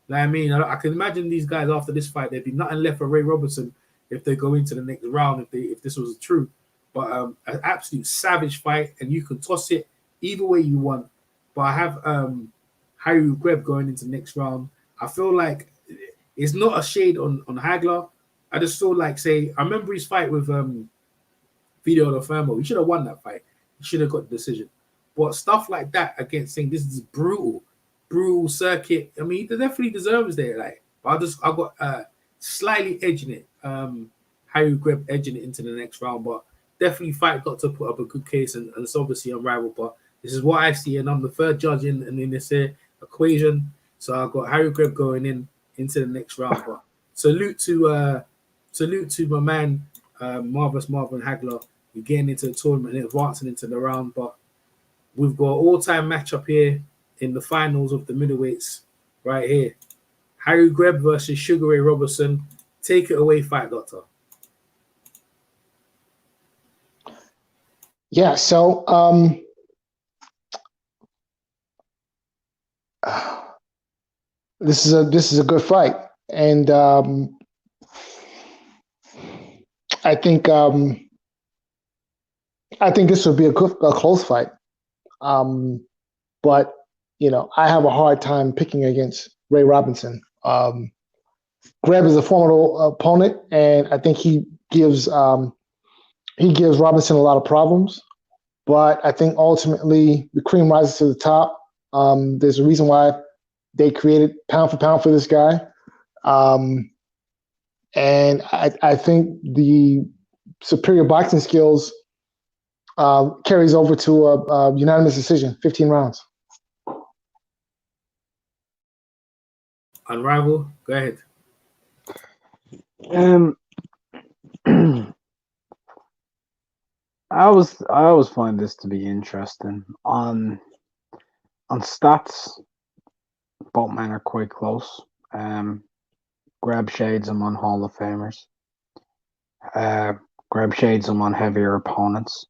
Speaker 1: Like, I mean, I can imagine these guys after this fight, there'd be nothing left for Ray Robertson if they go into the next round, if this was true. But an absolute savage fight, and you can toss it either way you want. But I have Harry Greb going into the next round. I feel like it's not a shade on Hagler. I just feel like, I remember his fight with Video de Fermo. He should have won that fight. He should have got the decision. But stuff like that against saying this is brutal circuit. I mean, he definitely deserves it. Like, but I got slightly edging it. Harry Greb edging it into the next round, but definitely fight got to put up a good case, and it's obviously unrivaled. But this is what I see, and I'm the third judge in this equation. So I've got Harry Greb going into the next round. But salute to my man Marvelous Marvin Hagler. We're getting into the tournament and advancing into the round, but we've got an all-time matchup here in the finals of the middleweights right here. Harry Greb versus Sugar Ray Robertson. Take it away, Fight Doctor.
Speaker 3: Yeah, so this is a good fight, and I think this will be a close fight. But I have a hard time picking against Ray Robinson. Greb is a formidable opponent, and I think he gives Robinson a lot of problems. But I think ultimately the cream rises to the top. There's a reason why they created pound for pound for this guy. And I think the superior boxing skills carries over to a unanimous decision, 15 rounds.
Speaker 1: Unrivaled, go ahead.
Speaker 4: I always find this to be interesting. On stats, both men are quite close. Grab shades them on Hall of Famers. Grab shades them on heavier opponents,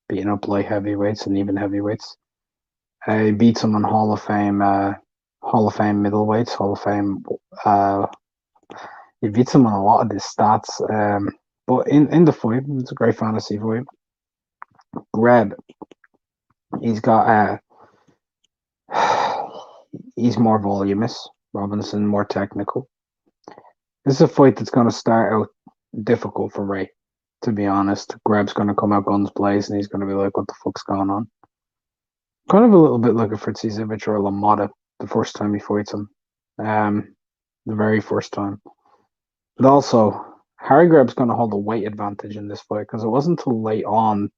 Speaker 4: beating up light heavyweights and even heavyweights. He beats them on Hall of Fame middleweights, Hall of Fame. He beats them on a lot of his stats. But in the fight, it's a great fantasy fight. Greb, he's got he's more voluminous. Robinson more technical. This is a fight that's going to start out difficult for Ray, to be honest. Greb's going to come out guns blazing, and he's going to be like, what the fuck's going on? Kind of a little bit like a Fritzy Zivic or a Lamada the first time he fights him. The very first time. But also, Harry Greb's going to hold a weight advantage in this fight because it wasn't until late on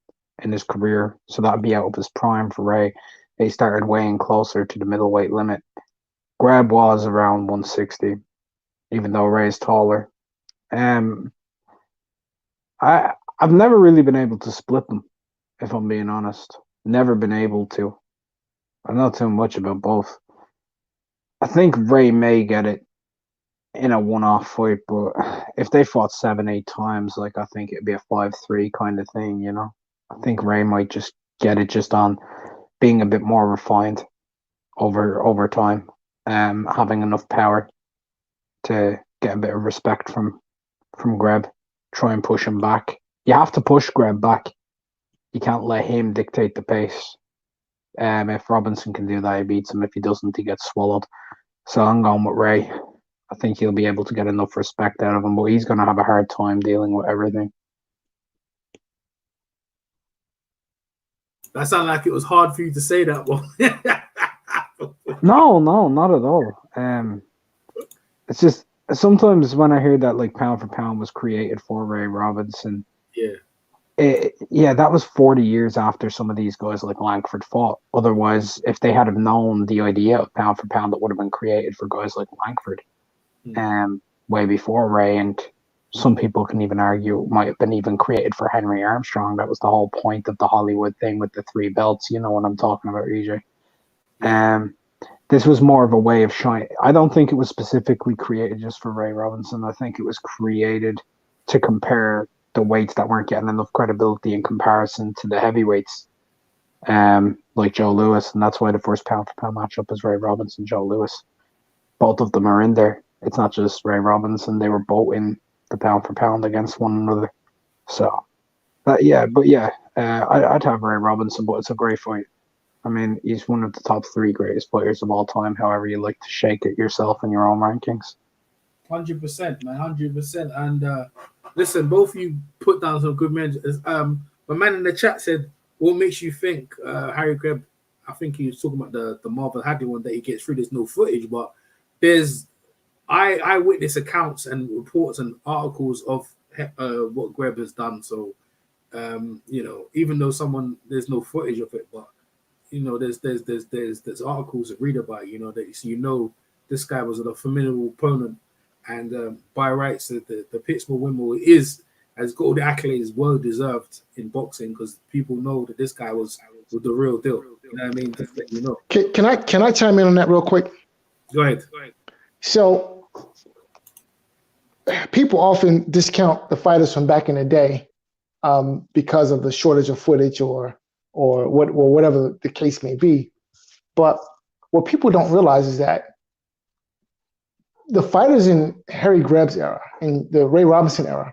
Speaker 4: in his career, so that'd be out of his prime for Ray, he started weighing closer to the middleweight limit. Greb was around 160, even though Ray's taller. I've never really been able to split them, if I'm being honest. Never been able to. I know too much about both. I think Ray may get it in a one-off fight, but if they fought 7-8 times, like I think it'd be a 5-3 kind of thing, you know. I think Ray might just get it just on being a bit more refined over time, having enough power to get a bit of respect from Greb, try and push him back. You have to push Greb back. You can't let him dictate the pace. If Robinson can do that, he beats him. If he doesn't, he gets swallowed. So I'm going with Ray. I think he'll be able to get enough respect out of him, but he's going to have a hard time dealing with everything.
Speaker 1: That sounded like it was hard for you to say that one.
Speaker 4: No, not at all. It's just sometimes when I hear that like pound for pound was created for Ray Robinson, that was 40 years after some of these guys like Langford fought. Otherwise, if they had have known the idea of pound for pound, that would have been created for guys like Langford, way before Ray. And some people can even argue it might have been even created for Henry Armstrong. That was the whole point of the Hollywood thing with the 3 belts. You know what I'm talking about, EJ. This was more of a way of showing. I don't think it was specifically created just for Ray Robinson. I think it was created to compare the weights that weren't getting enough credibility in comparison to the heavyweights, like Joe Louis, and that's why the first pound for pound matchup is Ray Robinson, Joe Louis. Both of them are in there. It's not just Ray Robinson; they were both in the pound for pound against one another. So, I'd have Ray Robinson, but it's a great fight. I mean, he's one of the top 3 greatest players of all time. However, you like to shake it yourself in your own rankings.
Speaker 1: 100%, man, 100%. And listen, both of you put down some good mentions. My man in the chat said, "What makes you think Harry Greb?" I think he was talking about the Marvin Hadley one that he gets through. There's no footage, but there's eyewitness accounts and reports and articles of what Greb has done. So, even though there's no footage of it, but there's articles to read about. That this guy was a formidable opponent. And by rights, the Pittsburgh Windmill has got all the accolades well deserved in boxing because people know that this guy was the real deal. You know what I mean? Just let you know.
Speaker 3: Can I chime in on that real quick?
Speaker 1: Go ahead.
Speaker 3: So people often discount the fighters from back in the day because of the shortage of footage or whatever the case may be. But what people don't realize is that the fighters in Harry Greb's era, in the Ray Robinson era,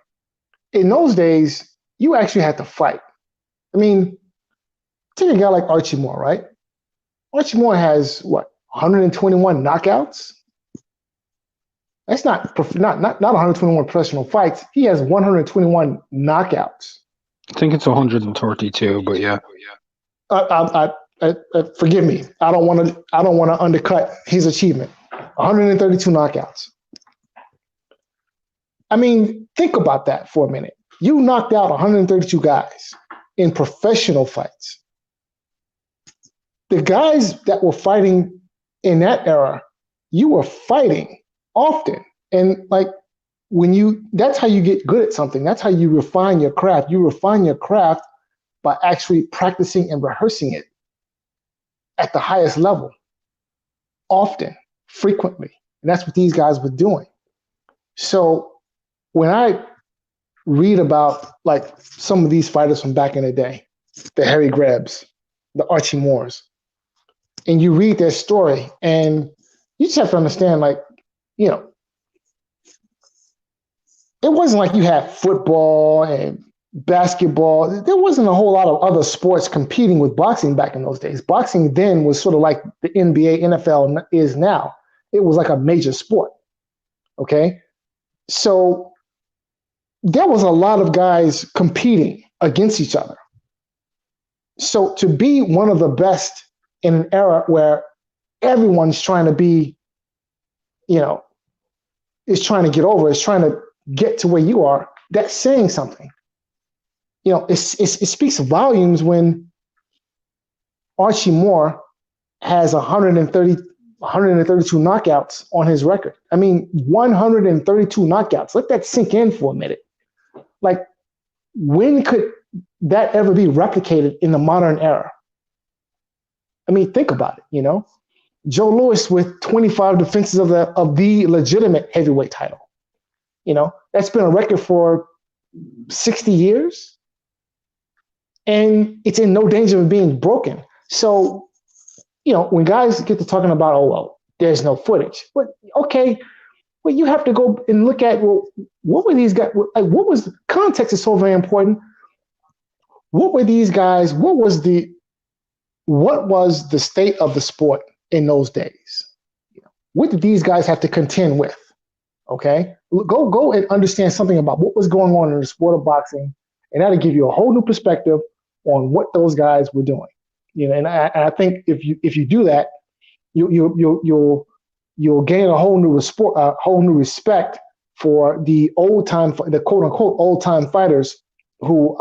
Speaker 3: in those days, you actually had to fight. I mean, take a guy like Archie Moore, right? Archie Moore has, 121 knockouts? That's not 121 professional fights. He has 121 knockouts.
Speaker 4: I think it's 132, but yeah.
Speaker 3: Forgive me. I don't want to undercut his achievement. 132 knockouts. I mean, think about that for a minute. You knocked out 132 guys in professional fights. The guys that were fighting in that era, you were fighting often. And that's how you get good at something. That's how you refine your craft. You refine your craft by actually practicing and rehearsing it at the highest level, often, frequently. And that's what these guys were doing. So when I read about some of these fighters from back in the day, the Harry Grebs, the Archie Moores, and you read their story, and you just have to understand, it wasn't like you had football and basketball. There wasn't a whole lot of other sports competing with boxing back in those days. Boxing then was sort of like the NBA, NFL is now. It was like a major sport. Okay? So there was a lot of guys competing against each other. So to be one of the best in an era where everyone's trying to be, is trying to get over, is trying to get to where you are, that's saying something. It speaks volumes when Archie Moore has 132 knockouts on his record. I mean, 132 knockouts. Let that sink in for a minute. Like, when could that ever be replicated in the modern era? I mean, think about it, Joe Louis with 25 defenses of the legitimate heavyweight title. That's been a record for 60 years. And it's in no danger of being broken. So, when guys get to talking about, oh, well, there's no footage. But, okay, well, you have to go and look at, well, what were these guys, like, what was, context is so very important. What were these guys, what was the state of the sport in those days? What did these guys have to contend with? Okay? Go and understand something about what was going on in the sport of boxing, and that'll give you a whole new perspective on what those guys were doing. And I think if you do that, you'll gain a whole new respect for the quote unquote old time fighters who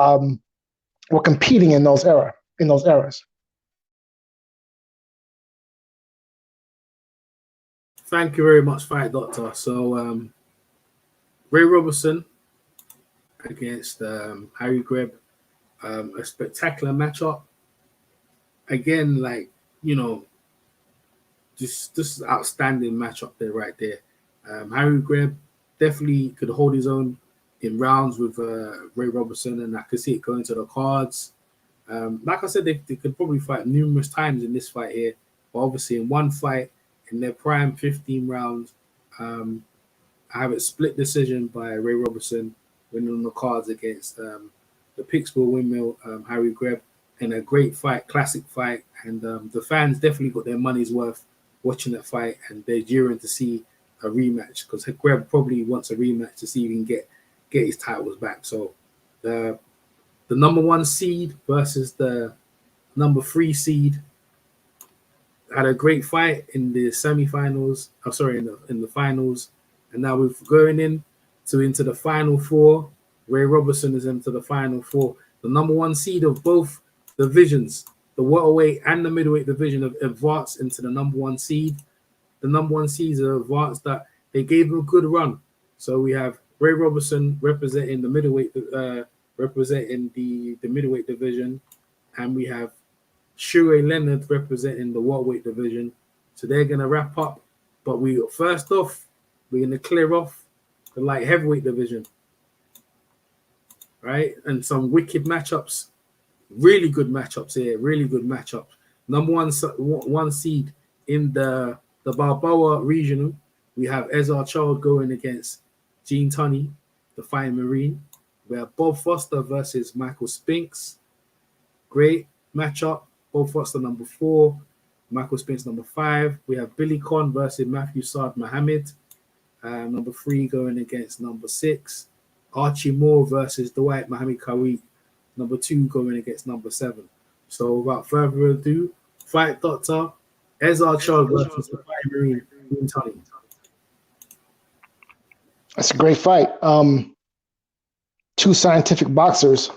Speaker 3: were competing in those eras.
Speaker 1: Thank you very much, Fight Doctor. So, Ray Robertson against Harry Greb, a spectacular matchup. Again, just outstanding matchup there, right there. Harry Greb definitely could hold his own in rounds with Ray Robertson, and I could see it going to the cards. Like I said, they could probably fight numerous times in this fight here, but obviously in one fight in their prime 15 rounds, I have it split decision by Ray Robertson winning on the cards against the Pittsburgh Windmill Harry Greb, in a great fight, classic fight, and the fans definitely got their money's worth watching that fight, and they're jeering to see a rematch because Greb probably wants a rematch to see if he can get his titles back. So the number 1 seed versus the number 3 seed had a great fight in the semifinals. In the finals, and now we're going into the final 4. Ray Robertson is into the final 4. The number 1 seed of both divisions, the welterweight and the middleweight division, have advanced into the number 1 seed. The number 1 seeds are advanced. That they gave him a good run. So we have Ray Robertson representing the middleweight, the middleweight division, and we have Sugar Leonard representing the welterweight division. So they're gonna wrap up. But we're gonna clear off the light heavyweight division, right? And some wicked matchups. Really good matchups here. Really good matchups. Number 1 seed in the Balboa regional, we have Ezra Child going against Gene Tunney, the Fighting Marine. We have Bob Foster versus Michael Spinks. Great matchup. Bob Foster number 4, Michael Spinks number 5. We have Billy Conn versus Matthew Saad Mohammed. Number 3 going against number 6. Archie Moore versus Dwight Muhammad Kawit. Number 2 going against number 7. So without further ado, Fight Doctor, Ezra Child versus the Fighting Marine, Gene Tunney.
Speaker 3: That's a great fight. 2 scientific boxers.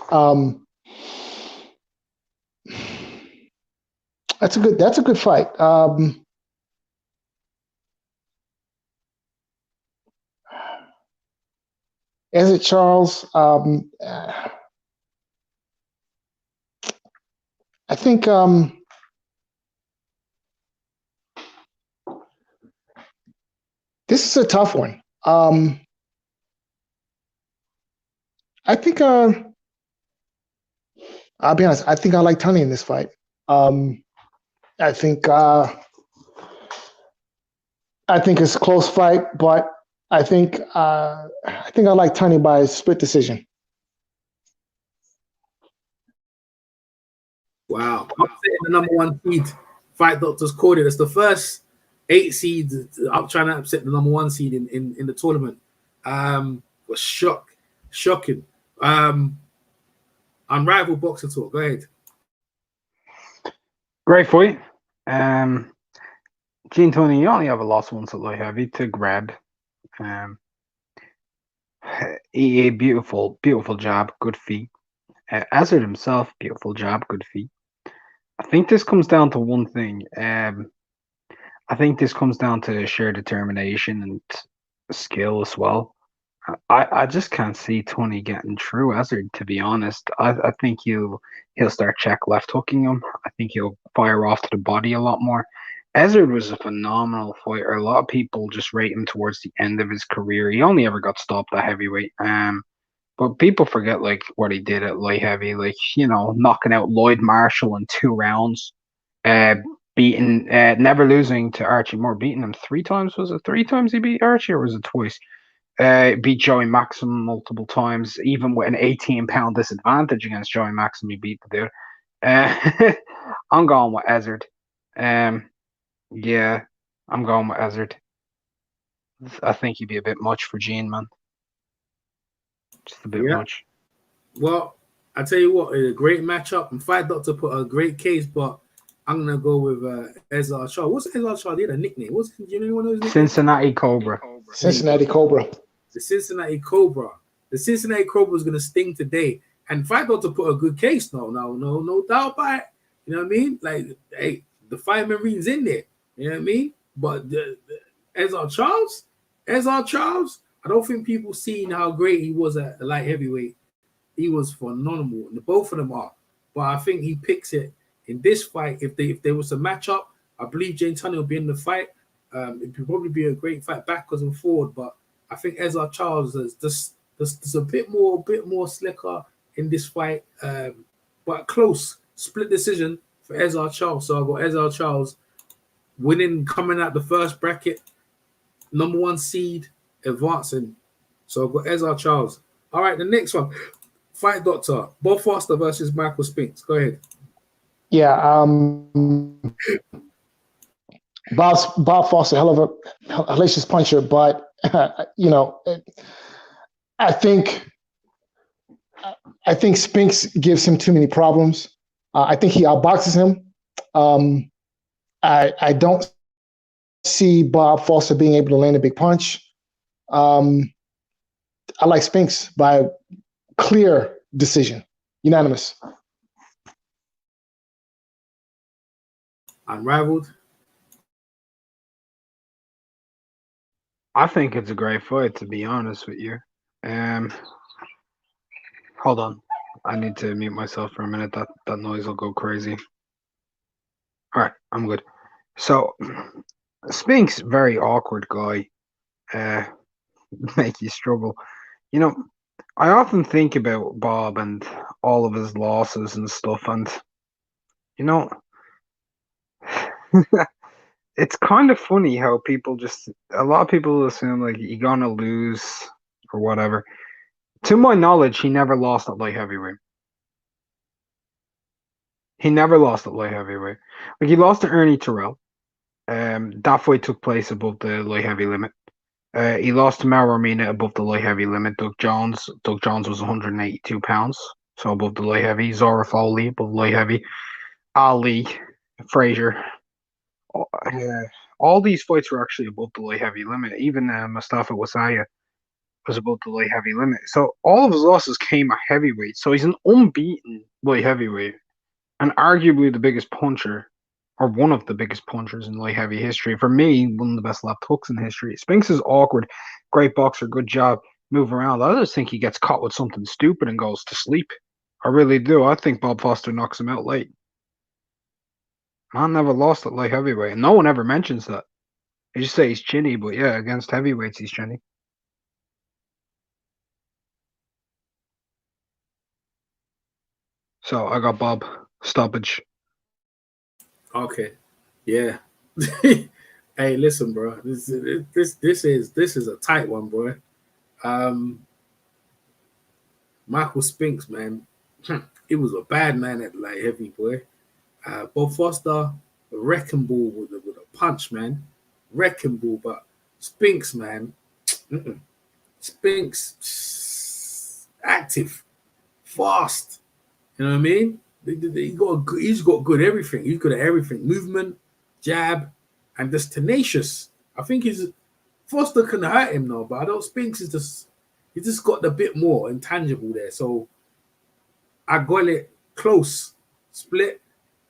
Speaker 3: That's a good fight. Ezra Charles, I think this is a tough one. I think I'll be honest. I think I like Tunney in this fight. I think it's a close fight, but I think I like Tunney by a split decision.
Speaker 1: Wow. I'm saying the number 1 seed. Fight Doctors called it. It's the first 8 seeds up trying to upset the number 1 seed in the tournament. Was shocking. Unrivaled boxer talk. Go ahead.
Speaker 4: Great fight. Gene Tony, you only have a loss once at light heavy to Greb. A beautiful, beautiful jab, good feet. Hazard himself, beautiful jab, good feet. I think this comes down to one thing. I think this comes down to sheer determination and skill as well. I just can't see Tony getting through Hazard, to be honest. I think he'll start check left hooking him. I think he'll fire off to the body a lot more. Hazard was a phenomenal fighter. A lot of people just rate him towards the end of his career. He only ever got stopped at heavyweight. But people forget like what he did at light heavy, like knocking out Lloyd Marshall in 2 rounds, beating, never losing to Archie Moore, beating him 3 times. Was it 3 times he beat Archie, or was it twice? Beat Joey Maxim multiple times, even with an 18-pound disadvantage against Joey Maxim. He beat the dude. I'm going with Hazard. Yeah, I'm going with Hazard. I think he'd be a bit much for Gene, man. Just a bit much.
Speaker 1: Well, I tell you what, a great matchup. And Fight Doctor put a great case, but I'm gonna go with Ezra Charles. What's Ezra Charles? He had a nickname. Do you know anyone knows?
Speaker 4: Cincinnati Cobra.
Speaker 3: Cincinnati Cobra.
Speaker 1: The Cincinnati Cobra. The Cincinnati Cobra is gonna sting today. And Fight Doctor put a good case. No doubt about it. You know what I mean? Like, hey, the fireman read's in there. You know what I mean? But the Ezra Charles, I don't think people seen how great he was at the light heavyweight. He was phenomenal. And both of them are. But I think he picks it in this fight. If there was a matchup, I believe Jane Tunney will be in the fight. It would probably be a great fight backwards and forward. But I think Ezra Charles is just a bit more slicker in this fight. But close. Split decision for Ezra Charles. So I've got Ezra Charles winning, coming out the first bracket, number 1 seed, advancing. So I've got Ezra Charles. All right, the next one, Fight Doctor, Bob Foster versus Michael Spinks. Go ahead.
Speaker 3: Yeah, Bob Foster, hell of a hellacious puncher, but I think Spinks gives him too many problems. I think he outboxes him. I don't see Bob Foster being able to land a big punch. I like Spinks by clear decision, unanimous.
Speaker 1: Unrivaled.
Speaker 4: I think it's a great fight, to be honest with you. Hold on. I need to mute myself for a minute. That noise will go crazy. All right, I'm good. So, Spinks, very awkward guy. Make you struggle. I often think about Bob and all of his losses and stuff, and it's kind of funny how a lot of people assume like you're gonna lose or whatever. To my knowledge, he never lost at light heavyweight. Like, he lost to Ernie Terrell. That fight took place above the light heavy limit. He lost to Mauro Mina above the light heavy limit. Doug Jones was 182 pounds, so above the light heavy. Zora Foley above light heavy. Ali, Frazier. All these fights were actually above the light heavy limit. Even Mustafa Wasaya was above the light heavy limit. So all of his losses came at heavyweight. So he's an unbeaten light heavyweight and arguably the biggest puncher, or one of the biggest punchers in light heavy history. For me, one of the best left hooks in history. Spinks is awkward, great boxer, good job, move around. I just think he gets caught with something stupid and goes to sleep. I really do. I think Bob Foster knocks him out late. Man never lost at light heavyweight, and no one ever mentions that. They just say he's chinny, but yeah, against heavyweights, he's chinny. So I got Bob stoppage.
Speaker 1: Okay, yeah. Hey, listen, bro. This is a tight one, bro. Michael Spinks, man. He was a bad man at light heavy, boy. Bob Foster, a wrecking ball with a punch, man. Wrecking ball, but Spinks, man. Spinks, active, fast. You know what I mean? He's got good everything. He's good at everything. Movement, jab, and just tenacious. I think Foster can hurt him now, but I don't. Spinks is just he just got a bit more intangible there. So I got it close, split.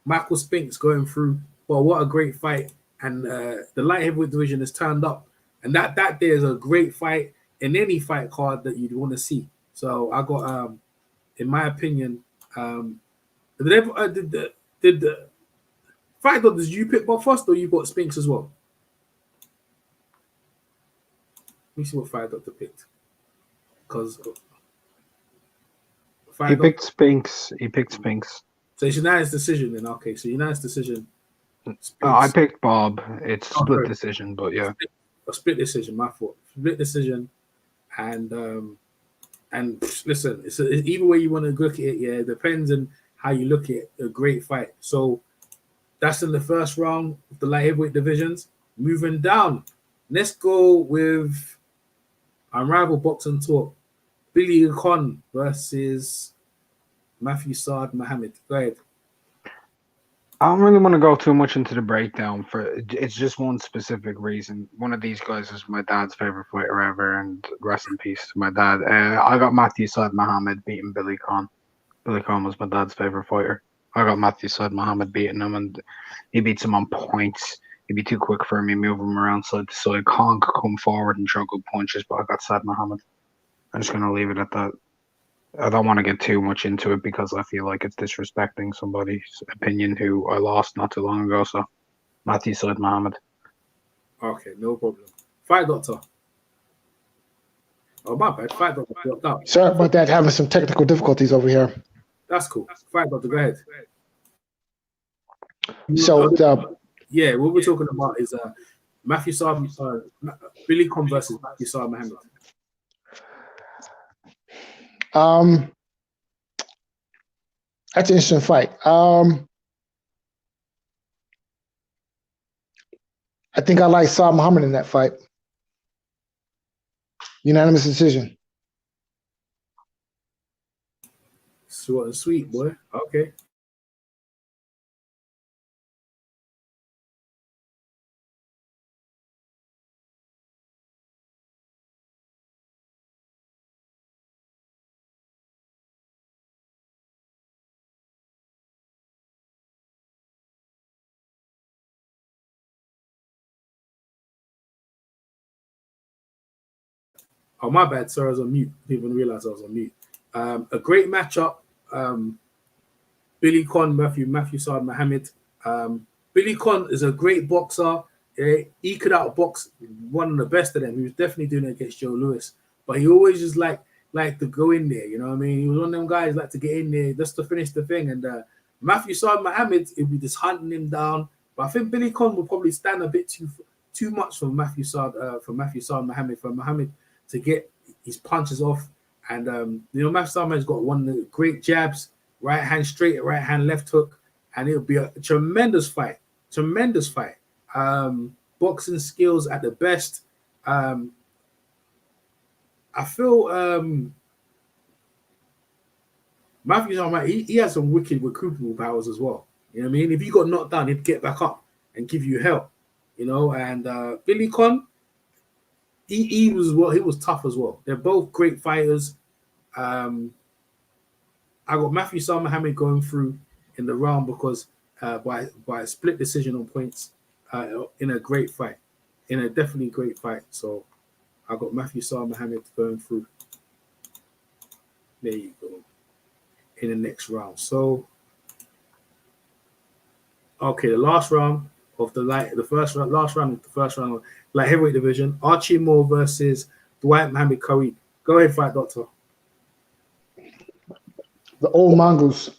Speaker 1: Michael Spinks going through. Well, what a great fight! And the light heavyweight division has turned up, and that there is a great fight in any fight card that you'd want to see. So I got, in my opinion, did the fight dog? Did you pick Bob Foster or you got Spinks as well? Let me see what fight doctor picked. Because
Speaker 4: he picked Spinks. He picked Spinks.
Speaker 1: So it's unanimous decision then. Okay, so unanimous decision.
Speaker 4: I picked Bob. It's split decision, but yeah.
Speaker 1: A split decision, my fault. Split decision. And listen, it's either way you want to look at it, yeah, it depends on how you look at it. A great fight. So that's in the first round of the light heavyweight divisions. Moving down. Let's go with unrivaled boxing talk. Billy Khan versus Matthew Saad Muhammad. Go ahead.
Speaker 4: I don't really want to go too much into the breakdown. It's just one specific reason. One of these guys is my dad's favorite fighter ever, and rest in peace to my dad. I got Matthew Saad Muhammad beating Billy Khan. Billy Khan was my dad's favorite fighter. I got Matthew Saad Muhammad beating him, and he beats him on points. He'd be too quick for me, move him around side to side. Khan could come forward and throw good punches, but I got Saad Muhammad. I'm just going to leave it at that. I don't want to get too much into it because I feel like it's disrespecting somebody's opinion who I lost not too long ago. So, Matthew Saad Muhammad.
Speaker 1: Okay, no problem. Fight doctor. Oh, my bad. Fight doctor dropped out.
Speaker 3: Sorry about that. Having some technical difficulties over here.
Speaker 1: That's cool. Fight doctor, go ahead.
Speaker 3: So,
Speaker 1: yeah, what we're talking about is Matthew Saad, Billy Khan versus Matthew Saad Muhammad.
Speaker 3: That's an interesting fight. I think I like Saad Muhammad in that fight. Unanimous decision.
Speaker 1: Short and sweet, boy. Okay. Oh, my bad, sir. I was on mute. Didn't even realize I was on mute. A great matchup. Billy Khan, Matthew Saad Muhammad. Billy Khan is a great boxer. He could outbox one of the best of them. He was definitely doing it against Joe Louis. But he always just like to go in there. You know what I mean? He was one of them guys like to get in there just to finish the thing. And Matthew Saad Muhammad, he'll be just hunting him down. But I think Billy Khan will probably stand a bit too much for Matthew Saad Muhammad, for Muhammad to get his punches off. And Matthew Saad Muhammad's got one of the great jabs, right hand straight, right hand left hook, and it'll be a tremendous fight. Tremendous fight. Boxing skills at the best. I feel Matthew Saad Muhammad, he has some wicked recruitable powers as well. You know what I mean? If he got knocked down, he'd get back up and give you help. And Billy Khan, he was tough as well. They're both great fighters. I got Matthew Saad Muhammad going through in the round because by a split decision on points in a great fight, in a definitely great fight. So I got Matthew Saad Muhammad going through. There you go. In the next round. So okay, the last round of last round of the first round of light heavyweight division, Archie Moore versus Dwight Muhammad Kareem. Go ahead, fight doctor.
Speaker 3: The old mongoose.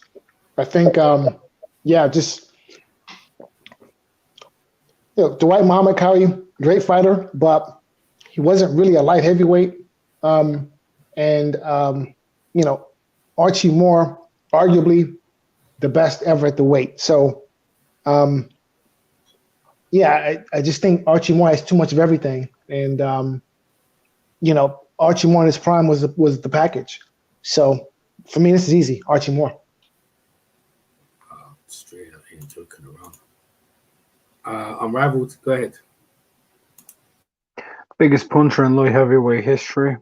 Speaker 3: I think, Dwight Muhammad Kareem, great fighter, but he wasn't really a light heavyweight. Archie Moore, arguably the best ever at the weight. So, I just think Archie Moore has too much of everything. And, Archie Moore in his prime was the package. So, for me, this is easy. Archie Moore.
Speaker 1: Straight up, ain't joking around. Unrivaled. Go ahead.
Speaker 4: Biggest puncher in light heavyweight history.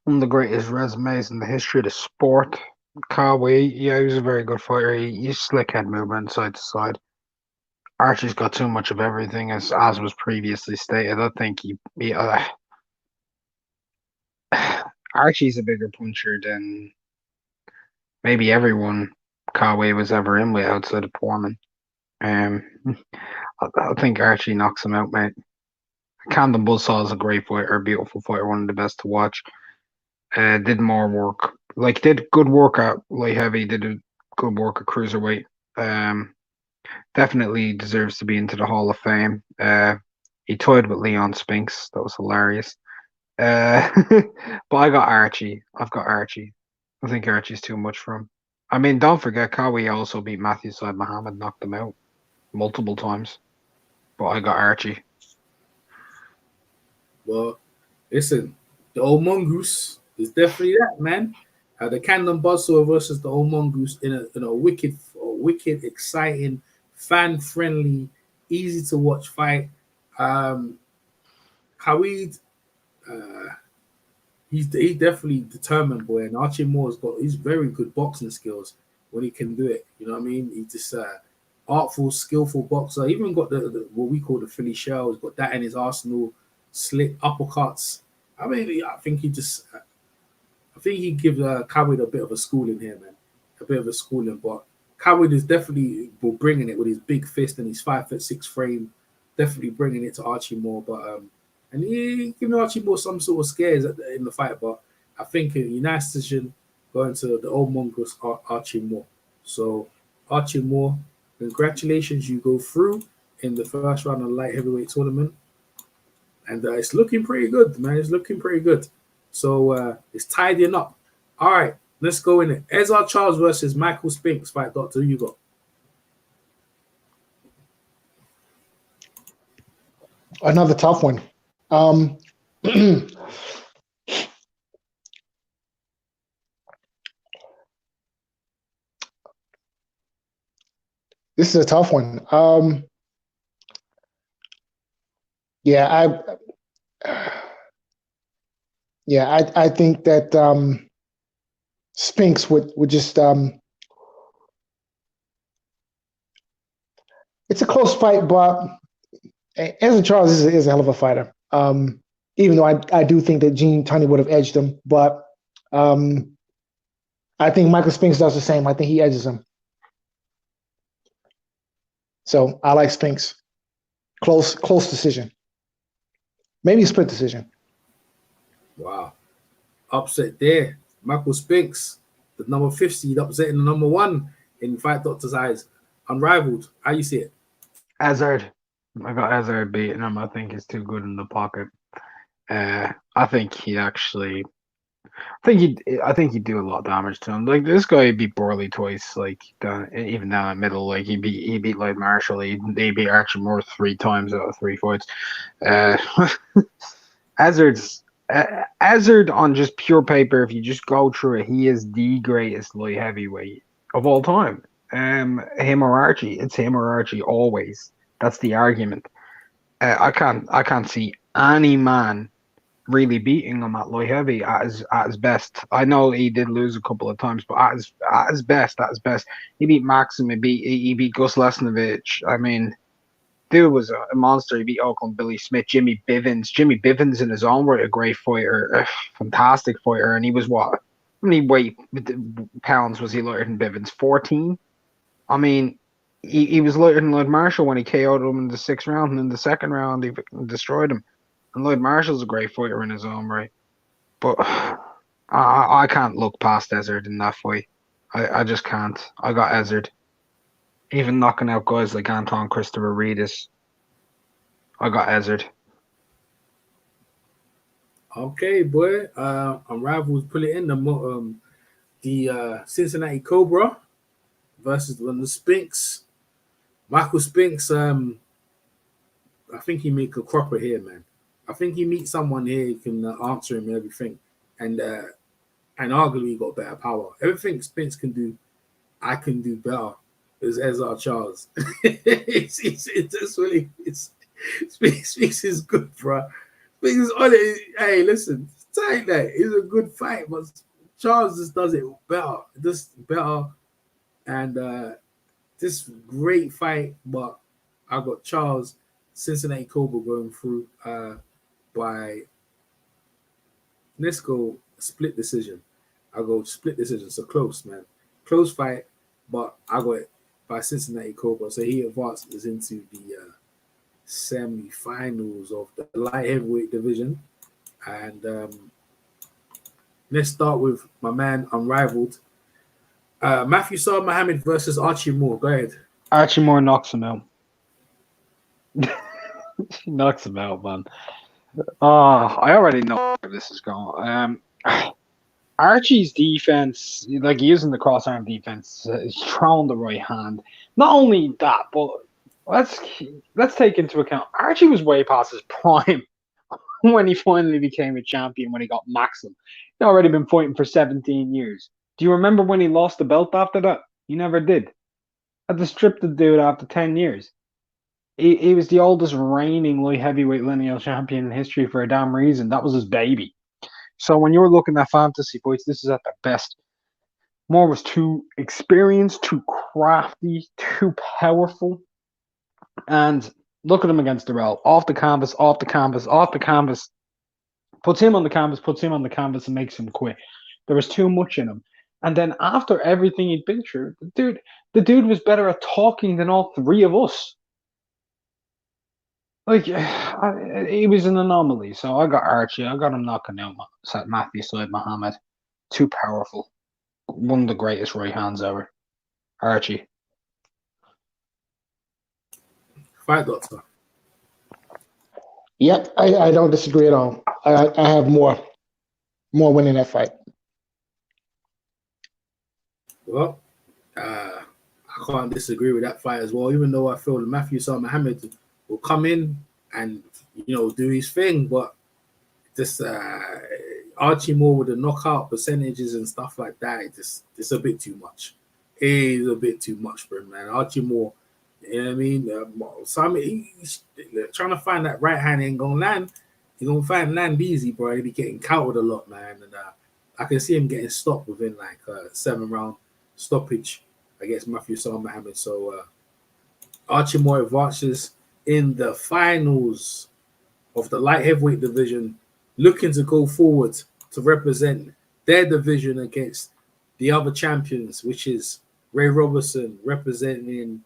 Speaker 4: One of the greatest resumes in the history of the sport. Kawhi, yeah, he was a very good fighter. He's slick head movement side to side. Archie's got too much of everything, as was previously stated. I think Archie's a bigger puncher than maybe everyone Kawhi was ever in with outside of Foreman. I think Archie knocks him out, mate. Camden Buzzsaw is a great fighter, a beautiful fighter, one of the best to watch. Did more work, did good work at light heavy, did a good work at cruiserweight. Definitely deserves to be into the Hall of Fame. He toyed with Leon Spinks, that was hilarious. But I got Archie. I've got Archie. I think Archie's too much for him. I mean, don't forget, Kawi also beat Matthew Said Muhammad, knocked him out multiple times. But I got Archie.
Speaker 1: Well, listen, the old mongoose is definitely that, man. The Camden Buzzsaw versus the old mongoose in a wicked, exciting, fan-friendly, easy to watch fight. Khalid, he's definitely determined, boy. And Archie Moore's got he's very good boxing skills when he can do it. You know what I mean? He's just artful, skillful boxer. Even got the what we call the Philly shell. He's got that in his arsenal. Slick uppercuts. I mean, I think he gives Khalid a bit of a schooling here, man. A bit of a schooling, but Khalid is definitely bringing it with his big fist and his 5'6" frame. Definitely bringing it to Archie Moore, but and he giving Archie Moore some sort of scares in the fight, but I think a united decision going to the old mongoose Archie Moore. So Archie Moore, congratulations, you go through in the first round of the light heavyweight tournament. And it's looking pretty good, man. It's looking pretty good. So it's tidying up. All right, let's go in it. Ezra Charles versus Michael Spinks fight, Doctor. Who you got?
Speaker 3: Another tough one. This is a tough one. I think that Spinks would just it's a close fight, but Ezra Charles is a hell of a fighter. Even though I do think that Gene Tunney would have edged him, but I think Michael Spinks does the same. I think he edges him. So I like Spinks. Close decision. Maybe a split decision.
Speaker 1: Wow. Upset there. Michael Spinks, the number 5 seed, upsetting the number 1 in Fight Doctor's eyes. Unrivaled. How you see it?
Speaker 4: Hazard. I got Hazard beating him. I think he's too good in the pocket. I think he'd do a lot of damage to him. Like, this guy beat Borley twice, even down the middle. Like, he beat Lloyd Marshall. He beat Archie Moore 3 times out of 3 fights. Hazard on just pure paper, if you just go through it, he is the greatest light heavyweight of all time. Him or Archie, it's him or Archie always. That's the argument. I can't see any man really beating him at light heavy at his best. I know he did lose a couple of times, but at his best, he beat Maxim, he beat Gus Lesnovich. I mean, dude was a monster. He beat Oakland Billy Smith, Jimmy Bivens in his own right, a great fighter, a fantastic fighter. And he was what? How many pounds was he lighter than Bivens? 14. I mean, he was lighter than Lloyd Marshall when he KO'd him in the 6th round, and in the 2nd round he destroyed him. And Lloyd Marshall's a great fighter in his own right. But I can't look past Ezard in that fight. I just can't. I got Ezard. Even knocking out guys like Anton Christopher Reedus. I got Ezard.
Speaker 1: Okay, boy. Unrivaled put it in the Cincinnati Cobra versus the Spinks. Michael Spinks, I think he make a cropper here, man. I think he meets someone here who can answer him and everything. And arguably got better power. Everything Spinks can do, I can do better. is Ezra Charles. Speaks is good, bro. Speaks is on it. Hey, listen, tight that it's a good fight, but Charles just does it better, just better, and this great fight. But I got Charles Cincinnati Cobra going through by, let's go split decision. I go split decision. So close, man. Close fight, but I got it by Cincinnati Cobra. So he advances into the semi-finals of the light heavyweight division. And let's start with my man, unrivaled. Matthew Saad Muhammad versus Archie Moore. Go ahead.
Speaker 4: Archie Moore knocks him out. He knocks him out, man. I already know where this is going. Archie's defense, like he using the crossarm defense, he's throwing the right hand. Not only that, but let's take into account Archie was way past his prime when he finally became a champion, when he got Maxim. He'd already been fighting for 17 years. Do you remember when he lost the belt after that? He never did. Had to strip the dude after 10 years. He was the oldest reigning light heavyweight lineal champion in history for a damn reason. That was his baby. So when you're looking at fantasy fights, this is at their best. Moore was too experienced, too crafty, too powerful. And look at him against Darrell. Off the canvas, off the canvas, off the canvas. Puts him on the canvas, and makes him quit. There was too much in him. And then after everything he'd been through, the dude was better at talking than all three of us. Like, he was an anomaly. So I got Archie. I got him knocking out Matthew Saad Muhammad. Too powerful. One of the greatest right hands ever. Archie.
Speaker 1: Fight doctor.
Speaker 3: Yep, I don't disagree at all. I have more winning that fight.
Speaker 1: Well, I can't disagree with that fight as well, even though I feel that Matthew Saad Muhammad will come in and, do his thing, but this Archie Moore with the knockout percentages and stuff like that, it's a bit too much. It is a bit too much for him, man. Archie Moore, you know what I mean? He's trying to find that right hand ain't gonna land. He's gonna find land easy, bro. He'll be getting countered a lot, man. And I can see him getting stopped within like 7-round stoppage against Matthew Saad Muhammad. So Archie Moore advances in the finals of the light heavyweight division, looking to go forward to represent their division against the other champions, which is Ray Leonard representing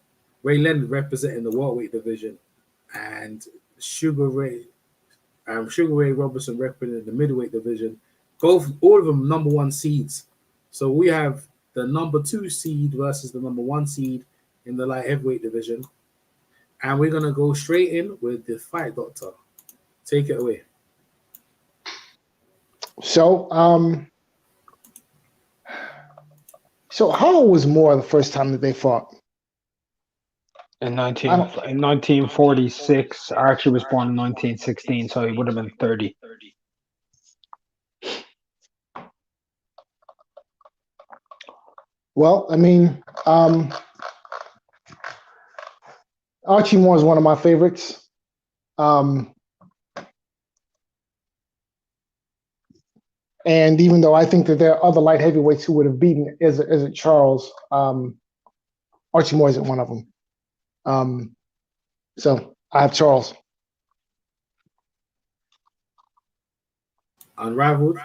Speaker 1: the welterweight division, and Sugar Ray Robertson representing the middleweight division. All of them number 1 seeds. So we have the number 2 seed versus the number 1 seed in the light heavyweight division. And we're going to go straight in with the fight doctor. Take it away.
Speaker 3: So how old was Moore the first time that they fought?
Speaker 4: In 1946, Archie was born in 1916, so he would have been 30.
Speaker 3: Well, I mean, Archie Moore is one of my favorites. And even though I think that there are other light heavyweights who would have beaten Izzy Charles, Archie Moore isn't one of them. So I have Charles.
Speaker 1: Unrivaled.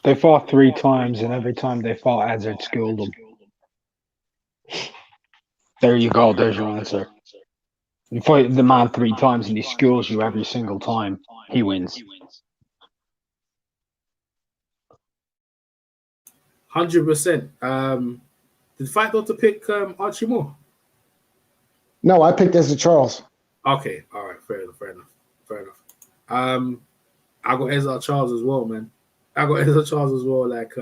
Speaker 4: They fought 3 times, and every time they fought, Hazard schooled them. There you go. There's your answer. You fight the man 3 times, and he schools you every single time. He wins.
Speaker 1: 100%. Did Fight Doctor pick Archie Moore?
Speaker 3: No, I picked Ezra Charles.
Speaker 1: Okay, all right, fair enough. I got Ezra Charles as well, man. Like,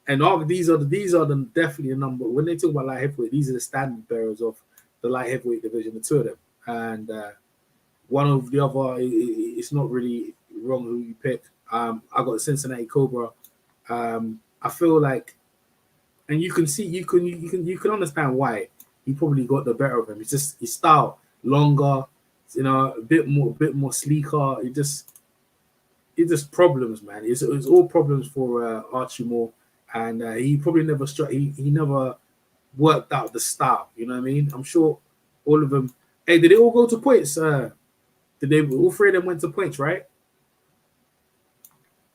Speaker 1: and all these are the definitely a number. When they talk about light heavyweight, these are the standard bearers of the light heavyweight division, the 2 of them. And one of the other, it's not really wrong who you pick. I got Cincinnati Cobra. I feel like, and you can see, you can understand why he probably got the better of him. It's just his style, longer, you know, a bit more sleeker. It's just problems, man. It's all problems for Archie Moore, and he probably never he never worked out the style. You know what I mean? I'm sure all of them. Hey, did they all go to points? Did they all three of them went to points, right?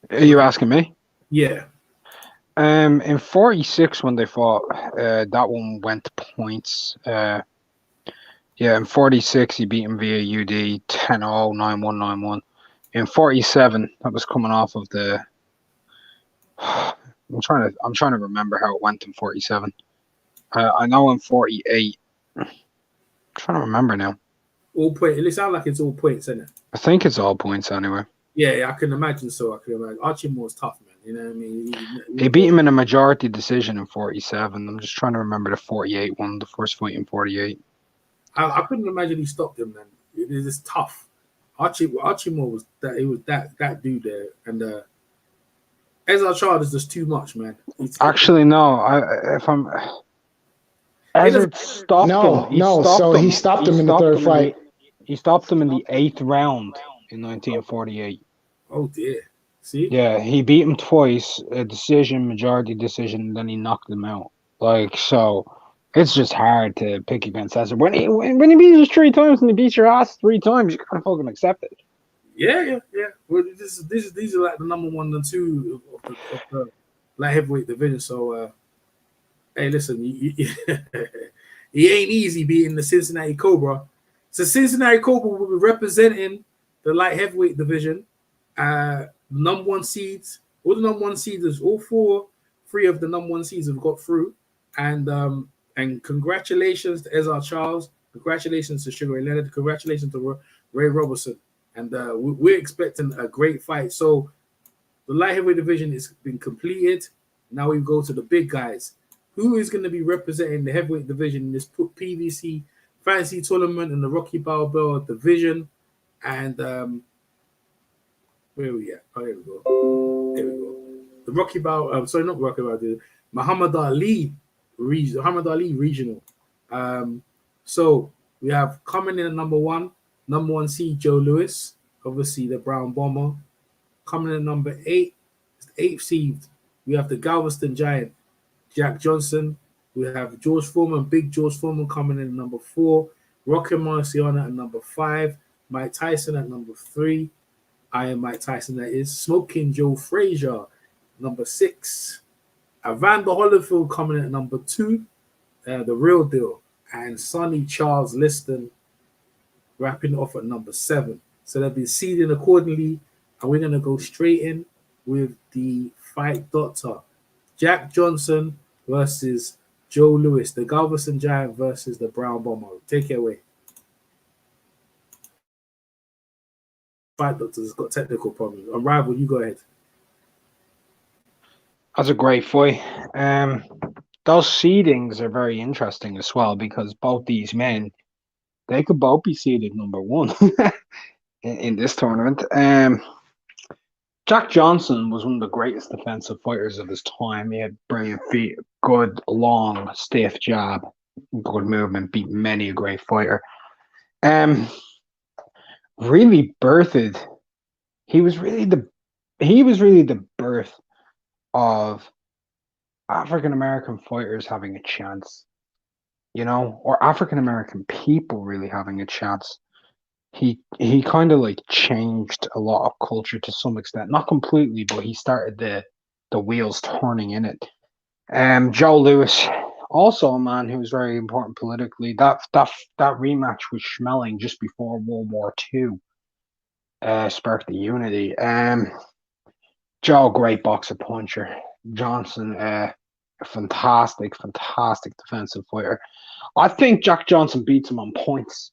Speaker 4: Are you asking me?
Speaker 1: Yeah.
Speaker 4: In 46 when they fought, that one went to points. Yeah, in 46 he beat him via UD 10-0, 9-1, 9-1. In 47, that was coming off of the. I'm trying to remember how it went in 47. I know in 48. I'm trying to remember now.
Speaker 1: All points. It sounds like it's all points, isn't it?
Speaker 4: I think it's all points anyway.
Speaker 1: Yeah, I can imagine so. I can imagine. Archie Moore's tough, man. You know what I mean?
Speaker 4: He beat him in a majority decision in 47. I'm just trying to remember the 48 one, the first fight in 48.
Speaker 1: I couldn't imagine he stopped him, man. It is just tough. Archie Moore was that. He was that dude there, and Ezra Charles is just too much, man.
Speaker 4: Actually, no. Ezra stopped him.
Speaker 3: He stopped him in the third fight.
Speaker 4: He stopped him in the 8th round in 1948.
Speaker 1: Oh dear. See?
Speaker 4: Yeah, he beat him twice, a decision, majority decision, and then he knocked him out. Like, so it's just hard to pick against Ezra. When he beats you 3 times and he beats your ass 3 times, you gotta fucking accept it.
Speaker 1: Yeah. Well, these are like the number 1 and 2 of the light heavyweight division. So, hey, listen, he ain't easy beating the Cincinnati Cobra. So Cincinnati Cobra will be representing the light heavyweight division. Number 1 seeds, all the number 1 seeds, all 3 of the number 1 seeds have got through, and congratulations to Ezra Charles, congratulations to Sugar Ray Leonard, congratulations to Ray Robertson, and we're expecting a great fight. So the light heavyweight division has been completed. Now we go to the big guys. Who is going to be representing the heavyweight division in this PBC fantasy tournament in the Rocky Balboa division? And where are we at? Oh, here we go. The Rocky Balboa. Sorry, not Rocky Balboa. Muhammad Ali regional. So we have coming in at number 1 seed Joe Louis, obviously the Brown Bomber. Coming in at number 8, 8th seed, we have the Galveston Giant, Jack Johnson. We have George Foreman, Big George Foreman coming in at number 4. Rocky Marciano at number 5. Mike Tyson at number 3. I am Mike Tyson, that is. Smoking Joe Frazier, number 6. Evander Holyfield coming in at number 2. The Real Deal. And Sonny Charles Liston wrapping off at number 7. So they'll be seeding accordingly. And we're going to go straight in with the fight doctor. Jack Johnson versus Joe Louis. The Galveston Giant versus the Brown Bomber. Take it away. Fight doctor's got technical problems. Unrivaled, you go ahead.
Speaker 4: That's a great fight. Those seedings are very interesting as well because both these men, they could both be seeded number 1 in this tournament. Jack Johnson was one of the greatest defensive fighters of his time. He had brilliant feet, good, long, stiff jab, good movement, beat many a great fighter. Really birthed. He was really the birth of African American fighters having a chance, or African American people really having a chance. He kind of like changed a lot of culture to some extent, not completely, but he started the wheels turning in it. Joe Louis, also a man who was very important politically. That rematch with Schmeling just before World War II sparked the unity. Joe, great boxer puncher. Johnson, a fantastic defensive fighter. I think Jack Johnson beats him on points,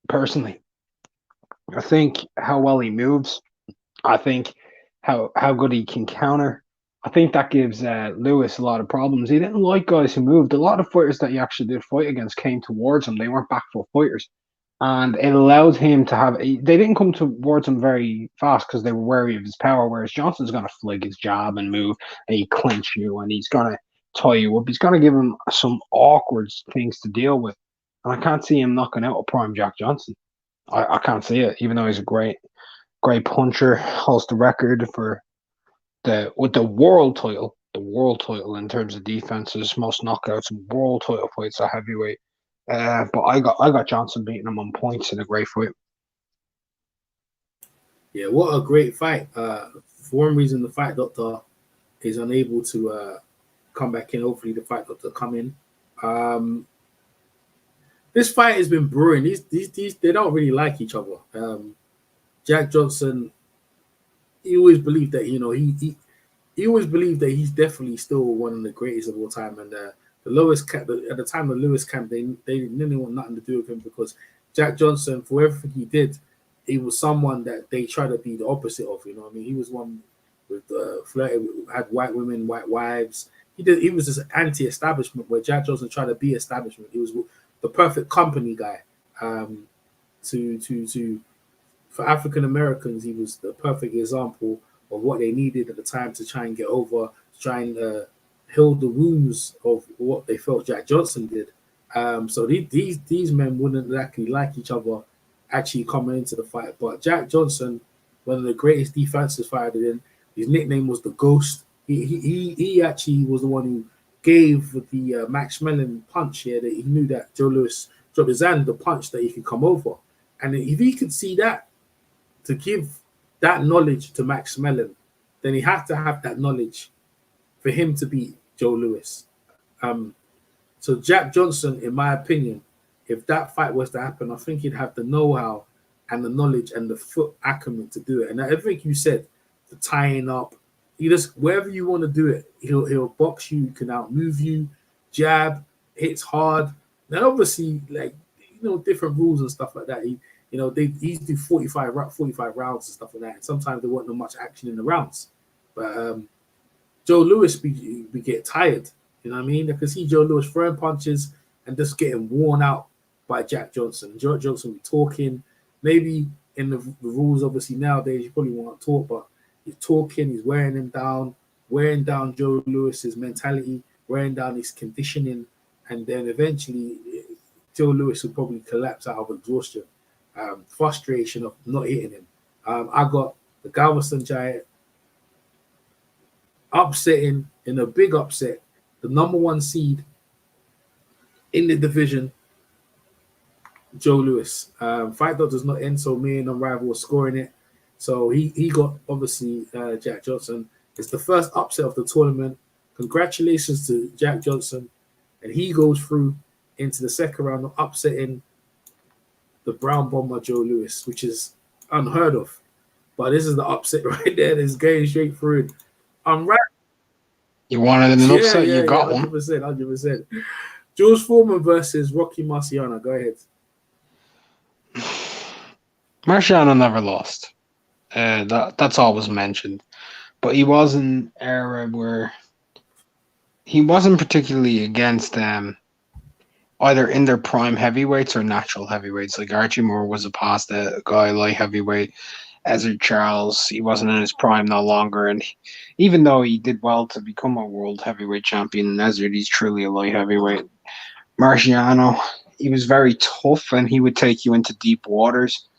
Speaker 4: personally. I think how well he moves. I think how good he can counter. I think that gives Lewis a lot of problems. He didn't like guys who moved. A lot of fighters that he actually did fight against came towards him. They weren't back foot fighters. And it allowed him to have... They didn't come towards him very fast because they were wary of his power, whereas Johnson's going to flick his jab and move, and he clinch you, and he's going to tie you up. He's going to give him some awkward things to deal with. And I can't see him knocking out a prime Jack Johnson. I can't see it, even though he's a great puncher, holds the record for the world title in terms of defenses, most knockouts, and world title fights at heavyweight. But I got Johnson beating him on points in a great fight.
Speaker 1: Yeah, what a great fight. For one reason, the fight doctor is unable to come back in. Hopefully, the fight doctor come in. This fight has been brewing. These they don't really like each other. Jack Johnson, he always believed that he always believed that he's definitely still one of the greatest of all time. And the Lewis camp, at the time of Lewis camp, they didn't want nothing to do with him because Jack Johnson, for everything he did, he was someone that they tried to be the opposite of. You know what I mean? He was one with flirting, had white women, white wives. He was just anti-establishment, where Jack Johnson tried to be establishment. He was the perfect company guy. For African Americans, he was the perfect example of what they needed at the time to try and get over, to try and heal the wounds of what they felt Jack Johnson did. So these men wouldn't exactly like each other actually coming into the fight. But Jack Johnson, one of the greatest defensive fighters in, his nickname was the Ghost. He actually was the one who gave the Max Mellon punch here that he knew that Joe Louis dropped his hand, the punch that he could come over. And if he could see that, to give that knowledge to Max Mellon, then he had to have that knowledge for him to beat Joe Louis. So Jack Johnson, in my opinion, if that fight was to happen, I think he'd have the know-how and the knowledge and the foot acumen to do it. And everything you said, the tying up, he just wherever you want to do it, he'll box you, can outmove you, jab, hits hard. Then obviously, different rules and stuff like that. They do 45 rounds and stuff like that. And sometimes there wasn't much action in the rounds. But Joe Louis, we get tired. You know what I mean? I can see Joe Louis throwing punches and just getting worn out by Jack Johnson. Jack Johnson be talking. Maybe in the rules, obviously nowadays you probably won't talk, but he's talking. He's wearing him down, wearing down Joe Louis's mentality, wearing down his conditioning, and then eventually Joe Louis will probably collapse out of exhaustion, frustration of not hitting him. I got the Galveston Giant upsetting in a big upset the number one seed in the division, Joe Louis. Fight does not end, so me and Unrivaled were scoring it. So he got, obviously, Jack Johnson. It's the first upset of the tournament. Congratulations to Jack Johnson. And he goes through into the second round of upsetting the Brown Bomber Joe Louis, which is unheard of. But this is the upset right there that's going straight through.
Speaker 4: You wanted an upset, you got
Speaker 1: 100%, 100%. George Foreman versus Rocky Marciano. Go ahead.
Speaker 4: Marciano never lost. That's always mentioned. But he was in an era where he wasn't particularly against either in their prime heavyweights or natural heavyweights. Like Archie Moore was a past guy, light heavyweight. Ezzard Charles, he wasn't in his prime no longer. And even though he did well to become a world heavyweight champion in Ezzard, he's truly a light heavyweight. Marciano, he was very tough and he would take you into deep waters.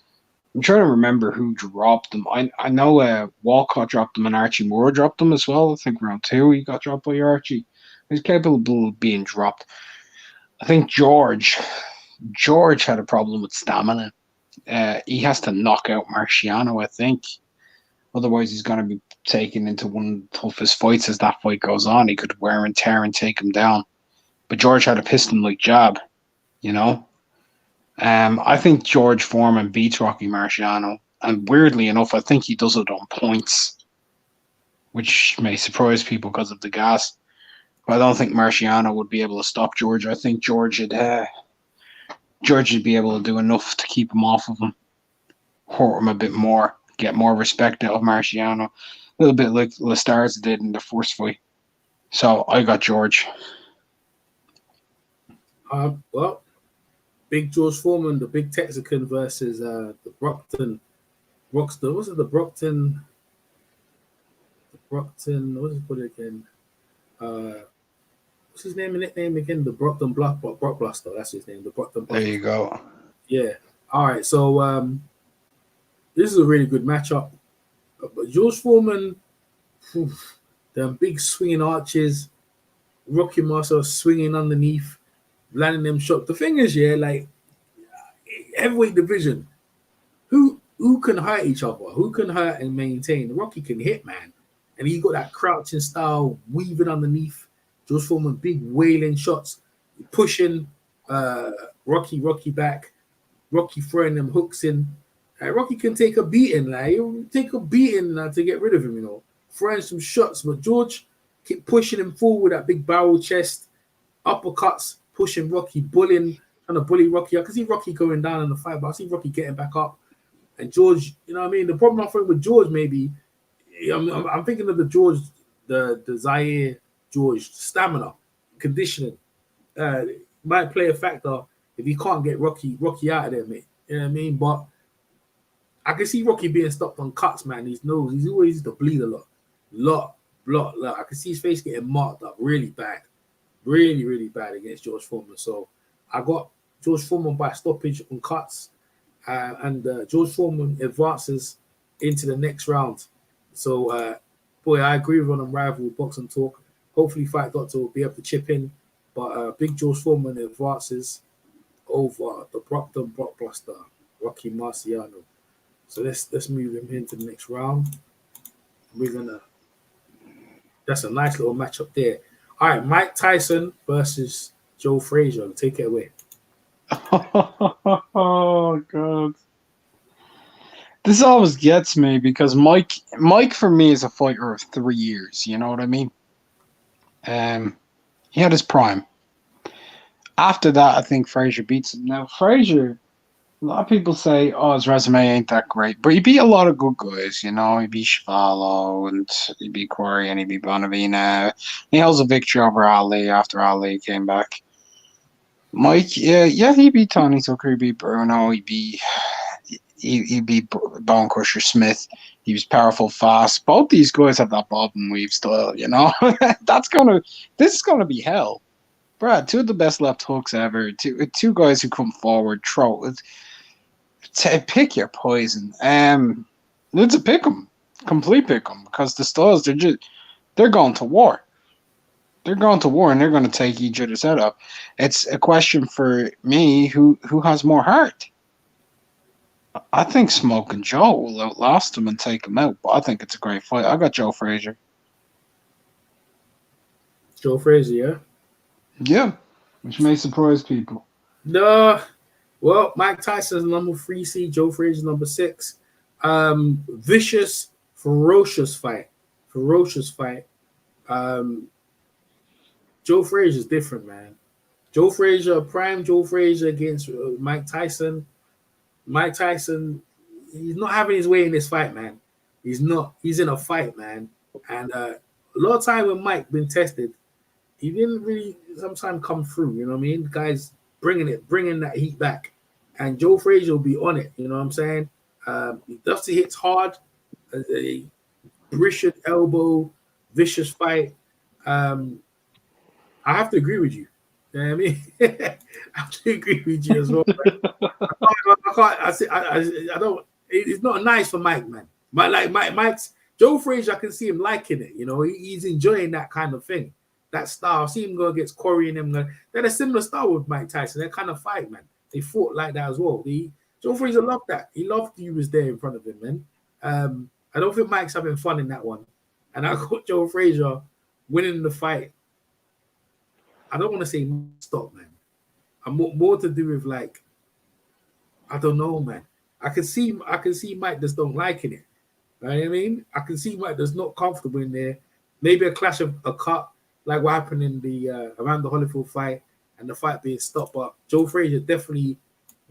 Speaker 4: I'm trying to remember who dropped him. I know Walcott dropped him and Archie Moore dropped him as well. I think round 2 he got dropped by Archie. He was capable of being dropped. I think George had a problem with stamina. He has to knock out Marciano, I think. Otherwise, he's going to be taken into one of the toughest fights as that fight goes on. He could wear and tear and take him down. But George had a piston-like jab, you know? I think George Foreman beats Rocky Marciano. And weirdly enough, I think he does it on points, which may surprise people because of the gas. But I don't think Marciano would be able to stop George. I think George would be able to do enough to keep him off of him, hurt him a bit more, get more respect out of Marciano. A little bit like Lestars did in the first fight. So I got George.
Speaker 1: Well, Big George Foreman, the big Texican versus the Brockton. Was it the Brockton? What is it called again? what's his name and nickname again? The Brockton Blockbuster. That's his name. The Brockton Blockbuster.
Speaker 4: There you go.
Speaker 1: Yeah. All right. So this is a really good matchup. But George Foreman, them big swinging arches, Rocky Marcial swinging underneath, landing them shots. The thing is, yeah, like heavyweight division, who can hurt each other? Who can hurt and maintain? Rocky can hit, man. And he got that crouching style, weaving underneath. George Foreman, big wailing shots, pushing Rocky back. Rocky throwing them hooks in. Rocky can take a beating, like he'll take a beating to get rid of him, you know, throwing some shots. But George keep pushing him forward with that big barrel chest, uppercuts, pushing Rocky, trying to bully Rocky. I can see Rocky going down in the fight, but I see Rocky getting back up. And George, you know what I mean? The problem I think with George, maybe, I'm thinking of the George, the Zaire George stamina, conditioning. Might play a factor if he can't get Rocky out of there, mate. You know what I mean? But I can see Rocky being stopped on cuts, man. His nose, he's always used to bleed a lot. I can see his face getting marked up really bad, really bad against George Foreman. So I got George Foreman by stoppage on cuts, and George Foreman advances into the next round. So, boy, I agree with Unrivaled Boxing Talk. Hopefully, Fight Doctor will be able to chip in, but Big George Foreman advances over the Brockton Blockbuster, Rocky Marciano. So let's move him into the next round. That's a nice little matchup there. All right, Mike Tyson versus Joe Frazier. Take it away.
Speaker 5: Oh God. This always gets me because Mike for me is a fighter of 3 years, you know what I mean? He had his prime. After that, I think Frazier beats him. Now, Frazier, a lot of people say, oh, his resume ain't that great, but he beat a lot of good guys, you know. He beat Chevalo, and he beat Corey, and he beat Bonavina. He holds a victory over Ali after Ali came back. Mike, yeah, he beat Tony Tucker, he beat Bruno, he beat Bone Crusher Smith. He was powerful, fast. Both these guys have that bob and weave style, you know. This is gonna be hell. Brad, two of the best left hooks ever. Two guys who come forward, throw it. Pick your poison. It's a pick 'em, complete pick 'em, because the styles they're going to war. They're going to war and they're going to take each other's head up. It's a question for me who has more heart. I think Smoking Joe will outlast him and take him out, but I think it's a great fight. I got Joe Frazier.
Speaker 1: Joe Frazier, yeah?
Speaker 5: Yeah, which may surprise people.
Speaker 1: No. Well, Mike Tyson's number 3 seed, Joe Frazier's number 6. Vicious, ferocious fight. Joe Frazier's different, man. Prime Joe Frazier against Mike Tyson. Mike Tyson, he's not having his way in this fight, man. He's not. He's in a fight, man. And a lot of time when Mike been tested, he didn't really sometimes come through. You know what I mean? The guy's bringing that heat back. And Joe Frazier will be on it. You know what I'm saying? Dusty hits hard. A vicious elbow, vicious fight. I have to agree with you. You know what I mean? I have to agree with you as well. I don't. It's not nice for Mike, man. But like Mike's Joe Frazier, I can see him liking it. You know, he's enjoying that kind of thing, that style. I see him go against Corey and them. They're a similar style with Mike Tyson. That kind of fight, man. They fought like that as well. Joe Frazier loved that. He loved you was there in front of him, man. I don't think Mike's having fun in that one. And I got Joe Frazier winning the fight. I don't want to say stop, man. I'm more to do with like, I don't know, man. I can see Mike just don't liking it. You know what I mean? I can see Mike that's not comfortable in there. Maybe a clash of a cut, like what happened in the around the Holyfield fight and the fight being stopped. But Joe Frazier definitely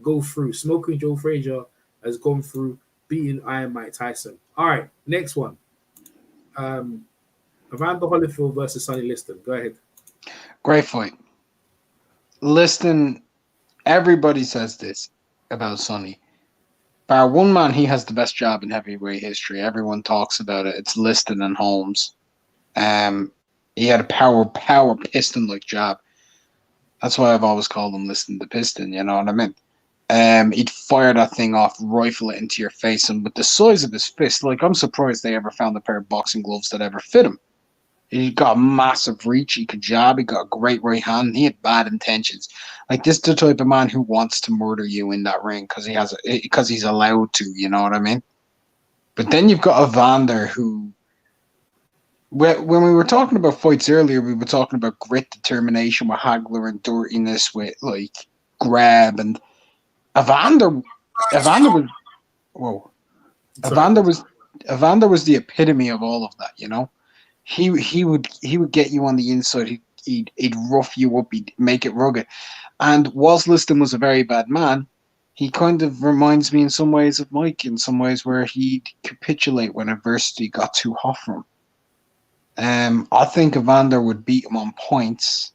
Speaker 1: go through. Smoking Joe Frazier has gone through, beating Iron Mike Tyson. All right, next one. Around the Holyfield versus Sonny Liston. Go ahead.
Speaker 5: Great fight. Liston, everybody says this about Sonny. Bar one man, he has the best job in heavyweight history. Everyone talks about it. It's Liston and Holmes. He had a power piston-like jab. That's why I've always called him Liston the Piston, you know what I mean? He'd fire that thing off, rifle it into your face, and with the size of his fist, like, I'm surprised they ever found a pair of boxing gloves that ever fit him. He got massive reach, he could jab, he got a great right hand, he had bad intentions. Like, this is the type of man who wants to murder you in that ring because he's allowed to, you know what I mean? But then you've got Evander, who, when we were talking about fights earlier, we were talking about grit, determination with Hagler and dirtiness with, like, Greb, and Evander was the epitome of all of that, you know? He would get you on the inside. He'd rough you up. He'd make it rugged. And whilst Liston was a very bad man, he kind of reminds me in some ways of Mike, in some ways where he'd capitulate when adversity got too hot for him. I think Evander would beat him on points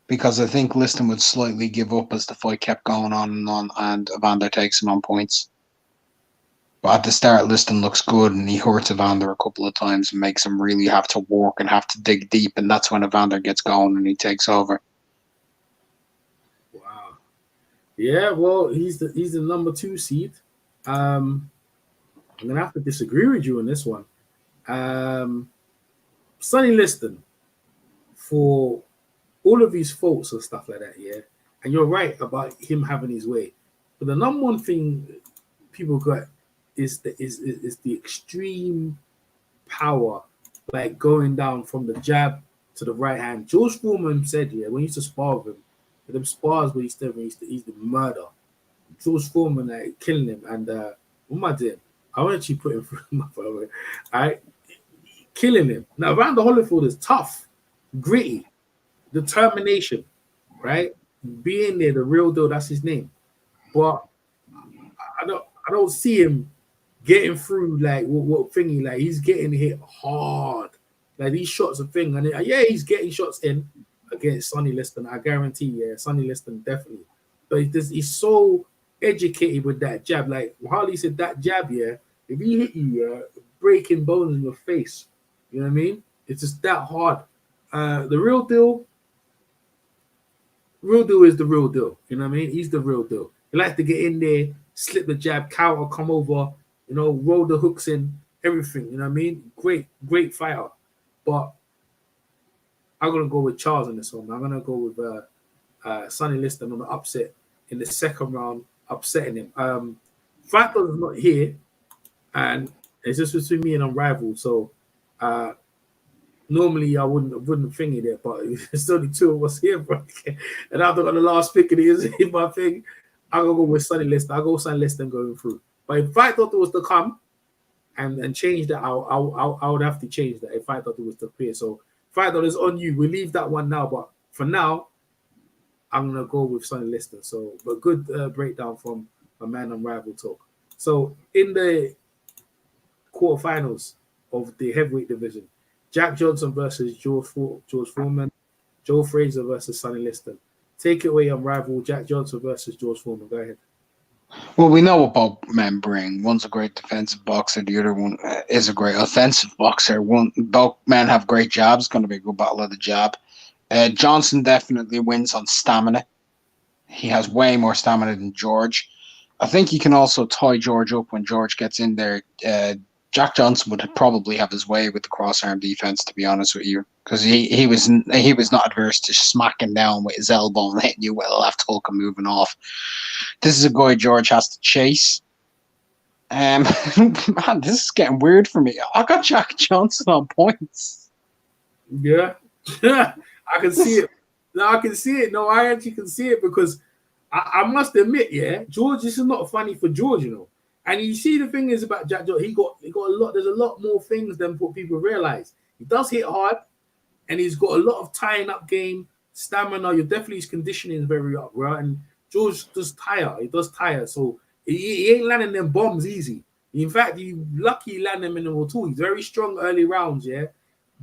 Speaker 5: because I think Liston would slightly give up as the fight kept going on, and Evander takes him on points. But at the start, Liston looks good, and he hurts Evander a couple of times and makes him really have to work and have to dig deep, and that's when Evander gets going and he takes over.
Speaker 1: Wow. Yeah, well, he's the number 2 seed. I'm gonna have to disagree with you on this one. Sonny Liston, for all of his faults and stuff like that, yeah, and you're right about him having his way. But the number one thing people got is the extreme power, like going down from the jab to the right hand. George Foreman said, yeah, when he used to spar with him, them spars where he's the murder. George Foreman, like, killing him, and what am I doing? I want to actually put him through my phone. Alright, killing him. Now, Evander Holyfield is tough, gritty, determination, right? Being there, the real deal, that's his name. But I don't see him getting through, like, what thingy, like, he's getting hit hard. Like, these shots are thing, and yeah, he's getting shots in against Sonny Liston. I guarantee, yeah, Sonny Liston definitely. But he's so educated with that jab. Like Harley said, that jab, yeah, if he hit you, breaking bones in your face. You know what I mean? It's just that hard. The real deal is the real deal. You know what I mean? He's the real deal. He likes to get in there, slip the jab, counter, come over, you know, roll the hooks in, everything. You know what I mean? Great fighter. But I'm going to go with Charles in this one. I'm going to go with Sonny Liston on the upset in the second round, upsetting him. Fighter is not here, and it's just between me and Unrivaled. So normally I wouldn't thingy there, but it's only 2 of us here, bro. And I've got the last pick, and it is my thing. I'm going to go with Sonny Liston. I'll go Sonny Liston going through. But if I thought it was to come and change that, I would have to change that if I thought it was to appear. So $5 on you. We leave that one now, but for now, I'm gonna go with Sonny Liston. So, but good breakdown from my man on Rival Talk. So, in the quarterfinals of the heavyweight division, Jack Johnson versus George Foreman, Joe Frazier versus Sonny Liston. Take it away on Rival. Jack Johnson versus George Foreman. Go ahead.
Speaker 5: Well, we know what both men bring. One's a great defensive boxer. The other one is a great offensive boxer. Both men have great jabs. It's going to be a good battle of the jab. Johnson definitely wins on stamina. He has way more stamina than George. I think he can also tie George up when George gets in there. Jack Johnson would probably have his way with the crossarm defense, to be honest with you, because he was not adverse to smacking down with his elbow and hitting you with a left hook and moving off. This is a guy George has to chase. Man, this is getting weird for me. I got Jack Johnson on points.
Speaker 1: Yeah, I can see it. No, I can see it. No, I actually can see it because I must admit, yeah, George, this is not funny for George, you know. And you see, the thing is about Jack Johnson, he got a lot. There's a lot more things than what people realize. He does hit hard, and he's got a lot of tying up game, stamina. His conditioning is very up, right? And George does tire. He does tire, so he ain't landing them bombs easy. In fact, he lucky land them in the all. He's very strong early rounds, yeah.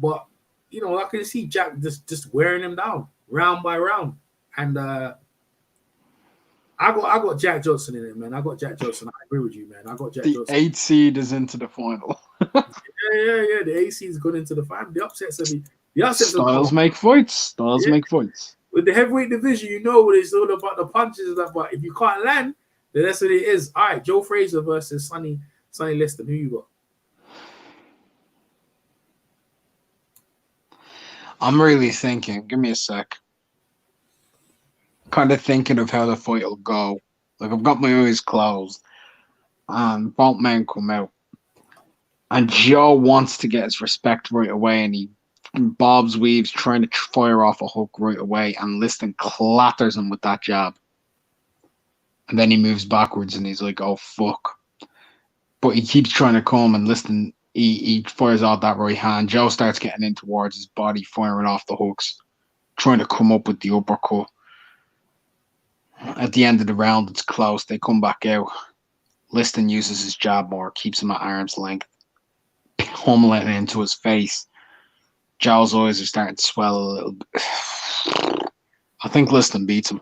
Speaker 1: But you know, I can see Jack just wearing him down round by round, and I got Jack Johnson in it, man. I got Jack Johnson. I agree with you, man. I got Jack Johnson.
Speaker 5: The 8th seed is into the final.
Speaker 1: Yeah. The 8th seed's gone into the final. The upsets The upsets are
Speaker 5: Styles make fights. Styles make fights.
Speaker 1: with the heavyweight division, you know it's all about the punches and that. But if you can't land, then that's what it is. All right, Joe Frazier versus Sonny Liston. Who you got?
Speaker 5: I'm really thinking. Give me a sec. Kind of thinking of how the fight will go. Like, I've got my eyes closed. And both men come out. And Joe wants to get his respect right away. And he bobs, weaves, trying to fire off a hook right away. And Liston clatters him with that jab. And then he moves backwards and he's like, oh, fuck. But he keeps trying to come, and Liston, he fires out that right hand. Joe starts getting in towards his body, firing off the hooks, trying to come up with the uppercut. At the end of the round, it's close. They come back out. Liston uses his jab more, keeps him at arm's length, pummeling it into his face. Joe's eyes are starting to swell a little bit. I think Liston beats him.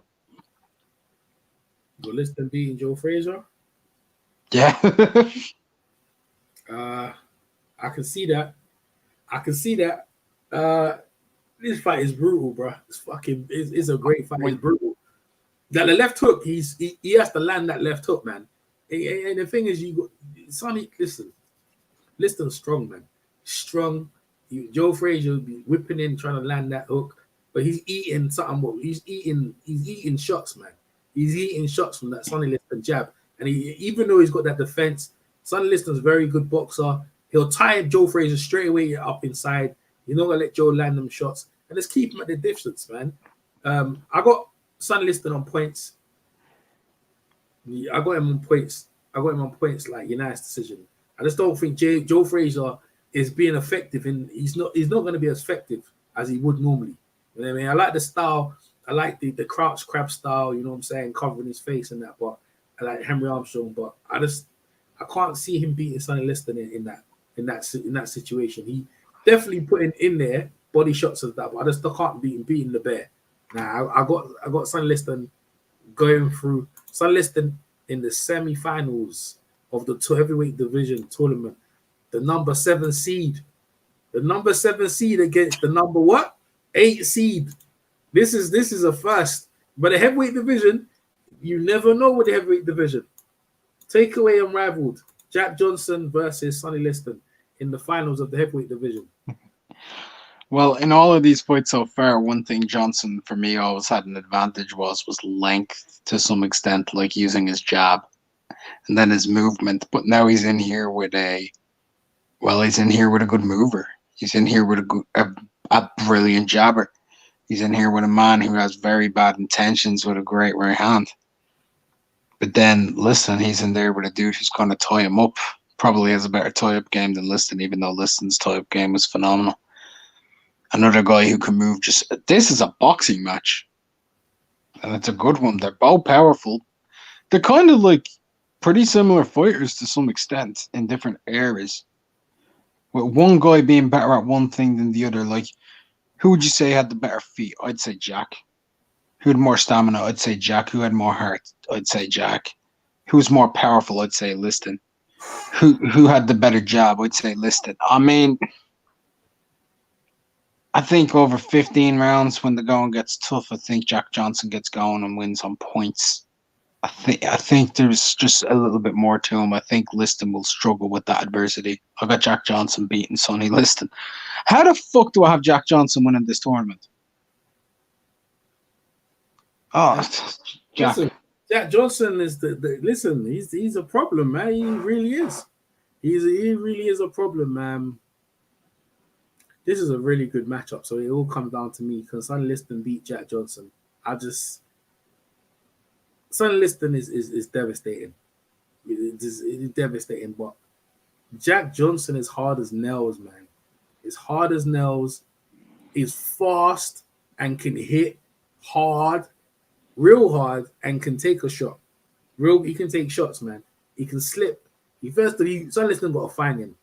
Speaker 1: Will Liston beating Joe Frazier?
Speaker 5: Yeah.
Speaker 1: I can see that. This fight is brutal, bro. It's a great fight. It's brutal. That the left hook, he has to land that left hook, man. And the thing is, Sonny, Liston's strong, man. Strong. Joe Frazier will be whipping in, trying to land that hook, but he's eating something. He's eating shots, man. He's eating shots from that Sonny Liston jab. And even though he's got that defense, Sonny Liston's a very good boxer. He'll tie Joe Frazier straight away up inside. You're not going to let Joe land them shots. And just keep him at the distance, man. I got Sonny Liston on points. I got him on points like United's decision. I just don't think Joe Frazier is being effective. He's not going to be as effective as he would normally. You know what I mean? I like the style. I like the crouch crab style, you know what I'm saying, covering his face and that, but I like Henry Armstrong, but I can't see him beating Sonny Liston in that situation. He definitely putting in there body shots and that, but I just can't beating the bear. Now I got Sonny Liston going through Sonny Liston in the semi-finals of the heavyweight division tournament. The number 7 seed. The number 7 seed against the number what? 8 seed. This is a first. But the heavyweight division, you never know with the heavyweight division. Takeaway unrivaled. Jack Johnson versus Sonny Liston in the finals of the heavyweight division.
Speaker 5: Well, in all of these fights so far, one thing Johnson, for me, always had an advantage was length to some extent, like using his jab and then his movement. But now he's in here with a good mover. He's in here with a brilliant jabber. He's in here with a man who has very bad intentions with a great right hand. But then, Liston, he's in there with a dude who's going to tie him up. Probably has a better tie-up game than Liston, even though Liston's tie-up game was phenomenal. Another guy who can move this is a boxing match. And it's a good one. They're both powerful. They're kind of like pretty similar fighters to some extent in different areas. With one guy being better at one thing than the other. Like, who would you say had the better feet? I'd say Jack. Who had more stamina? I'd say Jack. Who had more heart? I'd say Jack. Who was more powerful? I'd say Liston. Who had the better jab? I'd say Liston. I mean, I think over 15 rounds when the going gets tough, I think Jack Johnson gets going and wins on points. I think there's just a little bit more to him. I think Liston will struggle with that adversity. I got Jack Johnson beating Sonny Liston. How the fuck do I have Jack Johnson winning this tournament? Oh, Jack.
Speaker 1: Listen, Jack Johnson is listen. He's a problem, man. He really is. He really is a problem, man. This is a really good matchup. So it all comes down to me because Sonny Liston beat Jack Johnson. Sonny Liston is devastating. It's devastating, but Jack Johnson is hard as nails, man. It's hard as nails. He's fast and can hit hard, real hard, and can take a shot. He can take shots, man. He can slip. Sonny Liston got to find him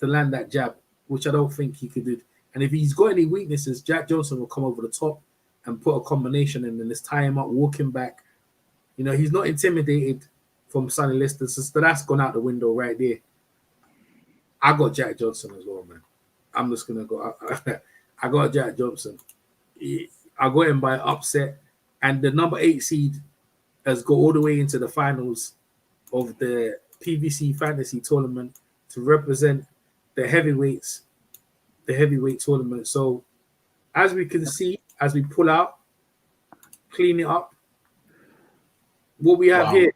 Speaker 1: to land that jab, which I don't think he could do. And if he's got any weaknesses, Jack Johnson will come over the top and put a combination in and just tie him up, walk him back. You know, he's not intimidated from Sonny Liston, so that's gone out the window right there. I got Jack Johnson as well, man. I'm just gonna go. I got Jack Johnson. I got him by upset, and the number 8 seed has got all the way into the finals of the PBC Fantasy Tournament to represent the heavyweights, the heavyweight tournament. So, as we can see, as we pull out, clean it up, what we have here,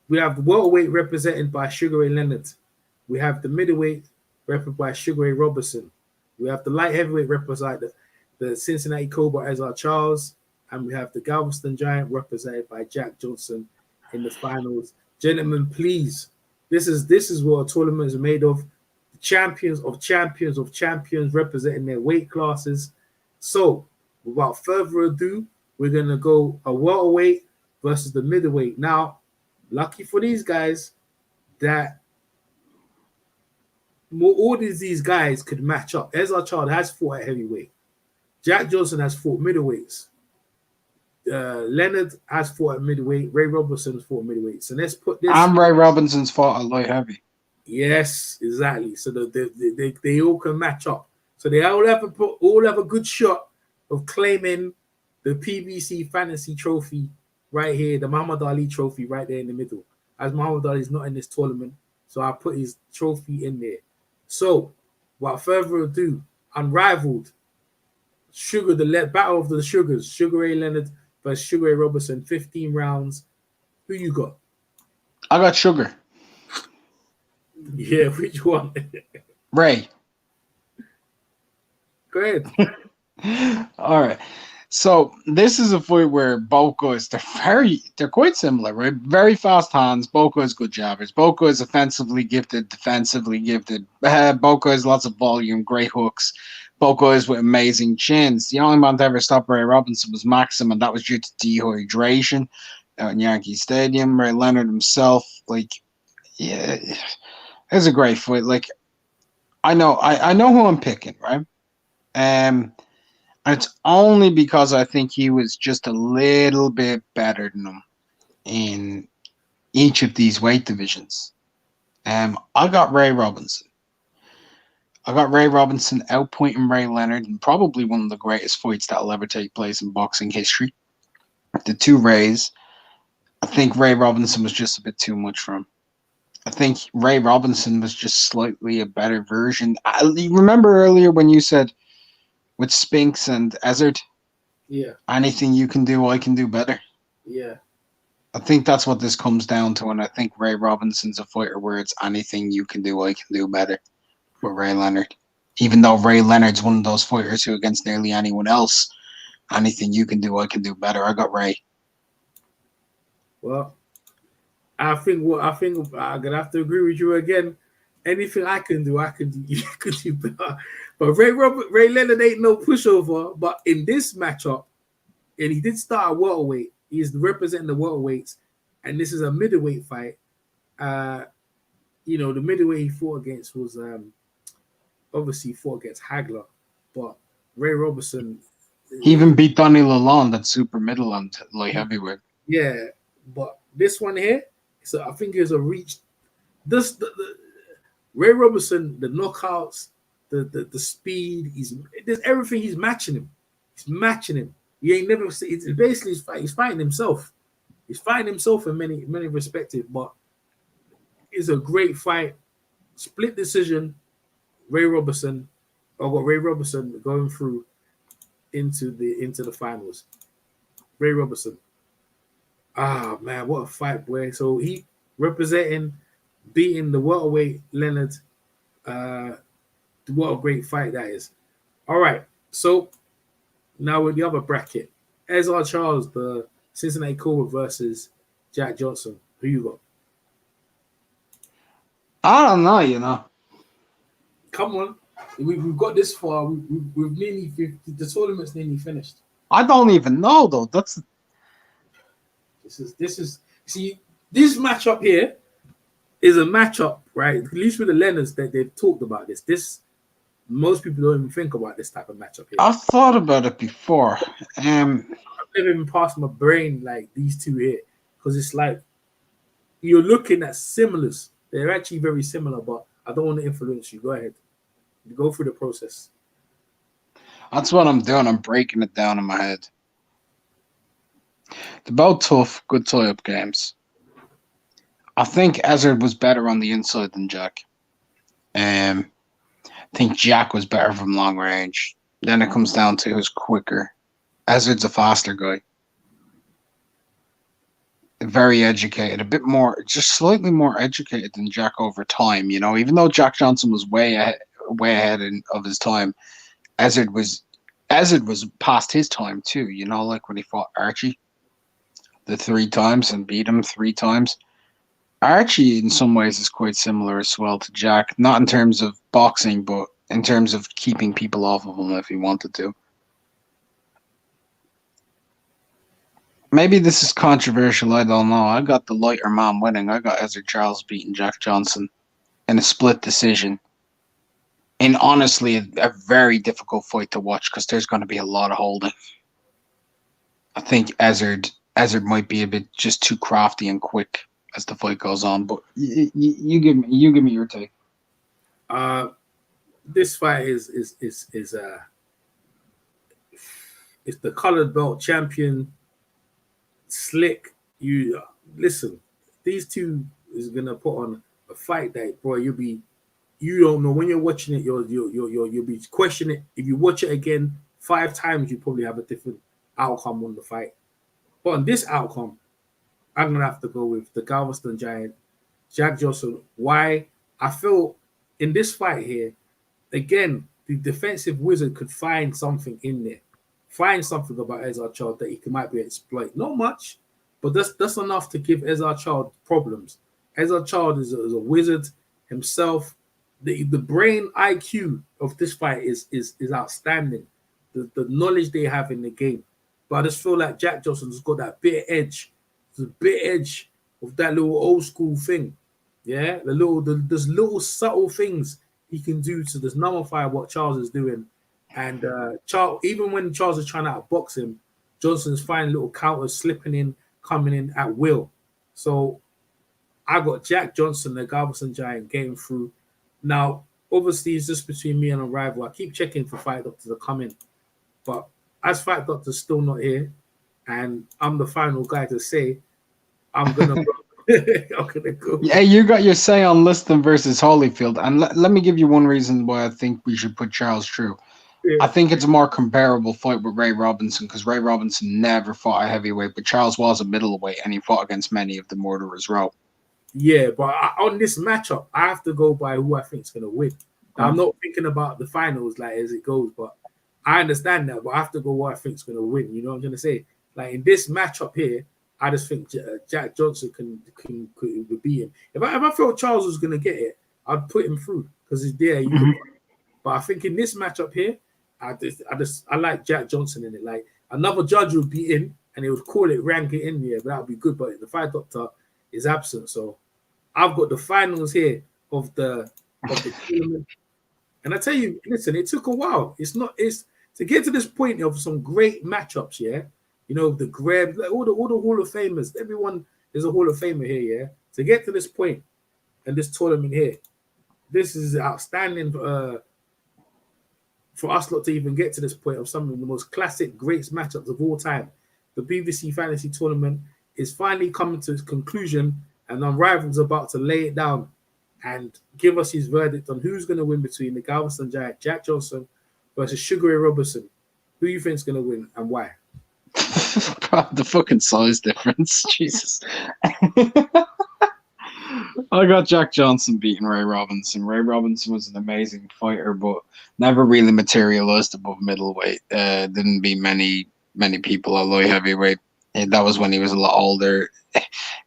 Speaker 1: we have the welterweight represented by Sugar Ray Leonard. We have the middleweight represented by Sugar Ray Robertson. We have the light heavyweight represented the Cincinnati Cobra as our Charles, and we have the Galveston Giant represented by Jack Johnson in the finals. Gentlemen, please, this is what a tournament is made of. The champions of champions of champions representing their weight classes. So, without further ado, we're gonna go a welterweight versus the middleweight. Now, lucky for these guys that all these guys could match up. Ezra Child has fought at heavyweight. Jack Johnson has fought middleweights. Leonard has fought at middleweight. Ray Robertson has fought middleweight. So let's put this.
Speaker 5: And Ray Robinson's fought at light heavy.
Speaker 1: Yes, exactly. So they all can match up. So they all have a good shot of claiming the PBC Fantasy Trophy right here, the Muhammad Ali Trophy right there in the middle. As Muhammad Ali is not in this tournament, so I put his trophy in there. So, without further ado, unrivaled Sugar, the battle of the Sugars, Sugar Ray Leonard versus Sugar Ray Robertson, 15 rounds. Who you got?
Speaker 5: I got Sugar.
Speaker 1: Yeah, which one?
Speaker 5: Ray.
Speaker 1: Go ahead.
Speaker 5: All right. So this is a fight where both guys, they're quite similar, right? Very fast hands. Both guys good jabbers. Both guys offensively gifted, defensively gifted. Both guys lots of volume, great hooks. Both guys with amazing chins. The only man to ever stop Ray Robinson was Maxim, and that was due to dehydration out in Yankee Stadium. Ray Leonard himself, yeah, it's a great fight. Like, I know who I'm picking, right? And it's only because I think he was just a little bit better than him in each of these weight divisions. I got Ray Robinson. I got Ray Robinson outpointing Ray Leonard in probably one of the greatest fights that will ever take place in boxing history. The two Rays. I think Ray Robinson was just a bit too much for him. I think Ray Robinson was just slightly a better version. You remember earlier when you said with Spinks and Ezzard,
Speaker 1: yeah,
Speaker 5: anything you can do, I can do better.
Speaker 1: Yeah.
Speaker 5: I think that's what this comes down to, and I think Ray Robinson's a fighter where it's anything you can do, I can do better with Ray Leonard. Even though Ray Leonard's one of those fighters who, against nearly anyone else, anything you can do, I can do better. I got Ray.
Speaker 1: Well, I think I'm gonna have to agree with you again. Anything I can do, you could do better. But Ray Leonard ain't no pushover. But in this matchup, and he did start at welterweight. He's representing the welterweights, and this is a middleweight fight. The middleweight he fought against was obviously fought against Hagler, but Ray Robertson.
Speaker 5: He even beat Donnie Lalonde at super middle and light heavyweight.
Speaker 1: Yeah, but this one here, so I think it's a reach. The Ray Robertson, the knockouts, the speed, there's everything. He's matching him. He's matching him. He ain't never. It's basically he's fighting himself. He's fighting himself in many respects. But it's a great fight. Split decision. Ray Robertson. I got Ray Robertson going through into the finals. Ray Robertson. Ah man, what a fight, boy! So he beating the welterweight Leonard. What a great fight that is. All right, so now with the other bracket, Ezra Charles, the Cincinnati Cobra versus Jack Johnson. Who you got?
Speaker 5: I don't know,
Speaker 1: Come on, we've got this far. We've nearly the tournament's nearly finished.
Speaker 5: I don't even know though. This
Speaker 1: is see this matchup here is a matchup, right? At least with the Leonards that they've talked about this. Most people don't even think about this type of matchup here.
Speaker 5: I've thought about it before.
Speaker 1: I've never even passed my brain like these two here, because it's like you're looking at similars. They're actually very similar, but I don't want to influence you. Go ahead. Go through the process.
Speaker 5: That's what I'm doing. I'm breaking it down in my head. They're both tough, good tie-up games. I think Ezard was better on the inside than Jack. I think Jack was better from long range. Then it comes down to who's quicker. Ezard's a faster guy. Very educated, a bit more, just slightly more educated than Jack over time. You know, even though Jack Johnson was way ahead of his time, Ezard was past his time too. You know, like when he fought Archie the 3 times and beat him 3 times. Archie, in some ways, is quite similar as well to Jack, not in terms of boxing, but in terms of keeping people off of him if he wanted to. Maybe this is controversial, I don't know. I got the lighter man winning. I got Ezra Charles beating Jack Johnson in a split decision. In honestly, a very difficult fight to watch because there's going to be a lot of holding. I think Ezard might be a bit just too crafty and quick as the fight goes on. But you give me your take.
Speaker 1: This fight is the colored belt champion. Slick, you listen. These two is gonna put on a fight that, boy, you don't know when you're watching it. You'll be questioning it. If you watch it again 5 times, you probably have a different outcome on the fight. But on this outcome, I'm gonna have to go with the Galveston Giant, Jack Johnson. Why? I feel in this fight here, again, the defensive wizard could find something in there. Find something about Ezra Child that he might be exploit. Not much, but that's enough to give Ezra Child problems. Ezra Child is a wizard himself. The brain IQ of this fight is outstanding. The knowledge they have in the game. But I just feel like Jack Johnson's got that bit edge. The bit edge of that little old school thing. Yeah, there's little subtle things he can do to just nullify what Charles is doing. And Charles, even when Charles is trying to outbox him, Johnson's finding little counters, slipping in, coming in at will. So I got Jack Johnson, the Galveston Giant, getting through. Now, obviously, it's just between me and a rival. I keep checking for fight doctors to come in. But as fight doctor's still not here, and I'm the final guy to say, I'm going to go. I'm gonna go.
Speaker 5: Yeah, you got your say on Liston versus Holyfield. And let me give you one reason why I think we should put Charles through.
Speaker 1: Yeah.
Speaker 5: I think it's a more comparable fight with Ray Robinson because Ray Robinson never fought a heavyweight, but Charles was a middleweight and he fought against many of the Murderers Row.
Speaker 1: Yeah, but on this matchup, I have to go by who I think is going to win. Now, I'm not thinking about the finals like as it goes, but I understand that. But I have to go what I think is going to win. You know what I'm going to say? Like in this matchup here, I just think Jack Johnson can beat him. If I felt Charles was going to get it, I'd put him through because he's there. But I think in this matchup here, I like Jack Johnson in it. Like another judge would be in and he would call it rank it in there, but that would be good. But the fight doctor is absent, so I've got the finals here of the tournament. And I tell you, listen, it took a while. It's to get to this point of some great matchups. Yeah, you know the Greb, all the Hall of Famers. Everyone is a Hall of Famer here. Yeah, to get to this point and this tournament here, this is outstanding. For us not to even get to this point of some of the most classic, greatest matchups of all time. The PBC Fantasy Tournament is finally coming to its conclusion, and Unrival's about to lay it down and give us his verdict on who's going to win between the Galveston Giant, Jack Johnson, versus Sugar Ray Robinson. Who you think is going to win and why?
Speaker 5: The fucking size difference. Jesus. I got Jack Johnson beating Ray Robinson. Ray Robinson was an amazing fighter, but never really materialized above middleweight. Didn't beat many people at light heavyweight. That was when he was a lot older.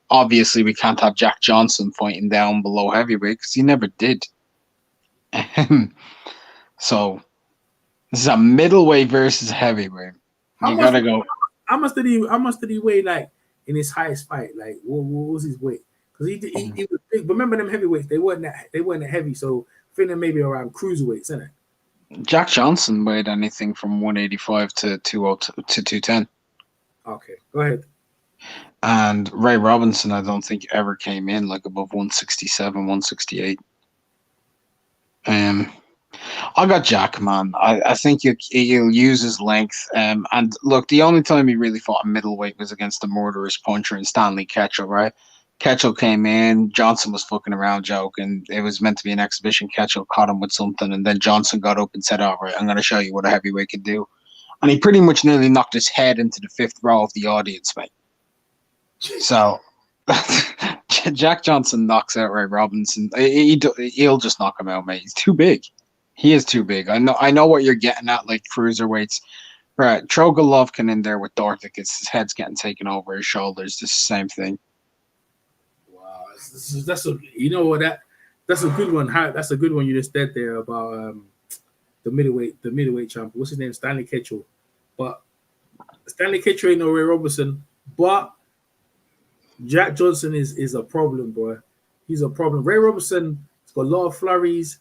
Speaker 5: Obviously, we can't have Jack Johnson fighting down below heavyweight because he never did. So this is a middleweight versus heavyweight. Gotta go.
Speaker 1: How much did he weigh like in his highest fight? Like what was his weight? Because he was big. Remember them heavyweights? They weren't that heavy. So I think they're maybe around cruiserweights, isn't it?
Speaker 5: Jack Johnson weighed anything from 185 to 210.
Speaker 1: Okay, go ahead.
Speaker 5: And Ray Robinson, I don't think ever came in like above 167, 168. I got Jack, man. I think he'll use his length. And look, the only time he really fought in middleweight was against the murderous puncher and Stanley Ketchel, right? Ketchel came in, Johnson was fucking around joking. It was meant to be an exhibition. Ketchel caught him with something, and then Johnson got up and said, all right, I'm going to show you what a heavyweight can do. And he pretty much nearly knocked his head into the fifth row of the audience, mate. So Jack Johnson knocks out Ray Robinson. He'll just knock him out, mate. He's too big. He is too big. I know what you're getting at, like cruiserweights. Right, throw Golovkin in there with Dortic. His head's getting taken over his shoulders. Just the same thing.
Speaker 1: Wow, that's a you know what that's a good one. That's a good one you just said there about the middleweight champion. What's his name? Stanley Ketchel. But Stanley Ketchel ain't no Ray Robinson. But Jack Johnson is a problem, boy. He's a problem. Ray Robinson has got a lot of flurries.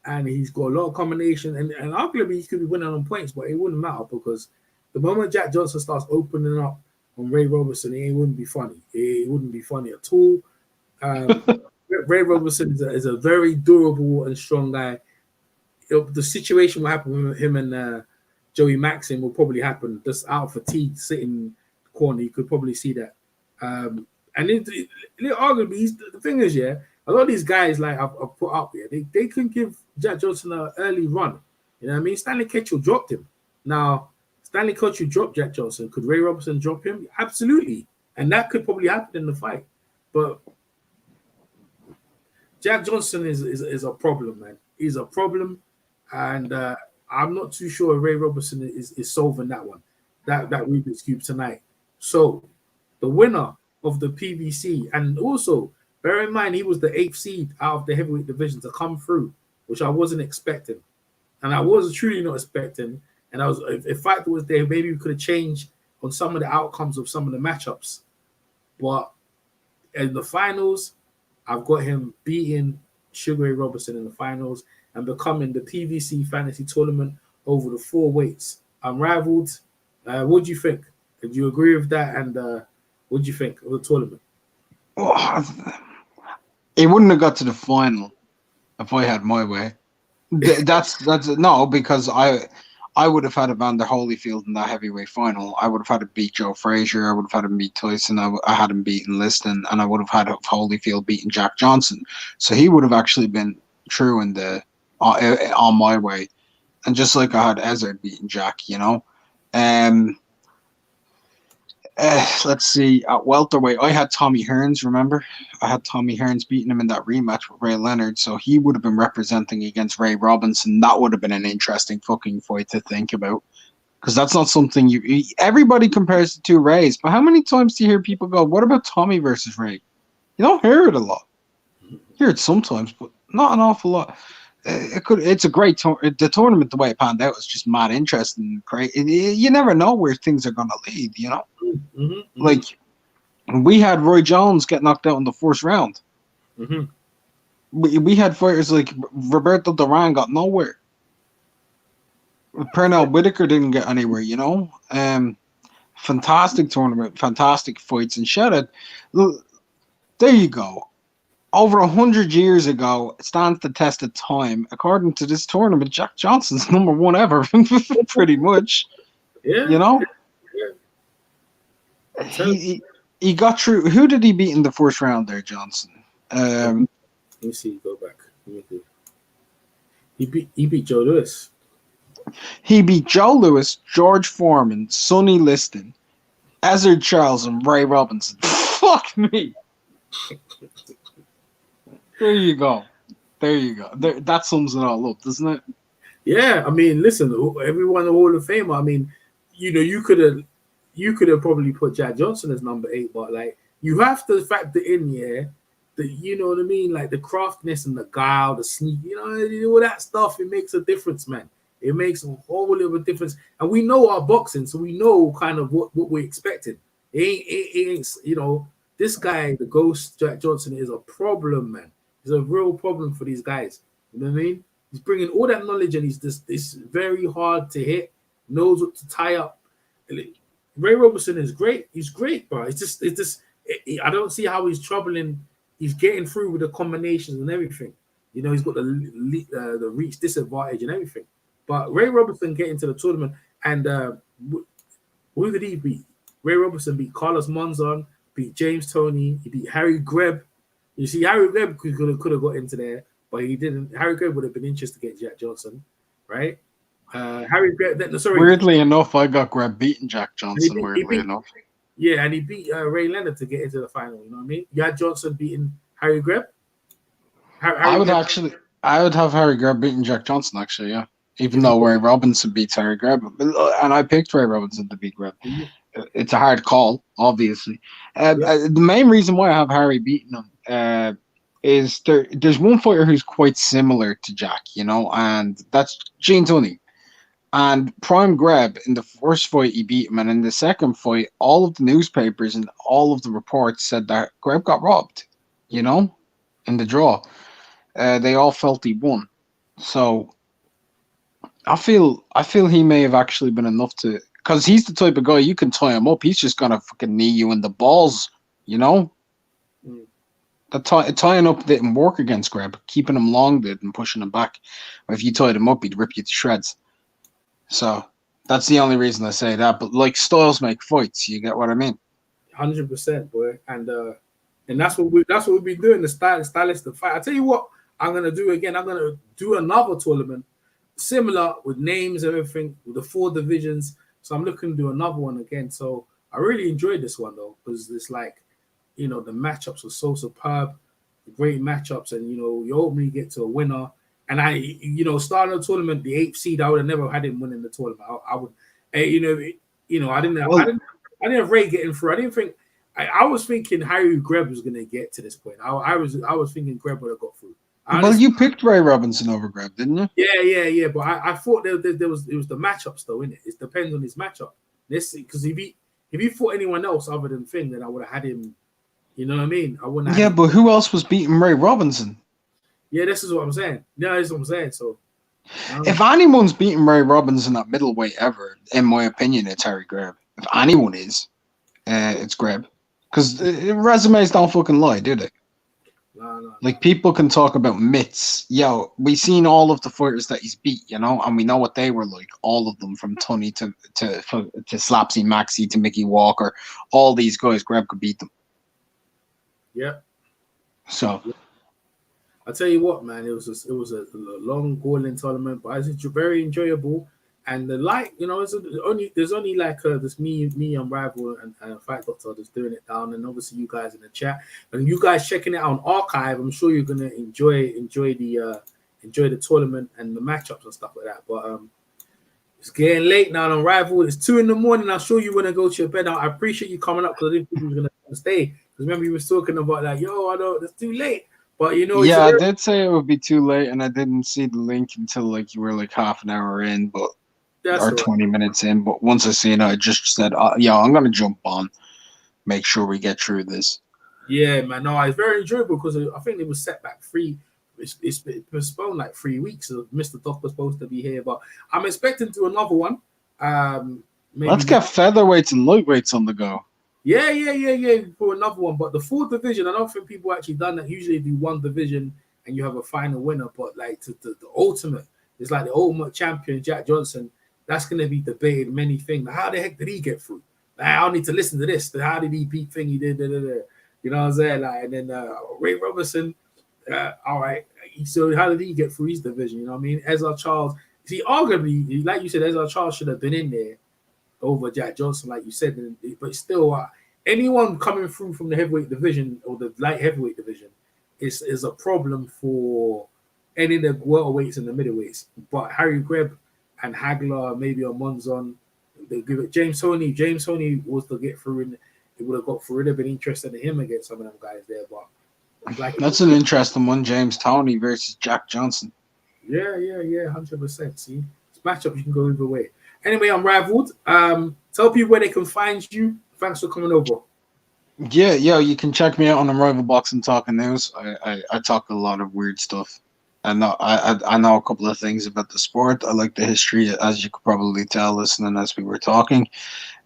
Speaker 1: And he's got a lot of combination, and arguably he could be winning on points, but it wouldn't matter because the moment Jack Johnson starts opening up on Ray Robinson, it wouldn't be funny. It wouldn't be funny at all. Ray Robinson is a very durable and strong guy. The situation will happen with him and Joey Maxim will probably happen just out of fatigue, sitting in the corner. You could probably see that. And arguably, the thing is, yeah, a lot of these guys like I've put up here, they can give Jack Johnson an early run. You know what I mean? Stanley Ketchel dropped him. Now, Stanley Ketchel dropped Jack Johnson. Could Ray Robinson drop him? Absolutely. And that could probably happen in the fight. But Jack Johnson is a problem, man. He's a problem. And I'm not too sure Ray Robinson is solving that one, that Rubik's Cube tonight. So, the winner of the PBC, and also, bear in mind, he was the 8th seed out of the heavyweight division to come through, which I wasn't expecting. And I was truly not expecting. And if fight was there, maybe we could have changed on some of the outcomes of some of the matchups. But in the finals, I've got him beating Sugar Ray Robinson in the finals and becoming the PBC fantasy tournament over the 4 weights. Unrivaled. What do you think? Do you agree with that? And what do you think of the tournament?
Speaker 5: Oh, he wouldn't have got to the final if I had my way. That's no, because I would have had Evander Holyfield in that heavyweight final. I would have had to beat Joe Frazier. I would have had him beat Tyson. I had him beating Liston, and I would have had Holyfield beating Jack Johnson. So he would have actually been true in the on my way, and just like I had Ezzard beating Jack, you know. Let's see. At welterweight, I had Tommy Hearns, remember? I had Tommy Hearns beating him in that rematch with Ray Leonard, so he would have been representing against Ray Robinson. That would have been an interesting fucking fight to think about. Because that's not something everybody compares the 2 Rays, but how many times do you hear people go, what about Tommy versus Ray? You don't hear it a lot. You hear it sometimes, but not an awful lot. It's a great the tournament. The way it panned out was just mad interesting. Great. You never know where things are gonna lead. You know, like we had Roy Jones get knocked out in the 1st round. We had fighters like Roberto Duran got nowhere. Pernell Whitaker didn't get anywhere. You know, fantastic tournament, fantastic fights, and shout out. There you go. Over 100 years ago, it stands the test of time. According to this tournament, Jack Johnson's #1 ever, pretty much.
Speaker 1: Yeah.
Speaker 5: You know?
Speaker 1: Yeah.
Speaker 5: He got through. Who did he beat in the 1st round there, Johnson?
Speaker 1: Let me see. Go back. He beat Joe Louis.
Speaker 5: He beat Joe Louis, George Foreman, Sonny Liston, Ezzard Charles, and Ray Robinson. Fuck me. There you go. That sums it all up, doesn't it?
Speaker 1: Yeah, I mean, listen, everyone in the Hall of Fame. I mean, you know, you could have probably put Jack Johnson as number 8, but like you have to factor in, you know what I mean, like the craftiness and the guile, the sneak, you know, all that stuff. It makes a difference, man. It makes a whole little difference, and we know our boxing, so we know kind of what we're expecting. It ain't, you know, this guy, the Ghost Jack Johnson, is a problem, man. He's a real problem for these guys. You know what I mean? He's bringing all that knowledge, and he's just it's very hard to hit. Knows what to tie up. Ray Robinson is great. He's great, bro. I don't see how he's troubling. He's getting through with the combinations and everything. You know, he's got the reach disadvantage and everything. But Ray Robinson getting to the tournament, and who did he beat? Ray Robinson beat Carlos Monzon, beat James Toney, he beat Harry Greb. You see, Harry Greb could have got into there, but he didn't. Harry Greb would have been interested to get Jack Johnson, right? Harry Greb. Sorry.
Speaker 5: Weirdly enough, I got Greb beating Jack Johnson. Weirdly enough.
Speaker 1: Yeah, and he beat Ray Leonard to get into the final. You know what I mean? You had Johnson beating Harry Greb.
Speaker 5: I would have Harry Greb beating Jack Johnson. Actually, yeah. Even though Ray Robinson beats Harry Greb, and I picked Ray Robinson to beat Greb. It's a hard call, obviously. The main reason why I have Harry beating him is there's one fighter who's quite similar to Jack, you know, and that's Gene Tunney. And Prime Greb, in the first fight, he beat him. And in the second fight, all of the newspapers and all of the reports said that Greb got robbed, you know, in the draw. They all felt he won. So I feel he may have actually been enough to... Because he's the type of guy, you can tie him up. He's just going to fucking knee you in the balls, you know? Tying up didn't work against Greb. Keeping him long did and pushing him back. Or if you tied him up, he'd rip you to shreds. So that's the only reason I say that. But like styles make fights, you get what I mean?
Speaker 1: 100%, boy. And that's what we've been doing. The stylistic fight. I tell you what, I'm gonna do again. I'm gonna do another tournament similar with names and everything with the 4 divisions. So I'm looking to do another one again. So I really enjoyed this one though, because it's like, you know, the matchups were so superb, great matchups, and you know, you ultimately get to a winner. And I, you know, starting the tournament, the 8th seed, I would have never had him winning the tournament. I would, I didn't have Ray getting through. I didn't think. I was thinking Harry Greb was going to get to this point. I was thinking Greb would have got through.
Speaker 5: Well, you picked Ray Robinson over Greb, didn't you?
Speaker 1: Yeah. But I thought it was the matchups though, innit? It depends on his matchup. Because if he fought anyone else other than Finn, then I would have had him. You know what I mean? I wouldn't.
Speaker 5: Yeah, but who else was beating Ray Robinson?
Speaker 1: Yeah, this is what I'm saying. Yeah, this is what I'm saying. So,
Speaker 5: if anyone's beaten Ray Robinson at middleweight ever, in my opinion, it's Harry Greb. If anyone is, it's Greb. Because resumes don't fucking lie, do they?
Speaker 1: No.
Speaker 5: Like, people can talk about myths. Yo, we've seen all of the fighters that he's beat, you know, and we know what they were like. All of them, from Tunney to Slapsy Maxi to Mickey Walker. All these guys, Greb could beat them.
Speaker 1: Yeah.
Speaker 5: So...
Speaker 1: I tell you what, man, it was a long, grueling tournament, but it's very enjoyable. And you know, there's only like this me and Rival and Fight Doctor that's doing it down, and obviously you guys in the chat and you guys checking it out on archive. I'm sure you're gonna enjoy the tournament and the matchups and stuff like that. But it's getting late now on Rival. It's 2 a.m. I'm sure you want to go to your bed now. I appreciate you coming up because I didn't think you were gonna stay. Because remember you was talking about like, yo, I know it's too late. But you know,
Speaker 5: yeah, I did say it would be too late, and I didn't see the link until like you were like half an hour in, or 20 minutes in. But once I seen it, I just said, "Yeah, I'm gonna jump on, make sure we get through this."
Speaker 1: Yeah, man. No, it's very enjoyable because I think it was set back it's postponed like 3 weeks. So Mr. Doc was supposed to be here, but I'm expecting to do another one.
Speaker 5: Let's get featherweights and lightweights on the go.
Speaker 1: Yeah, for another one. But the 4th division, I don't think people actually done that. Usually do 1 division and you have a final winner. But like the ultimate, it's like the ultimate champion, Jack Johnson. That's going to be debated many things. Like, how the heck did he get through? Like, I don't need to listen to this. How did he beat thing? He did. You know what I'm saying? Like, and then Ray Robinson. All right. So how did he get through his division? You know what I mean? Ezra Charles. See, arguably, like you said, Ezra Charles should have been in there over Jack Johnson, like you said, but still, anyone coming through from the heavyweight division or the light heavyweight division is a problem for any of the welterweights and the middleweights. But Harry Greb and Hagler, maybe on Monzon, they give it. James Toney was to get through, and it would have got through. It would have been interested in him against some of them guys there. But like,
Speaker 5: that's an interesting one, James Toney versus Jack Johnson.
Speaker 1: Yeah, 100%. See, it's matchup you can go either way. Anyway, I'm Rivaled. Tell people where they can find you. Thanks for coming over.
Speaker 5: Yeah, you can check me out on the Rival Boxing Talking News. I talk a lot of weird stuff. I know a couple of things about the sport. I like the history, as you could probably tell, listening as we were talking.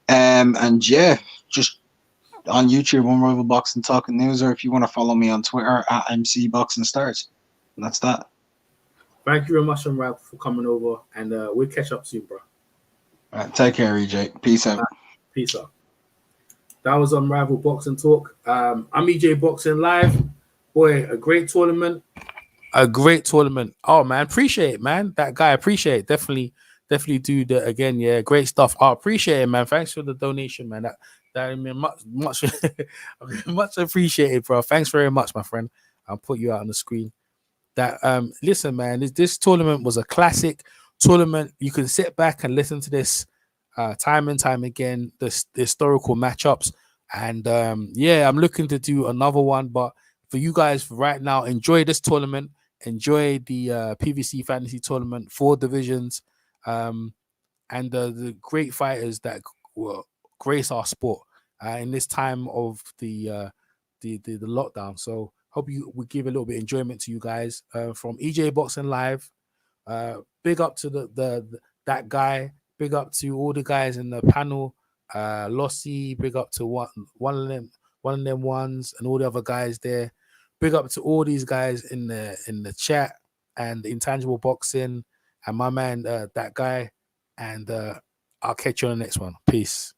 Speaker 5: And yeah, just on YouTube on Rival Boxing Talking News, or if you want to follow me on Twitter at MC Boxing Stars. And that's that.
Speaker 1: Thank you very much, Unrivaled, for coming over, and we'll catch up soon, bro.
Speaker 5: All right, take care, EJ. Peace out.
Speaker 1: Peace out. That was Unrivaled Boxing Talk. I'm EJ Boxing Live. Boy, a great tournament. A great tournament. Oh man, appreciate it, man. That guy, appreciate it. Definitely do that again. Yeah, great stuff. I appreciate it, man. Thanks for the donation, man. That I mean, much much appreciated, bro. Thanks very much, my friend. I'll put you out on the screen. That listen, man, this tournament was a classic tournament. You can sit back and listen to this time and time again, the historical matchups. And yeah, I'm looking to do another one, but for you guys right now, enjoy this tournament, enjoy the PVC fantasy tournament, 4 divisions, and the great fighters that will grace our sport in this time of the lockdown. So hope we give a little bit of enjoyment to you guys from EJ Boxing Live. Big up to that guy. Big up to all the guys in the panel. Lossie, big up to one of them ones, and all the other guys there. Big up to all these guys in the chat and Intangible Boxing and my man that guy. And I'll catch you on the next one. Peace.